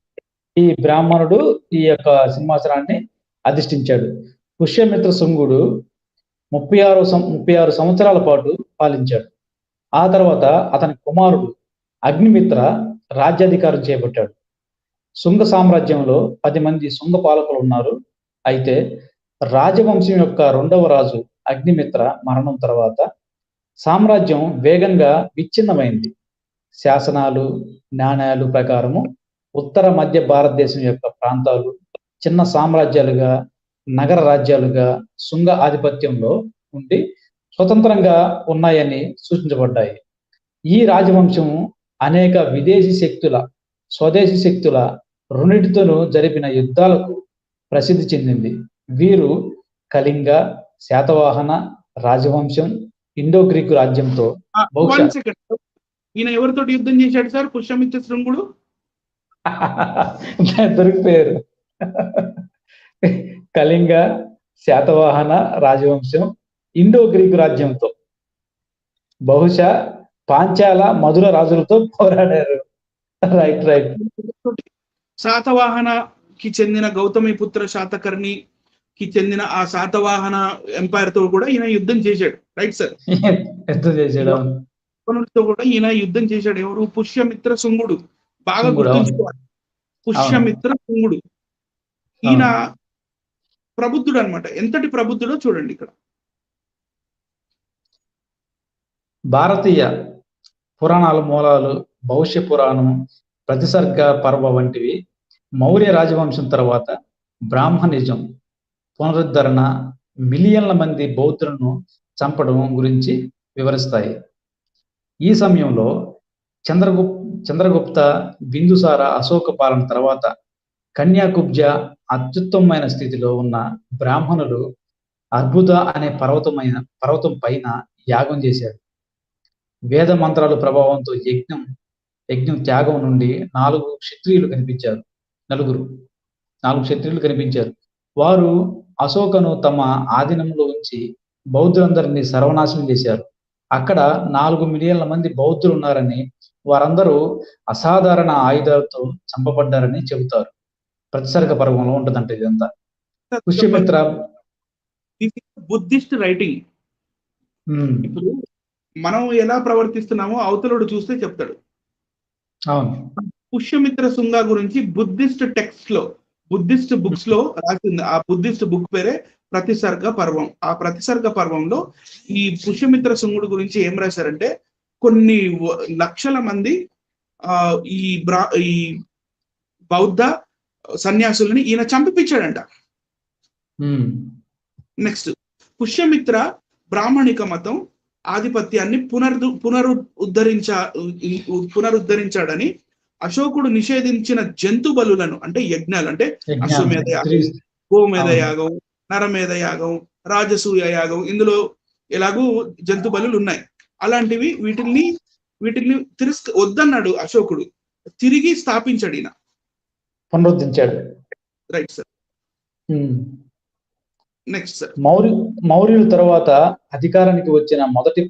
Speaker 2: ఈ బ్రాహ్మణుడు ఈ యొక్క సింహాసనాన్ని అధిష్ఠించాడు. పుష్యమిత్ర శుంగుడు 36 సంవత్సరాల పాటు పాలించాడు. ఆ తర్వాత అతని కుమారుడు అగ్నిమిత్ర రాజ్యాధికారం చేపట్టాడు. శుంగ సామ్రాజ్యంలో 10 మంది శుంగ పాలకులు ఉన్నారు. అయితే రాజవంశం యొక్క 2వ రాజు అగ్నిమిత్ర మరణం తర్వాత సామ్రాజ్యం వేగంగా విచ్ఛిన్నమైంది. శాసనాలు, నాణ్యాలు ప్రకారము ఉత్తర మధ్య భారతదేశం యొక్క ప్రాంతాలు చిన్న సామ్రాజ్యాలుగా, నగర రాజ్యాలుగా శుంగ ఆధిపత్యంలో ఉండి స్వతంత్రంగా ఉన్నాయని సూచించబడ్డాయి. ఈ రాజవంశం అనేక విదేశీ శక్తుల, స్వదేశీ శక్తుల రెండింటితోనూ జరిపిన యుద్ధాలకు ప్రసిద్ధి చెందింది. వీరు కళింగ, శాతవాహన రాజవంశం, ఇండో గ్రీకు రాజ్యంతో
Speaker 1: ఈయన ఎవరితో యుద్ధం చేశాడు సార్ పుష్యమిత్ర శృంగుడు?
Speaker 2: దొరికిపోయారు. కళింగ, శాతవాహన రాజవంశం, ఇండో గ్రీకు రాజ్యంతో, బహుశా పాంచాల, మధుర రాజులతో పోరాడారు. రైట్.
Speaker 1: శాతవాహనకి చెందిన గౌతమిపుత్ర శాతకర్ణికి చెందిన ఆ శాతవాహన ఎంపైర్ తో కూడా ఈయన యుద్ధం చేశాడు. రైట్ సార్,
Speaker 2: యుద్ధం చేశాడు.
Speaker 1: కూడా ఈయన యుద్ధం చేశాడు. ఎవరు? పుష్యమిత్ర శుంగుడు. బాగా గుర్తుంచుకోవాలి, పుష్యమిత్ర శుంగుడు. ఈయన ప్రబుద్ధుడు అనమాట. ఎంతటి ప్రబుద్ధుడో చూడండి ఇక్కడ.
Speaker 2: భారతీయ పురాణాల మూలాలు, భవిష్య పురాణం, ప్రతిసర్గ పర్వ వంటివి మౌర్య రాజవంశం తర్వాత బ్రాహ్మణిజం పునరుద్ధరణ, మిలియన్ల మంది బౌద్ధులను చంపడం గురించి వివరిస్తాయి. ఈ సమయంలో చంద్రగుప్త, బిందుసార, అశోక పాలన తర్వాత కన్యాకుబ్జ అత్యుత్తమమైన స్థితిలో ఉన్న బ్రాహ్మణులు అర్బుద అనే పర్వతం పైన యాగం చేశారు. వేద మంత్రాల ప్రభావంతో యజ్ఞం త్యాగం నుండి 4 క్షత్రియులు కనిపించారు. 4 క్షత్రియులు కనిపించారు. వారు అశోకను తమ ఆధీనంలో ఉంచి బౌద్ధులందరినీ సర్వనాశనం చేశారు. అక్కడ 4 మిలియన్ల మంది బౌద్ధులు ఉన్నారని, వారందరూ అసాధారణ ఆయుధాలతో చంపబడ్డారని చెబుతారు. ప్రతిసర్గ పర్వంలో ఉంటుందంట ఇదంతా. Pushyamitra
Speaker 1: Buddhist writing. ఇప్పుడు మనం ఎలా ప్రవర్తిస్తున్నామో అవతలుడు చూస్తే చెప్తాడు.
Speaker 2: అవును.
Speaker 1: పుష్యమిత్ర శుంగ గురించి బుద్ధిస్ట్ టెక్స్ట్ లో, బుద్ధిస్ట్ బుక్స్ లో రాసింది. ఆ బుద్ధిస్ట్ బుక్ పేరే ప్రతిసర్గ పర్వం. ఆ ప్రతిసర్గ పర్వంలో ఈ పుష్యమిత్ర శుంగుడు గురించి ఏం రాశారంటే, కొన్ని లక్షల మంది ఈ బౌద్ధ సన్యాసులని ఈయన చంపిపించాడంట. నెక్స్ట్, పుష్యమిత్ర బ్రాహ్మణిక మతం ఆధిపత్యాన్ని పునరుద్ధరించాడని అశోకుడు నిషేధించిన జంతు బలులను, అంటే యజ్ఞాలు, అంటే అశ్వమేధ యాగం, గోమేధ యాగం, నరమేధ యాగం, రాజసూయ యాగం, ఇందులో ఎలాగూ జంతు బలులు ఉన్నాయి. అలాంటివి వీటిని వద్దన్నాడు అశోకుడు. తిరిగి స్థాపించాడు, ఈయన
Speaker 2: పునరుద్ధరించాడు.
Speaker 1: Right sir. నెక్స్ట్ సార్,
Speaker 2: మౌర్యుల తర్వాత అధికారానికి వచ్చిన మొదటి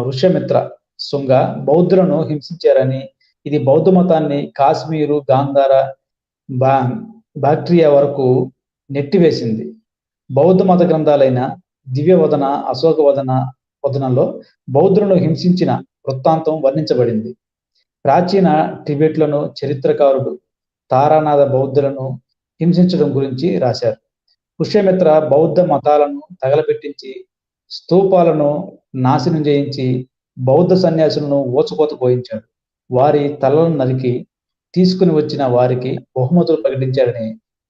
Speaker 2: ఋష్యమిత్ర శుంగ బౌద్ధులను హింసించారని, ఇది బౌద్ధ మతాన్ని కాశ్మీరు, గాంధార, బాక్ట్రియా వరకు నెట్టివేసింది. బౌద్ధ మత గ్రంథాలైన దివ్యవదన, అశోక వదనంలో బౌద్ధులను హింసించిన వృత్తాంతం వర్ణించబడింది. ప్రాచీన టిబెట్లను చరిత్రకారుడు తారానాథ బౌద్ధులను హింసించడం గురించి రాశారు. పుష్యమిత్ర బౌద్ధ మతాలను తగలబెట్టించి, స్తూపాలను నాశనం చేయించి, బౌద్ధ సన్యాసులను ఊచకోత పోయించాడు. వారి తలలను నరికి తీసుకుని వచ్చిన వారికి బహుమతులు ప్రకటించాడని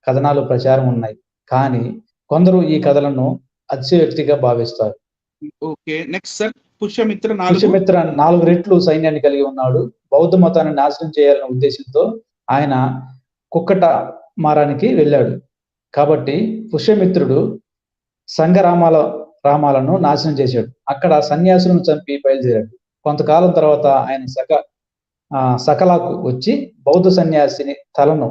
Speaker 2: కథనాలు ప్రచారం ఉన్నాయి. కానీ కొందరు ఈ కథలను అతిశయోక్తిగా భావిస్తారు.
Speaker 1: Okay, next sir. Pushyamitra 4.
Speaker 2: Pushyamitra 4 రెట్లు సైన్యాన్ని కలిగి ఉన్నాడు. బౌద్ధ మతాన్ని నాశనం చేయాలనే ఉద్దేశంతో ఆయన కుక్కట మారానికి వెళ్ళాడు. కాబట్టి పుష్యమిత్రుడు సంఘ రామాలను నాశనం చేశాడు. అక్కడ సన్యాసులను చంపి బయలుదేరాడు. కొంతకాలం తర్వాత ఆయన సకలాకు వచ్చి బౌద్ధ సన్యాసిని తలను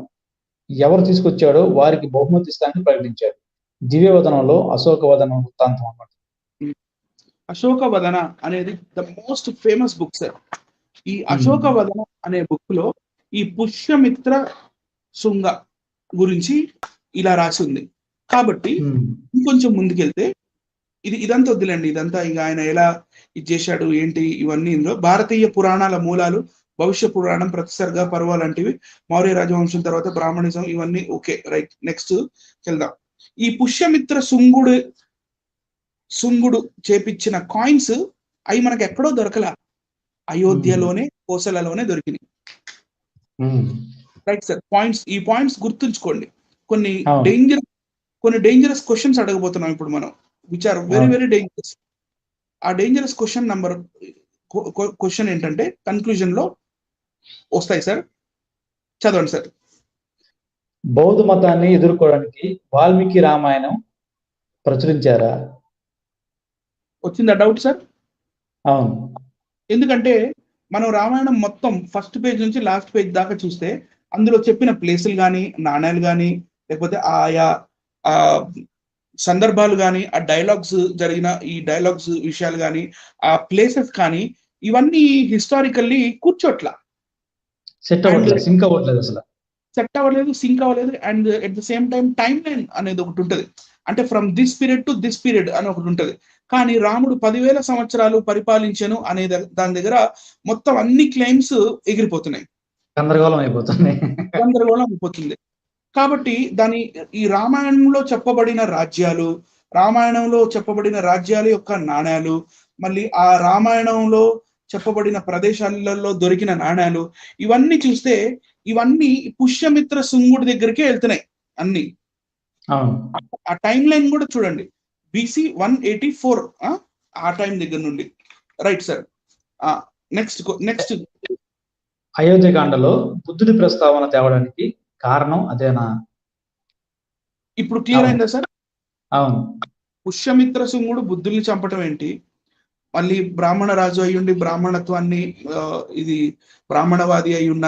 Speaker 2: ఎవరు తీసుకొచ్చాడో వారికి బహుమతి ఇస్తానని ప్రకటించాడు. దివ్యవదనంలో అశోకవదనం వృత్తాంతం అన్నమాట.
Speaker 1: అశోకవదన అనేది the most famous book sir. ఈ అశోకవదన అనే బుక్ లో ఈ పుష్యమిత్ర శృంగ గురించి ఇలా రాసి ఉంది. కాబట్టి ఇంకొంచెం ముందుకెళ్తే ఇదంతా వద్దులేండి, ఇదంతా ఇక ఆయన ఎలా ఇది చేశాడు ఏంటి ఇవన్నీ ఇందులో. భారతీయ పురాణాల మూలాలు, భవిష్య పురాణం, ప్రతిసర్గ పర్వ లాంటివి, మౌర్య రాజవంశం తర్వాత బ్రాహ్మణిజం, ఇవన్నీ ఓకే రైట్. నెక్స్ట్ వెళ్దాం. ఈ పుష్యమిత్ర శృంగుడు చేపించిన కాయిన్స్ అవి మనకు ఎక్కడో దొరకలా, అయోధ్యలోనే కోసలలోనే దొరికినాయి. Right sir. ఈ పాయింట్స్ గుర్తుంచుకోండి. కొన్ని డేంజరస్ క్వశ్చన్స్ అడగబోతున్నాం ఇప్పుడు మనం, which are very very dangerous. ఆ డేంజరస్ క్వశ్చన్ ఏంటంటే కన్క్లూజన్ లో వస్తాయి సార్. చదవండి సార్.
Speaker 2: బౌద్ధ మతాన్ని ఎదుర్కోవడానికి వాల్మీకి రామాయణం ప్రచురించారా?
Speaker 1: వచ్చిందా డౌట్ సార్?
Speaker 2: అవును.
Speaker 1: ఎందుకంటే మనం రామాయణం మొత్తం ఫస్ట్ పేజ్ నుంచి లాస్ట్ పేజ్ దాకా చూస్తే అందులో చెప్పిన ప్లేసులు కానీ, నాణ్యాలు కానీ, లేకపోతే ఆయా సందర్భాలు కానీ, ఆ డైలాగ్స్ జరిగిన ఈ డైలాగ్స్ విషయాలు కానీ, ఆ ప్లేసెస్ కానీ, ఇవన్నీ హిస్టారికల్లీ కూర్చోట్లా,
Speaker 2: సెట్ అవ్వట్లేదు, సింక్ అవ్వట్లేదు, అసలు
Speaker 1: సెట్ అవ్వలేదు, సింక్ అవ్వలేదు. And at the same time time line అనేది ఒకటి ఉంటుంది. అంటే from this period to this period అని ఒకటి ఉంటుంది. కానీ రాముడు 10,000 సంవత్సరాలు పరిపాలించను అనే దాని దగ్గర మొత్తం అన్ని క్లెయిమ్స్ ఎగిరిపోతున్నాయి,
Speaker 2: గందరగోళం అయిపోతుంది.
Speaker 1: కాబట్టి ఈ రామాయణంలో చెప్పబడిన రాజ్యాల యొక్క నాణ్యాలు, మళ్ళీ ఆ రామాయణంలో చెప్పబడిన ప్రదేశాలలో దొరికిన నాణ్యాలు, ఇవన్నీ చూస్తే ఇవన్నీ పుష్యమిత్ర శృంగుడి దగ్గరికే వెళ్తున్నాయి అన్ని. ఆ టైం లైన్ కూడా చూడండి, BC 184 ఆ టైం దగ్గర నుండి. Right sir. నెక్స్ట్
Speaker 2: అయోధ్యకాండలో బుద్ధుడి ప్రస్తావన తేవడానికి కారణం అదేనా?
Speaker 1: ఇప్పుడు క్లియర్ అయిందా సార్?
Speaker 2: అవును.
Speaker 1: పుష్యమిత్ర శృంగుడు బుద్ధుల్ని చంపటం ఏంటి, మళ్ళీ బ్రాహ్మణ రాజు అయ్యుండి బ్రాహ్మణత్వాన్ని ఇది బ్రాహ్మణవాది అయి ఉన్న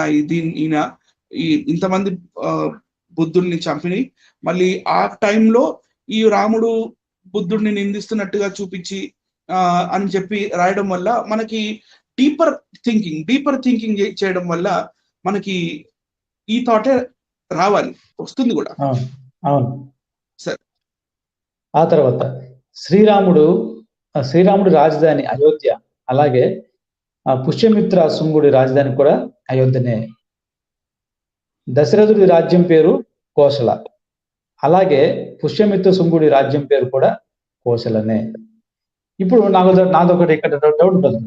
Speaker 1: ఈయన ఇంతమంది బుద్ధుల్ని చంపిని, మళ్ళీ ఆ టైంలో ఈ రాముడు బుద్ధుడిని నిందిస్తున్నట్టుగా చూపించి అని చెప్పి రాయడం వల్ల మనకి డీపర్ థింకింగ్ చేయడం వల్ల మనకి ఈ థాటే వస్తుంది కూడా.
Speaker 2: అవును
Speaker 1: సరే.
Speaker 2: ఆ తర్వాత శ్రీరాముడు రాజధాని అయోధ్య, అలాగే పుష్యమిత్ర శృంగుడి రాజధాని కూడా అయోధ్యనే. దశరథుడి రాజ్యం పేరు కోసల, అలాగే పుష్యమిత్ర శృంగుడి రాజ్యం పేరు కూడా కోసలనే. ఇప్పుడు నాదొకటి ఇక్కడ డౌట్ ఉంటుంది,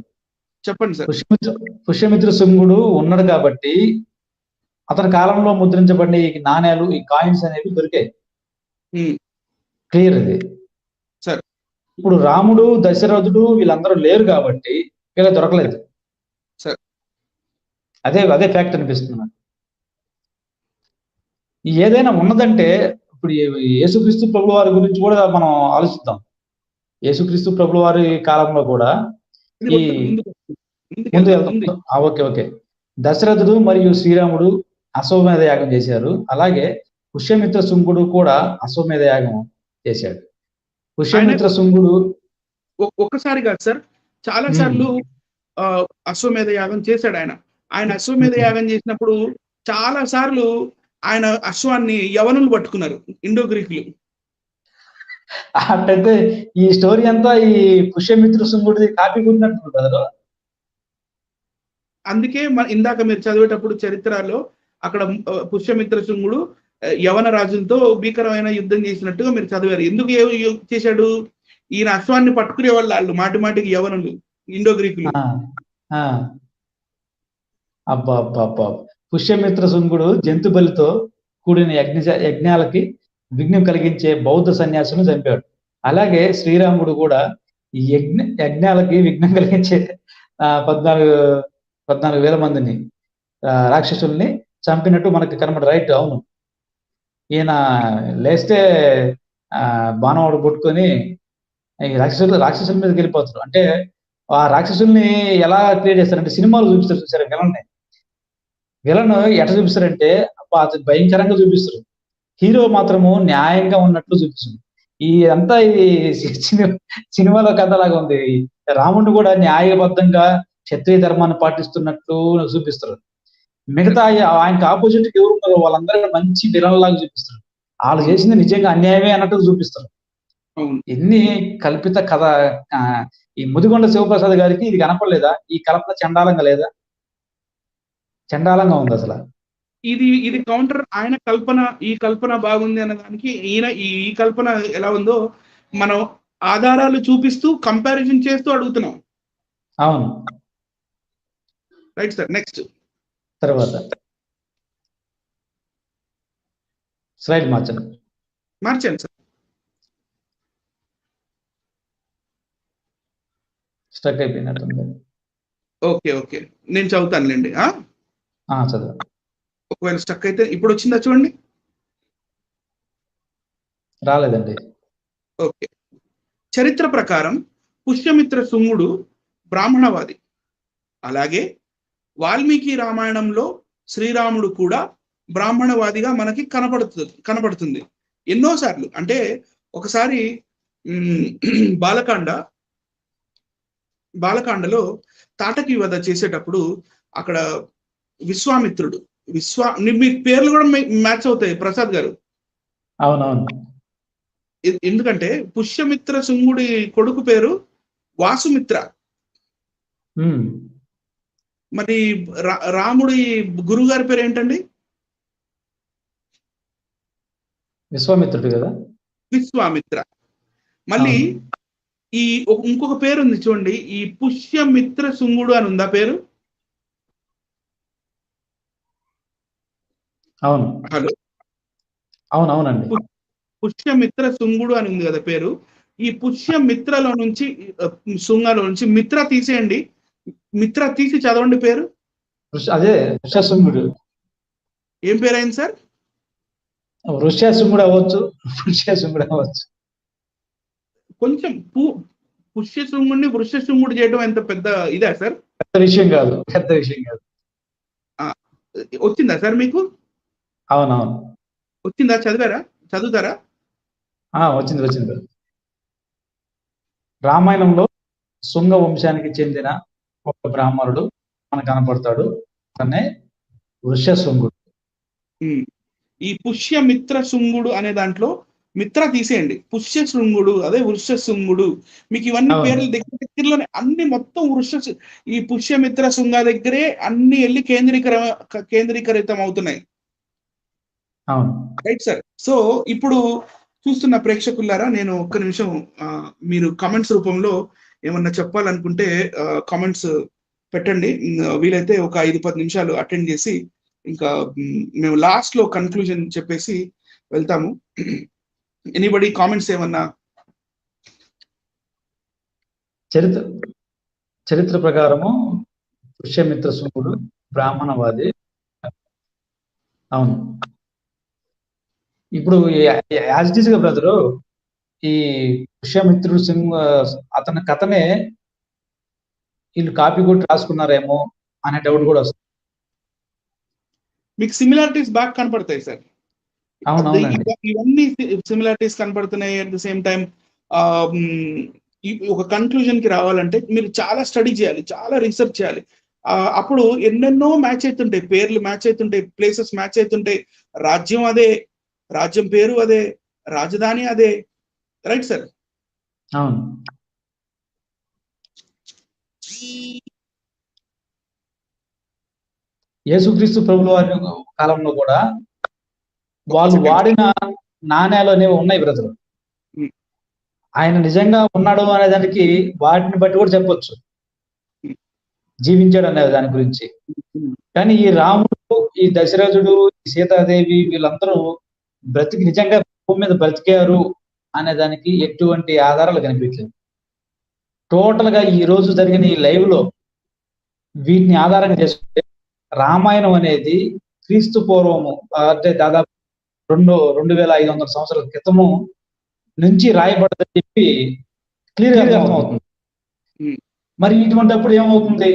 Speaker 1: చెప్పండి సార్.
Speaker 2: పుష్యమిత్ర శృంగుడు ఉన్నాడు కాబట్టి అతని కాలంలో ముద్రించబడిన ఈ నాణ్యాలు, ఈ కాయిన్స్ అనేవి దొరికాయి, క్లియర్ ఇది.
Speaker 1: సార్
Speaker 2: ఇప్పుడు రాముడు, దశరథుడు వీళ్ళందరూ లేరు కాబట్టి వీళ్ళ దొరకలేదు.
Speaker 1: సార్
Speaker 2: అదే ఫ్యాక్ట్ అనిపిస్తుంది నాకు. ఏదైనా ఉన్నదంటే ఇప్పుడు యేసుక్రీస్తు ప్రభుల వారి గురించి కూడా మనం ఆలోచిద్దాం. యేసుక్రీస్తు ప్రభుల వారి కాలంలో కూడా ఓకే, దశరథుడు మరియు శ్రీరాముడు అశ్వమేధ యాగం చేశారు. అలాగే పుష్యమిత్ర శృంగుడు కూడా అశ్వమేధ యాగం చేశాడు. పుష్యమిత్ర శృంగుడు
Speaker 1: ఒక్కసారి కాదు సార్, చాలా సార్లు అశ్వమేధ యాగం చేశాడు. ఆయన అశ్వమేధ యాగం చేసినప్పుడు చాలా సార్లు ఆయన అశ్వాన్ని యవనులు పట్టుకున్నారు, ఇండో గ్రీకులు.
Speaker 2: అంటే ఈ స్టోరీ అంతా ఈ పుష్యమిత్ర శృంగుడిది కాపీ కొట్టినట్టు కదా.
Speaker 1: అందుకే ఇందాక మీరు చదివేటప్పుడు చరిత్రలో అక్కడ పుష్యమిత్ర శృంగుడు యవన రాజులతో భీకరమైన యుద్ధం చేసినట్టుగా మీరు చదివారు. ఎందుకు చేశాడు? ఈయన అశ్వాన్ని పట్టుకునే వాళ్ళు మాటికి యవనులు, ఇండో గ్రీకులు.
Speaker 2: అబ్బా పుష్యమిత్ర శృంగుడు జంతు బలితో కూడిన యజ్ఞాలకి విఘ్నం కలిగించే బౌద్ధ సన్యాసులను చంపాడు. అలాగే శ్రీరాముడు కూడా ఈ యజ్ఞాలకి విఘ్నం కలిగించే 14,000 మందిని రాక్షసుల్ని చంపినట్టు మనకి కనబడి రైట్. అవును, ఈయన లేస్తే బాణవాడు కొట్టుకొని ఈ రాక్షసుల మీదకి వెళ్ళిపోతారు. అంటే ఆ రాక్షసుల్ని ఎలా క్రియేట్ చేస్తారంటే సినిమాలు చూపిస్తారు చూసారు విలన్ ఎట్లా చూపిస్తారంటే అది భయంకరంగా చూపిస్తారు. హీరో మాత్రము న్యాయంగా ఉన్నట్లు చూపిస్తుంది. ఈ అంతా ఈ సినిమాలో కథలాగా ఉంది. రాముడిని కూడా న్యాయబద్ధంగా క్షత్రియ ధర్మాన్ని పాటిస్తున్నట్లు చూపిస్తారు. మిగతా ఆయనకు ఆపోజిట్ ఎవరు ఉన్నారో వాళ్ళందరూ మంచి విలన్ లాగా చూపిస్తారు. వాళ్ళు చేసింది నిజంగా అన్యాయమే అన్నట్టు చూపిస్తారు. ఎన్ని కల్పిత కథ. ఈ ముదిగొండ శివప్రసాద్ గారికి ఇది కనపడలేదా? ఈ కల్పన చండాలంగా లేదా? చండాలంగా ఉంది అసలు.
Speaker 1: ఇది కౌంటర్. ఆయన కల్పన, ఈ కల్పన బాగుంది అన్న దానికి ఈయన ఈ కల్పన ఎలా ఉందో మనం ఆధారాలు చూపిస్తూ కంపారిజన్ చేస్తూ అడుగుతున్నాం.
Speaker 2: అవును,
Speaker 1: రైట్ సార్. నెక్స్ట్
Speaker 2: తర్వాత స్లైడ్ మార్చండి సార్. స్టక్ అయిపోయినట్టుంది.
Speaker 1: ఓకే, నేను చదువుతానులేండి.
Speaker 2: చదువు.
Speaker 1: ఒకవేళ స్టక్ అయితే ఇప్పుడు వచ్చిందా చూడండి.
Speaker 2: రాలేదండి.
Speaker 1: ఓకే. చరిత్ర ప్రకారం పుష్యమిత్ర శృంగుడు బ్రాహ్మణవాది. అలాగే వాల్మీకి రామాయణంలో శ్రీరాముడు కూడా బ్రాహ్మణవాదిగా మనకి కనపడుతుంది ఎన్నోసార్లు. అంటే ఒకసారి బాలకాండలో తాటకి వధ చేసేటప్పుడు అక్కడ విశ్వామిత్రుడు మీ పేర్లు కూడా మ్యాచ్ అవుతాయి ప్రసాద్ గారు.
Speaker 2: అవునవును.
Speaker 1: ఎందుకంటే పుష్యమిత్ర శృంగుడి కొడుకు పేరు వాసుమిత్ర. మరి రాముడి గురువు గారి పేరు ఏంటండి?
Speaker 2: విశ్వామిత్రుడు కదా.
Speaker 1: విశ్వామిత్ర. మళ్ళీ ఈ ఇంకొక పేరు ఉంది చూడండి, ఈ పుష్యమిత్ర శృంగుడు అని ఉందా పేరు?
Speaker 2: అవును.
Speaker 1: హలో,
Speaker 2: అవునవునండి.
Speaker 1: పుష్యమిత్ర శృంగుడు అని ఉంది కదా పేరు. ఈ పుష్యమిత్రలో నుంచి శృంగలో నుంచి మిత్ర తీసేయండి. మిత్ర తీసి చదవండి పేరు.
Speaker 2: అదే వృషశృంగుడు.
Speaker 1: ఏం పేరు అయింది సార్?
Speaker 2: వృషశృంగుడు అవ్వచ్చు, పుష్యశృంగుడు అవ్వచ్చు.
Speaker 1: కొంచెం పుష్యశృంగుడిని వృషశృంగుడు చేయడం ఎంత పెద్ద ఇదా సార్?
Speaker 2: పెద్ద విషయం కాదు.
Speaker 1: వచ్చిందా సార్ మీకు?
Speaker 2: అవునవును,
Speaker 1: వచ్చిందా? చదువుతారా?
Speaker 2: వచ్చింది. రామాయణంలో శృంగ వంశానికి చెందిన ఒక బ్రాహ్మణుడు మనకు కనపడతాడు. అనే వృషశృంగుడు.
Speaker 1: ఈ పుష్యమిత్ర శృంగుడు అనే దాంట్లో మిత్ర తీసేయండి. పుష్యశృంగుడు, అదే వృషశృంగుడు. మీకు ఇవన్నీ పేర్లు దగ్గరలోనే అన్ని మొత్తం ఈ పుష్యమిత్ర శృంగ దగ్గరే అన్ని వెళ్ళి కేంద్రీకరితం అవుతున్నాయి. Right sir. సో ఇప్పుడు చూస్తున్న ప్రేక్షకులారా, నేను ఒక్క నిమిషం, మీరు కామెంట్స్ రూపంలో ఏమన్నా చెప్పాలనుకుంటే కామెంట్స్ పెట్టండి. వీలైతే ఒక 5-10 నిమిషాలు అటెండ్ చేసి ఇంకా మేము లాస్ట్ లో కన్క్లూజన్ చెప్పేసి వెళ్తాము. ఎనీబడి కామెంట్స్ ఏమన్నా?
Speaker 2: చరిత్ర ప్రకారము పుష్యమిత్ర శృంగుడు బ్రాహ్మణవాది. అవును. ఇప్పుడు యాజ్ ఇట్ ఈస్ గా బ్రదరు, ఈ పుష్యమిత్రుడు అతని కథనే వీళ్ళు కాపీ కొట్టి రాసుకున్నారేమో అనే డౌట్ కూడా వస్తుంది.
Speaker 1: మీకు సిమిలారిటీస్ బాగా కనపడతాయి సార్.
Speaker 2: అవునవునండి.
Speaker 1: ఇవన్నీ సిమిలారిటీస్ కనపడుతున్నాయి. అట్ ద సేమ్ టైం ఒక కన్క్లూజన్ కి రావాలంటే మీరు చాలా స్టడీ చేయాలి, చాలా రీసెర్చ్ చేయాలి. అప్పుడు ఎన్నెన్నో మ్యాచ్ అవుతుంటాయి, పేర్లు మ్యాచ్ అవుతుంటాయి, ప్లేసెస్ మ్యాచ్ అవుతుంటాయి. రాజ్యం అదే, రాజ్యం పేరు అదే, రాజధాని అదే. Right sir.
Speaker 2: అవును. యేసుక్రీస్తు ప్రభుల వారి కాలంలో కూడా వాళ్ళు వాడిన నాణ్యాలు అనేవి ఉన్నాయి బ్రదర్. ఆయన నిజంగా ఉన్నాడు అనే దానికి వాటిని బట్టి కూడా చెప్పొచ్చు. జీవించాడు అనే దాని గురించి. కానీ ఈ రాముడు, ఈ దశరథుడు, ఈ సీతాదేవి వీళ్ళందరూ నిజంగా భూమి మీద బ్రతికారు అనే దానికి ఎటువంటి ఆధారాలు కనిపించలేదు. టోటల్ గా ఈ రోజు జరిగిన ఈ లైవ్ లో వీటిని ఆధారంగా చేసుకుంటే రామాయణం అనేది క్రీస్తు పూర్వము అంటే దాదాపు 2500 సంవత్సరాల క్రితము నుంచి రాయబడదని చెప్పి క్లియర్ గా అర్థమవుతుంది. మరి ఇటువంటిప్పుడు ఏమవుతుంది?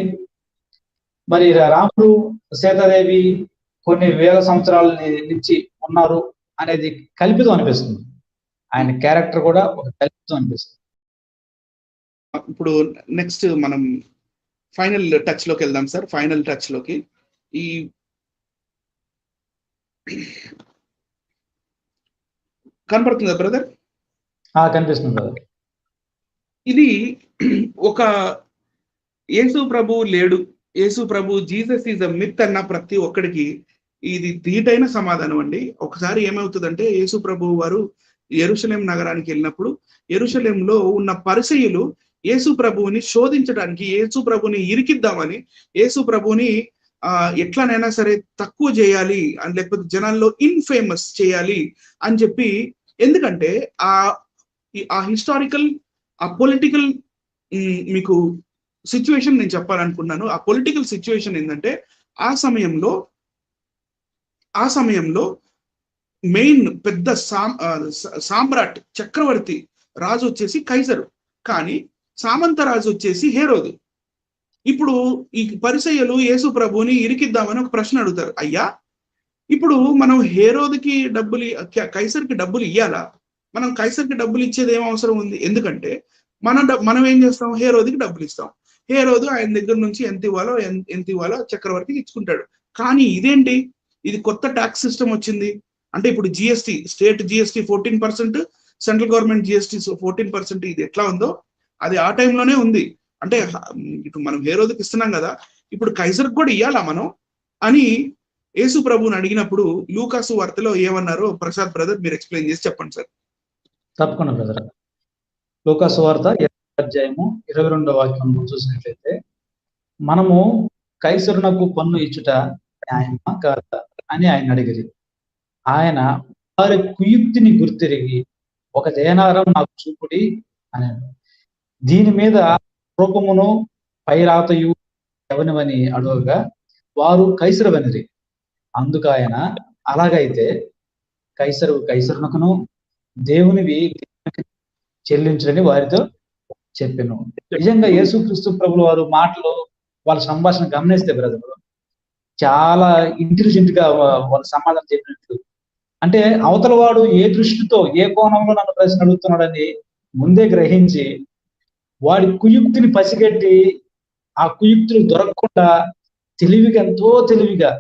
Speaker 2: మరి రాముడు, సీతాదేవి కొన్ని వేల సంవత్సరాల నుంచి ఉన్నారు అనేది కల్పితం అనిపిస్తుంది. ఆయన క్యారెక్టర్ కూడా ఒక కల్పితం అనిపిస్తుంది.
Speaker 1: ఇప్పుడు నెక్స్ట్ మనం ఫైనల్ టచ్ లోకి వెళ్దాం సార్. ఫైనల్ టచ్ లోకి ఈ కనపడుతుందా బ్రదర్?
Speaker 2: కనిపిస్తుంది బ్రదర్.
Speaker 1: ఇది ఒక యేసు ప్రభు లేడు, యేసు ప్రభు జీసస్ ఈజ్ అ మిత్ అన్న ప్రతి ఒక్కడికి ఇది ధీటైన సమాధానం అండి. ఒకసారి ఏమవుతుందంటే యేసు ప్రభు వారు యెరూషలేం నగరానికి వెళ్ళినప్పుడు యెరూషలేంలో ఉన్న పరిసయ్యులు యేసు ప్రభువుని శోధించడానికి, యేసు ప్రభుని ఇరికిద్దామని, యేసు ప్రభుని ఎట్లనైనా సరే తక్కువ చేయాలి అని, లేకపోతే జనాల్లో ఇన్ఫేమస్ చేయాలి అని చెప్పి, ఎందుకంటే ఆ హిస్టారికల్, ఆ పొలిటికల్ మీకు సిచ్యువేషన్ నేను చెప్పాలనుకున్నాను. ఆ పొలిటికల్ సిచ్యువేషన్ ఏంటంటే ఆ సమయంలో మెయిన్ పెద్ద సామ్రాట్ చక్రవర్తి రాజు వచ్చేసి కైసరు, కానీ సామంత రాజు వచ్చేసి హేరోదు. ఇప్పుడు ఈ పరిసయ్యులు యేసు ప్రభుని ఇరికిద్దామని ఒక ప్రశ్న అడుగుతారు. అయ్యా, ఇప్పుడు మనం హేరోదుకి డబ్బులు, కైసర్కి డబ్బులు ఇవ్వాలా? మనం కైసర్కి డబ్బులు ఇచ్చేది ఏం అవసరం ఉంది? ఎందుకంటే మనం ఏం చేస్తాం? హేరోదుకి డబ్బులు ఇస్తాం. హేరోదు ఆయన దగ్గర నుంచి ఎంత ఇవ్వాలో చక్రవర్తికి ఇచ్చుకుంటాడు. కానీ ఇదేంటి? ఇది కొత్త ట్యాక్స్ సిస్టమ్ వచ్చింది. అంటే ఇప్పుడు GST, state GST 14%, central government GST 14%. ఇది ఎట్లా ఉందో అది ఆ టైంలోనే ఉంది. అంటే ఇప్పుడు మనం హేరోదుకి ఇస్తున్నాం కదా, ఇప్పుడు కైసర్కి కూడా ఇవ్వాలా మనం అని యేసు ప్రభుని అడిగినప్పుడు లూకాసు వార్తలో ఏమన్నారో ప్రసాద్ బ్రదర్ మీరు ఎక్స్ప్లెయిన్ చేసి చెప్పండి సార్.
Speaker 2: తప్పకుండా బ్రదర్. లూకాసు వార్త 22వ వాక్యం చూసినట్లయితే, మనము కైసరునకు పన్ను ఇచ్చుట న్యాయమా కాదా అని ఆయన అడిగిరి. ఆయన వారి కుయుక్తిని గుర్తిరిగి ఒక దేనారం నాకు చూపుడి అన్నాడు. దీని మీద రూపమును పైరాతయు ఎవనివని అడుగగా వారు కైసరువనిరి. అందుకు ఆయన, అలాగైతే కైసరునకును దేవునివి చెల్లించడని వారితో చెప్పాను. నిజంగా యేసుక్రీస్తు ప్రభుల వారు మాటలు, వాళ్ళ సంభాషణ గమనిస్తే బ్రదర్ చాలా ఇంటెలిజెంట్ గా వాళ్ళ సమాధానం చెప్పినట్లు. అంటే అవతల వాడు ఏ దృష్టితో, ఏ కోణంలో నన్ను ప్రశ్న అడుగుతున్నాడని ముందే గ్రహించి వాడి కుయుక్తిని పసిగట్టి ఆ కుయుక్తులు దొరకకుండా ఎంతో తెలివిగా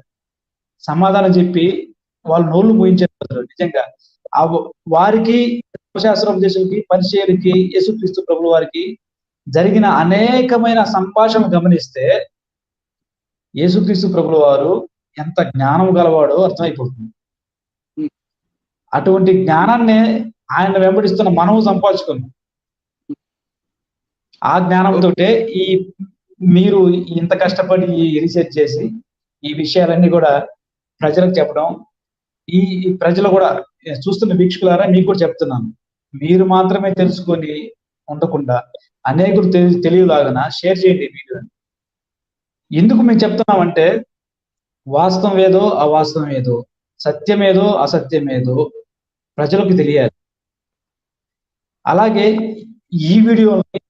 Speaker 2: సమాధానం చెప్పి వాళ్ళు నోళ్లు మోయించారు. నిజంగా వారికి, ధర్మశాస్త్రోపదేశులకి, పరిచయులకి, యేసుక్రీస్తు ప్రభుల వారికి జరిగిన అనేకమైన సంభాషణ గమనిస్తే యేసుక్రీస్తు ప్రభుల వారు ఎంత జ్ఞానం గలవాడో అర్థమైపోతుంది. అటువంటి జ్ఞానాన్ని ఆయన వెంబడిస్తున్న మనము సంపాదించుకున్నాం. ఆ జ్ఞానంతో మీరు ఇంత కష్టపడి రీసెర్చ్ చేసి ఈ విషయాలన్నీ కూడా ప్రజలకు చెప్పడం, ఈ ప్రజలు కూడా చూస్తున్న వీక్షకులారా మీకు కూడా చెప్తున్నాను, మీరు మాత్రమే తెలుసుకొని ఉండకుండా అనేకులు తెలియలాగా షేర్ చేయండి వీడియోని. ఎందుకు మేము చెప్తున్నామంటే వాస్తవం ఏదో అవాస్తవం ఏదో, సత్యమేదో అసత్యమేదో ప్రజలకు తెలియాలి. అలాగే ఈ వీడియోని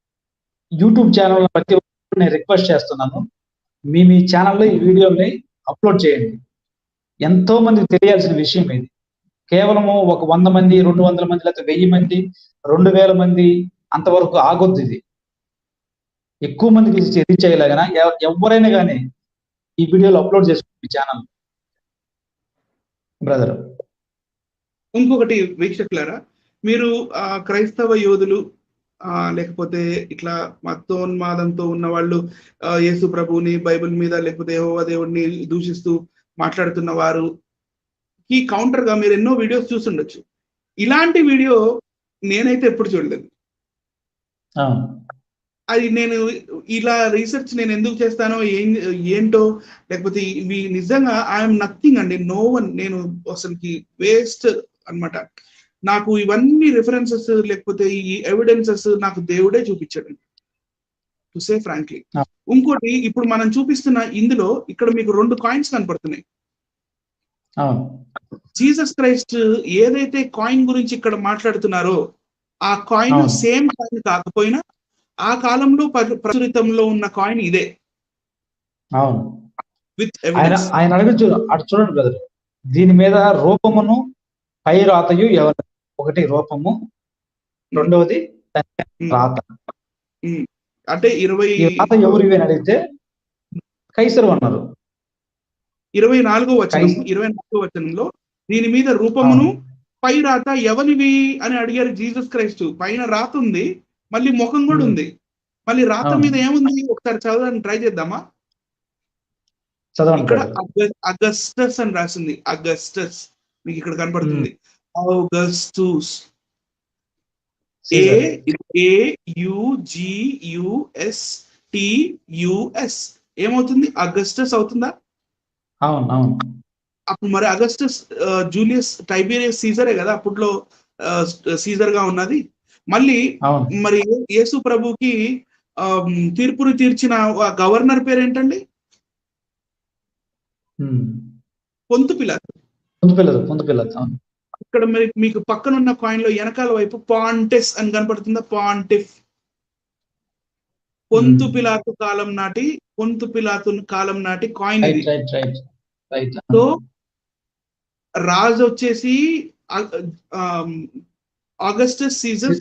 Speaker 2: యూట్యూబ్ ఛానల్ ప్రతి ఒక్కరు నేను రిక్వెస్ట్ చేస్తున్నాను, మీ ఛానల్లో ఈ వీడియోని అప్లోడ్ చేయండి. ఎంతో మందికి తెలియాల్సిన విషయం ఇది. కేవలము ఒక 100 మంది, 200 మంది, లేకపోతే 1000 మంది, 2000 మంది అంతవరకు ఆగొద్దు. ఇది ఎక్కువ మందికి రీచ్ అయ్యేలాగా ఎవరైనా కానీ ఈ వీడియోలో అప్లోడ్ చేసుకోండి ఛానల్ బ్రదర్.
Speaker 1: ఇంకొకటి వీక్షకులారా, మీరు క్రైస్తవ యోధులు లేకపోతే ఇట్లా మతోన్మాదంతో ఉన్న వాళ్ళు యేసు ప్రభువుని, బైబిల్ మీద, లేకపోతే యెహోవా దేవుడిని దూషిస్తూ మాట్లాడుతున్న వారు ఈ కౌంటర్ గా మీరు ఎన్నో వీడియోస్ చూస్తుండొచ్చు. ఇలాంటి వీడియో నేనైతే ఎప్పుడు చూడలేదు. అది నేను ఇలా రీసెర్చ్ నేను ఎందుకు చేస్తానో ఏంటో, లేకపోతే ఇవి నిజంగా ఐఎమ్ నథింగ్ అండి, నో వన్, నేను అసలుకి వేస్ట్ అన్నమాట. నాకు ఇవన్నీ రిఫరెన్సెస్ లేకపోతే ఈ ఎవిడెన్సెస్ నాకు దేవుడే చూపించాడు, టు సే ఫ్రాంక్లీ. ఇంకోటి, ఇప్పుడు మనం చూపిస్తున్న ఇందులో ఇక్కడ మీకు 2 కాయిన్స్ కనపడుతున్నాయి. జీసస్ క్రైస్ట్ ఏదైతే కాయిన్ గురించి ఇక్కడ మాట్లాడుతున్నారో ఆ కాయిన్ సేమ్ కాయిన్ కాకపోయినా ఆ కాలంలో ప్రచురితంలో ఉన్న కాయిన్ ఇదే.
Speaker 2: అవును,
Speaker 1: విత్
Speaker 2: ఆయన అడగచ్చు అటు చూడండి బ్రదర్, దీని మీద రూపమును పై రాతయు ఎవరు? ఒకటి రూపము, రెండవది రాత.
Speaker 1: అంటే 20
Speaker 2: రాత ఎవరు ఇవి అని అడిగితే కైసరు అన్నారు.
Speaker 1: 24వ వచనంలో దీని మీద రూపమును పై రాత ఎవరివి అని అడిగారు జీసస్ క్రైస్ట్. పైన రాత ఉంది, మళ్ళీ ముఖం కూడా ఉంది, మళ్ళీ రాత మీద ఏముంది ఒకసారి చదవడానికి ట్రై చేద్దామా? ఇక్కడ అగస్టస్ అని రాసింది, అగస్టస్ మీకు ఇక్కడ కనపడుతుంది. ఆగస్టస్, AUGUSTUS ఏమవుతుంది? అగస్టస్ అవుతుందా?
Speaker 2: అవును.
Speaker 1: అప్పుడు మరి అగస్టస్ జూలియస్ టైబీరియస్ సీజరే కదా అప్పట్లో సీజర్ గా ఉన్నది. మళ్ళీ మరి యేసు ప్రభుకి తీర్పును తీర్చిన గవర్నర్ పేరు ఏంటండి? పొంతు పిలాతు. ఇక్కడ మీకు పక్కన ఉన్న కాయిన్ లో వెనకాల వైపు పాంటెస్ అని కనపడుతుందా? పాంటిఫ్. పొంతు పిలాతు కాలం నాటి కాయిన్ ఇది. సో రాజు వచ్చేసి Augustus Caesar,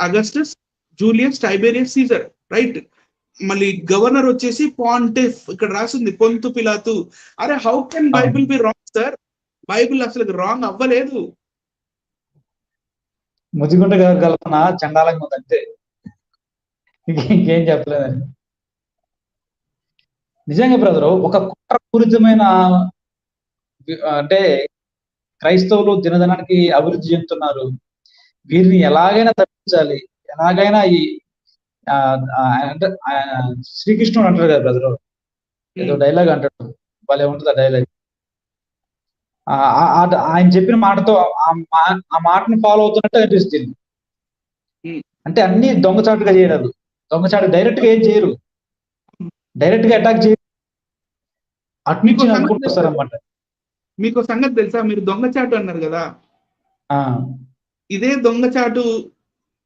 Speaker 1: Augustus Julius Tiberius Caesar, right. మళ్ళీ గవర్నర్ వచ్చేసి పాంటిఫ్, ఇక్కడ రాసింది పొంతు పిలాతు. అరే, how can Bible be wrong sir? Bible అసలు రాంగ్ అవ్వలేదు.
Speaker 2: ముదిగుండ కల్పన చండాలంగా ఉందంటే ఇంకేం చెప్పలేదండి. నిజంగా బ్రదర్, ఒక కుట్రపూరితమైన అంటే క్రైస్తవులు దినదినానికి అభివృద్ధి చెందుతున్నారు. వీరిని ఎలాగైనా తప్పించాలి, ఎలాగైనా ఈ అంటే శ్రీకృష్ణుడు అంటారు కదా బ్రదర్, ఏదో డైలాగ్ అంటాడు, భలే ఉంటుంది ఆ డైలాగ్. ఆయన చెప్పిన మాటతో ఆ మాటను ఫాలో అవుతున్నట్టు అనిపిస్తుంది. అంటే అన్ని దొంగచాటుగా చేయరాదు, దొంగచాటు డైరెక్ట్ గా ఏం చేయరు, డైరెక్ట్ గా అటాక్ చేయరు, అటు నుంచి అనుకుంటారన్నమాట.
Speaker 1: మీకు సంగతి తెలుసా? మీరు దొంగచాటు అన్నారు కదా, ఇదే దొంగచాటు,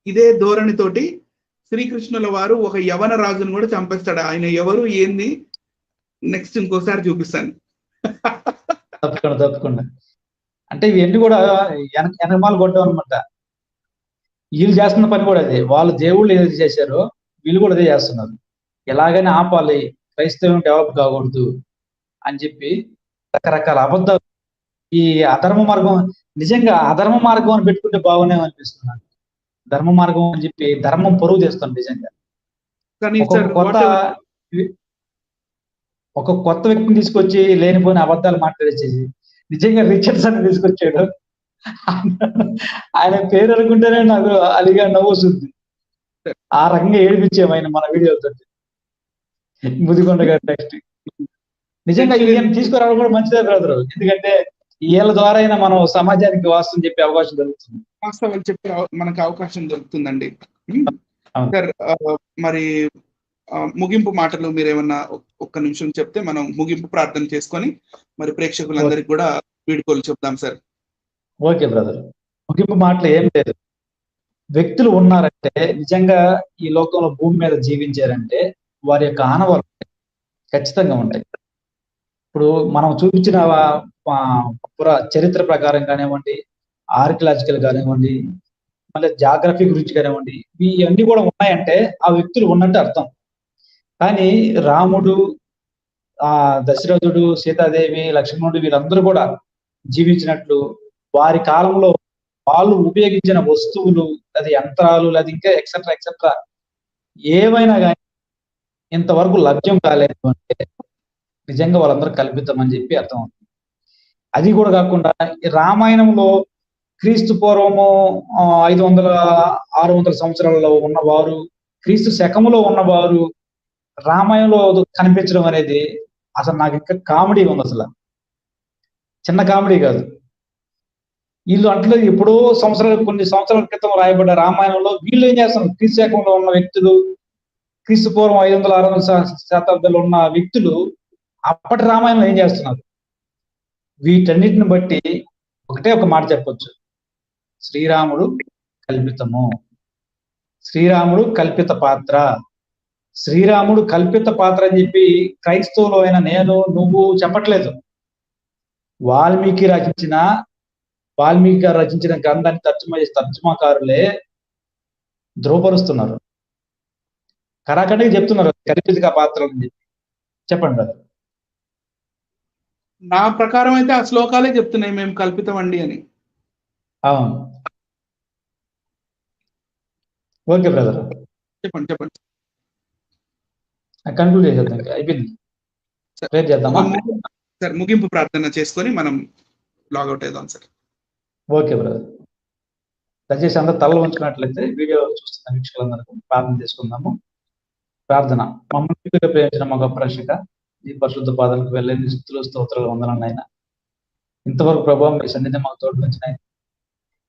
Speaker 1: ఇదే ధోరణితోటి శ్రీకృష్ణుల వారు ఒక యవన రాజును కూడా చంపేస్తాడు. ఆయన ఎవరు ఏంది నెక్స్ట్ ఇంకోసారి చూపిస్తాను.
Speaker 2: తప్పకుండా. అంటే ఇవన్నీ కూడా వెనకమాల కొట్టడం అనమాట. వీళ్ళు చేస్తున్న పని కూడా అదే, వాళ్ళు దేవుళ్ళు ఏదైతే చేశారో వీళ్ళు కూడా అదే చేస్తున్నారు. ఎలాగైనా ఆపాలి, క్రైస్తవం డెవలప్ కాకూడదు అని చెప్పి రకరకాల అబద్ధాలు. ఈ అధర్మ మార్గం, నిజంగా అధర్మ మార్గం అని పెట్టుకుంటే బాగునే అనిపిస్తున్నాను. ధర్మ మార్గం అని చెప్పి ధర్మం పొరుగు చేస్తాను నిజంగా. ఒక కొత్త వ్యక్తిని తీసుకొచ్చి లేనిపోయిన అబద్ధాలు మాట్లాడేసేసి నిజంగా రిచర్డ్సన్ తీసుకొచ్చాడు. ఆయన పేరు అనుకుంటేనే నాకు అలిగా నవ్వు వస్తుంది. ఆ రకంగా ఏడిపించాము ఆయన మన వీడియోతో. ముదిగొండ గారి టెక్స్ట్ నిజంగా ఈయన తీసుకురావడం కూడా మంచిదే బ్రదర్, ఎందుకంటే వీళ్ళ ద్వారా అయినా మనం సమాజానికి వాస్తవం చెప్పే అవకాశం దొరుకుతుంది.
Speaker 1: వాస్తవాలు చెప్పే మనకు అవకాశం దొరుకుతుందండి. సార్, మరి ముగింపు మాటలు మీరు ఏమన్నా ఒక్క నిమిషం చెప్తే మనం ముగింపు ప్రార్థన చేసుకొని మరి ప్రేక్షకులందరికీ కూడా వీడ్కోలు చెప్దాం సార్.
Speaker 2: ఓకే బ్రదర్, ముగింపు మాటలు ఏం లేదు. వ్యక్తులు ఉన్నారంటే, నిజంగా ఈ లోకంలో భూమి మీద జీవించారంటే వారి యొక్క ఆనవాళ్ళు ఖచ్చితంగా ఉంటాయి. ఇప్పుడు మనం చూపించిన చరిత్ర ప్రకారం కానివ్వండి, ఆర్కియలాజికల్ కానివ్వండి, మళ్ళీ జాగ్రఫీ గురించి కానివ్వండి, ఇవన్నీ కూడా ఉన్నాయంటే ఆ వ్యక్తులు ఉన్నట్టు అర్థం. కానీ రాముడు, దశరథుడు, సీతాదేవి, లక్ష్మణుడు వీళ్ళందరూ కూడా జీవించినట్లు వారి కాలంలో వాళ్ళు ఉపయోగించిన వస్తువులు, అది యంత్రాలు, లేదా ఇంకా ఎక్సెట్రా ఏమైనా కానీ ఇంతవరకు లభ్యం కాలేదు అంటే నిజంగా వాళ్ళందరూ కల్పితం అని చెప్పి అర్థం అవుతుంది. అది కూడా కాకుండా రామాయణంలో క్రీస్తు పూర్వము 500 600 సంవత్సరాలలో ఉన్నవారు, క్రీస్తు శకములో ఉన్నవారు రామాయణంలో కనిపించడం అనేది అసలు నాకు ఇంకా కామెడీ ఉంది. అసలు చిన్న కామెడీ కాదు. వీళ్ళు అంటే ఎప్పుడో కొన్ని సంవత్సరాల క్రితం రాయబడ్డ రామాయణంలో వీళ్ళు ఏం చేస్తున్నారు? క్రీస్తు శకంలో ఉన్న వ్యక్తులు, క్రీస్తు పూర్వం 500 600 శతాబ్దాలు ఉన్న వ్యక్తులు అప్పటి రామాయణంలో ఏం చేస్తున్నారు? వీటన్నిటిని బట్టి ఒకటే ఒక మాట చెప్పొచ్చు, శ్రీరాముడు కల్పితము, శ్రీరాముడు కల్పిత పాత్ర, శ్రీరాముడు కల్పిత పాత్ర అని చెప్పి క్రైస్తవులు అయిన నేను నువ్వు చెప్పట్లేదు. వాల్మీకి గారు రచించిన గ్రంథాన్ని తర్జుమాకారులే ధ్రువపరుస్తున్నారు, కరాఖండిగా చెప్తున్నారు కల్పిత పాత్ర అని చెప్పి. చెప్పండి బ్రదర్.
Speaker 1: నా ప్రకారం అయితే ఆ శ్లోకాలే చెప్తున్నాయి మేము కల్పితం అండి అని.
Speaker 2: అవును, ఓకే బ్రదర్,
Speaker 1: చెప్పండి.
Speaker 2: కన్క్లూడ్ చేసేద్దాం, అయిపోయింది. ప్రేర్ చేద్దామా
Speaker 1: సార్? ముగింపు ప్రార్థన చేసుకొని మనం లాగౌట్ అవుదాం సార్.
Speaker 2: ఓకే బ్రదర్, దయచేసి అందరూ తలలు ఉంచుకున్నట్లయితే వీడియో చూస్తున్న వీక్షకులందరికీ ప్రార్థన చేసుకుందాము. ప్రార్థన. మమ్మల్ని ప్రేమించిన మా గొప్ప రక్షక, ఈ పరిశుద్ధ పాదాలకు వెళ్ళని స్తుతులు స్తోత్రాలు వందనాలు ఆయన. ఇంతవరకు ప్రభావ మీ సన్నిధి మాకు తోడు వచ్చిన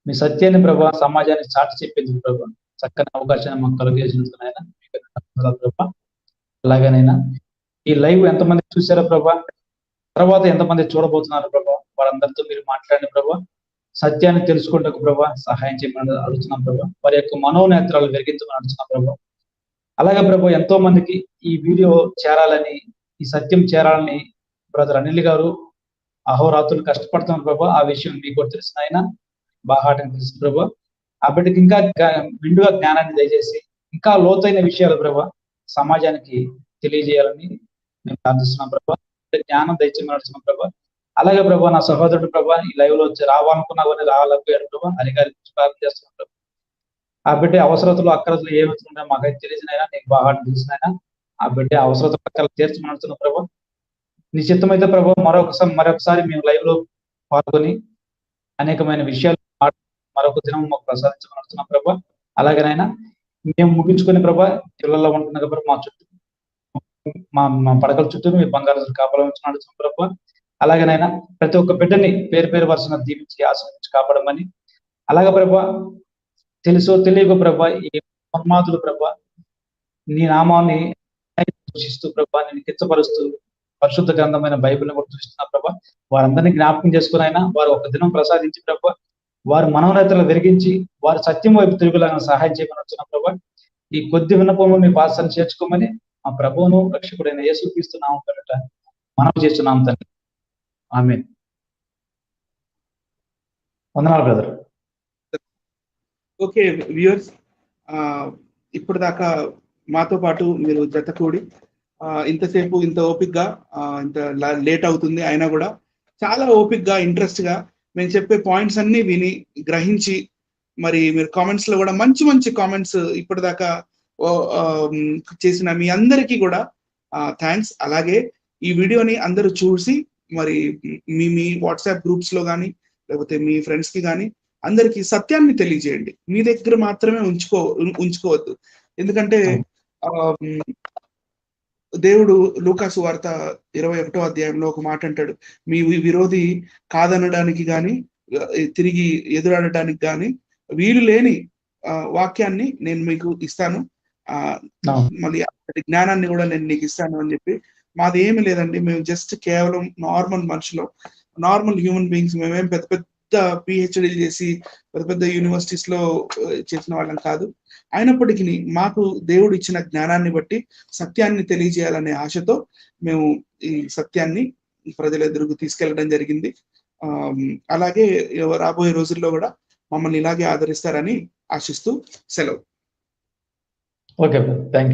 Speaker 2: మీ సత్యాన్ని ప్రభావ సమాజానికి చాటి చెప్పింది ప్రభావ, చక్కని అవకాశాన్ని మాకు కలుగజేసినందుకు ఆయన ప్రభా. అలాగనైనా ఈ లైవ్ ఎంతమంది చూసారో ప్రభా, తర్వాత ఎంతమంది చూడబోతున్నారు ప్రభా, వారందరితో మీరు మాట్లాడిన ప్రభా, సత్యాన్ని తెలుసుకుంటకు ప్రభా సహాయం చేయమని అడుగుతున్నాం ప్రభా. వారి యొక్క మనోనేత్రాలు వెలిగించమని అడుగుతున్నాం ప్రభా. అలాగే ప్రభా ఎంతో మందికి ఈ వీడియో చేరాలని, ఈ సత్యం చేరాలని బ్రదర్ అనిల్ గారు అహోరాత్రులు కష్టపడుతున్నారు ప్రభా. ఆ విషయం మీకు కూడా తెలిసిన ఆయన బాహాటం తెలుసు ప్రభా. ఆ బిడ్డకి ఇంకా నిండుగా జ్ఞానాన్ని దయచేసి ఇంకా లోతైన విషయాలు ప్రభా సమాజానికి తెలియజేయాలని మేము ప్రార్థిస్తున్నాం ప్రభా. జ్ఞానం దయచేయమని అడుగుతున్నాం ప్రభా. అలాగే ప్రభా నా సహోదరుడు ప్రభా ఈ లైవ్ లో వచ్చి రావాలనుకున్నా కానీ రావాలనుకోయాడు ప్రభా, అధికారి ప్రార్థన చేస్తున్నాం ప్రభా. ఆ బిడ్డ అవసరతలు అక్కరతలు ఏమవుతున్నాయో మాకైతే తెలిసినైనా నీకు బాగా తెలిసినైనా ఆ బిడ్డ అవసరత పక్కన తీర్చమని అడుగుతున్నాం ప్రభా. నిశ్చితమైతే ప్రభా మరొకసారి మేము లైవ్ లో పాల్గొని అనేకమైన విషయాలు మరొక దినం మాకు ప్రసాదించమని అడుగుతున్నాం ప్రభా. అలాగేనైనా మేము ముగించుకుని ప్రభా పిల్లల్లో ఉంటున్న ప్రభా మా చుట్టూ మా పడకల చుట్టూ మీ బంగారు కాపాలని అడుగుతున్నాం ప్రభా. అలాగేనైనా ప్రతి ఒక్క బిడ్డని పేరు పేరు వరుసన దీవించి ఆశ్రయించి కాపాడమని, అలాగే ప్రభా తెలుసో తెలియక ప్రభా ఈ ఉన్మాదులు ప్రభా నీ నామాన్ని సూచిస్తూ ప్రభా నేను కిచ్చపరుస్తూ పరిశుద్ధ గ్రంథమైన బైబిల్ని కూడా చూస్తున్నా ప్రభా, వారందరినీ జ్ఞాపకం చేసుకుని అయినా వారు ఒక దినం ప్రసాదించి ప్రభా వారు మనోనేతలు వెలిగించి వారి సత్యం వైపు తిరుగులాగా సహాయం చేయమని వచ్చిన ప్రభా. ఈ కొద్ది విన్నపము మీ పాసాన్ని చేర్చుకోమని మా ప్రభువును రక్షకుడైన యేసుక్రీస్తు నామం పేరిట మనం చేస్తున్నాం తండ్రి, ఆమేన్. వందనాలు బ్రదర్.
Speaker 1: ఓకే వ్యూయర్స్, ఇప్పుడు దాకా మాతో పాటు మీరు జత కూడి ఇంతసేపు ఇంత ఓపిక్గా ఇంత లేట్ అవుతుంది అయినా కూడా చాలా ఓపిక్గా ఇంట్రెస్ట్గా మేము చెప్పే పాయింట్స్ అన్ని విని గ్రహించి మరి మీరు కామెంట్స్ లో కూడా మంచి మంచి కామెంట్స్ ఇప్పటిదాకా చేసిన మీ అందరికీ కూడా థ్యాంక్స్. అలాగే ఈ వీడియోని అందరూ చూసి మరి మీ వాట్సాప్ గ్రూప్స్ లో కానీ లేకపోతే మీ ఫ్రెండ్స్ కి కానీ అందరికి సత్యాన్ని తెలియజేయండి. మీ దగ్గర మాత్రమే ఉంచుకోవద్దు. ఎందుకంటే దేవుడు లూకాసు వార్త 21వ అధ్యాయంలో ఒక మాట అంటాడు, మీ విరోధి కాదనడానికి కానీ తిరిగి ఎదురాడటానికి కానీ వీలు లేని వాక్యాన్ని నేను మీకు ఇస్తాను, మళ్ళీ జ్ఞానాన్ని కూడా నేను నీకు ఇస్తాను అని చెప్పి. మాది ఏమి లేదండి, మేము జస్ట్ కేవలం నార్మల్ మనుషులు, నార్మల్ హ్యూమన్ బీయింగ్స్. మేమేం పెద్ద పెద్ద పిహెచ్డీ చేసి పెద్ద పెద్ద యూనివర్సిటీస్ లో చేసిన వాళ్ళం కాదు. అయినప్పటికీ మాకు దేవుడు ఇచ్చిన జ్ఞానాన్ని బట్టి సత్యాన్ని తెలియజేయాలనే ఆశతో మేము ఈ సత్యాన్ని ప్రజల ఎదురుకు తీసుకెళ్లడం జరిగింది. అలాగే రాబోయే రోజుల్లో కూడా మమ్మల్ని ఇలాగే ఆదరిస్తారని ఆశిస్తూ సెలవు.
Speaker 2: Okay, thank you.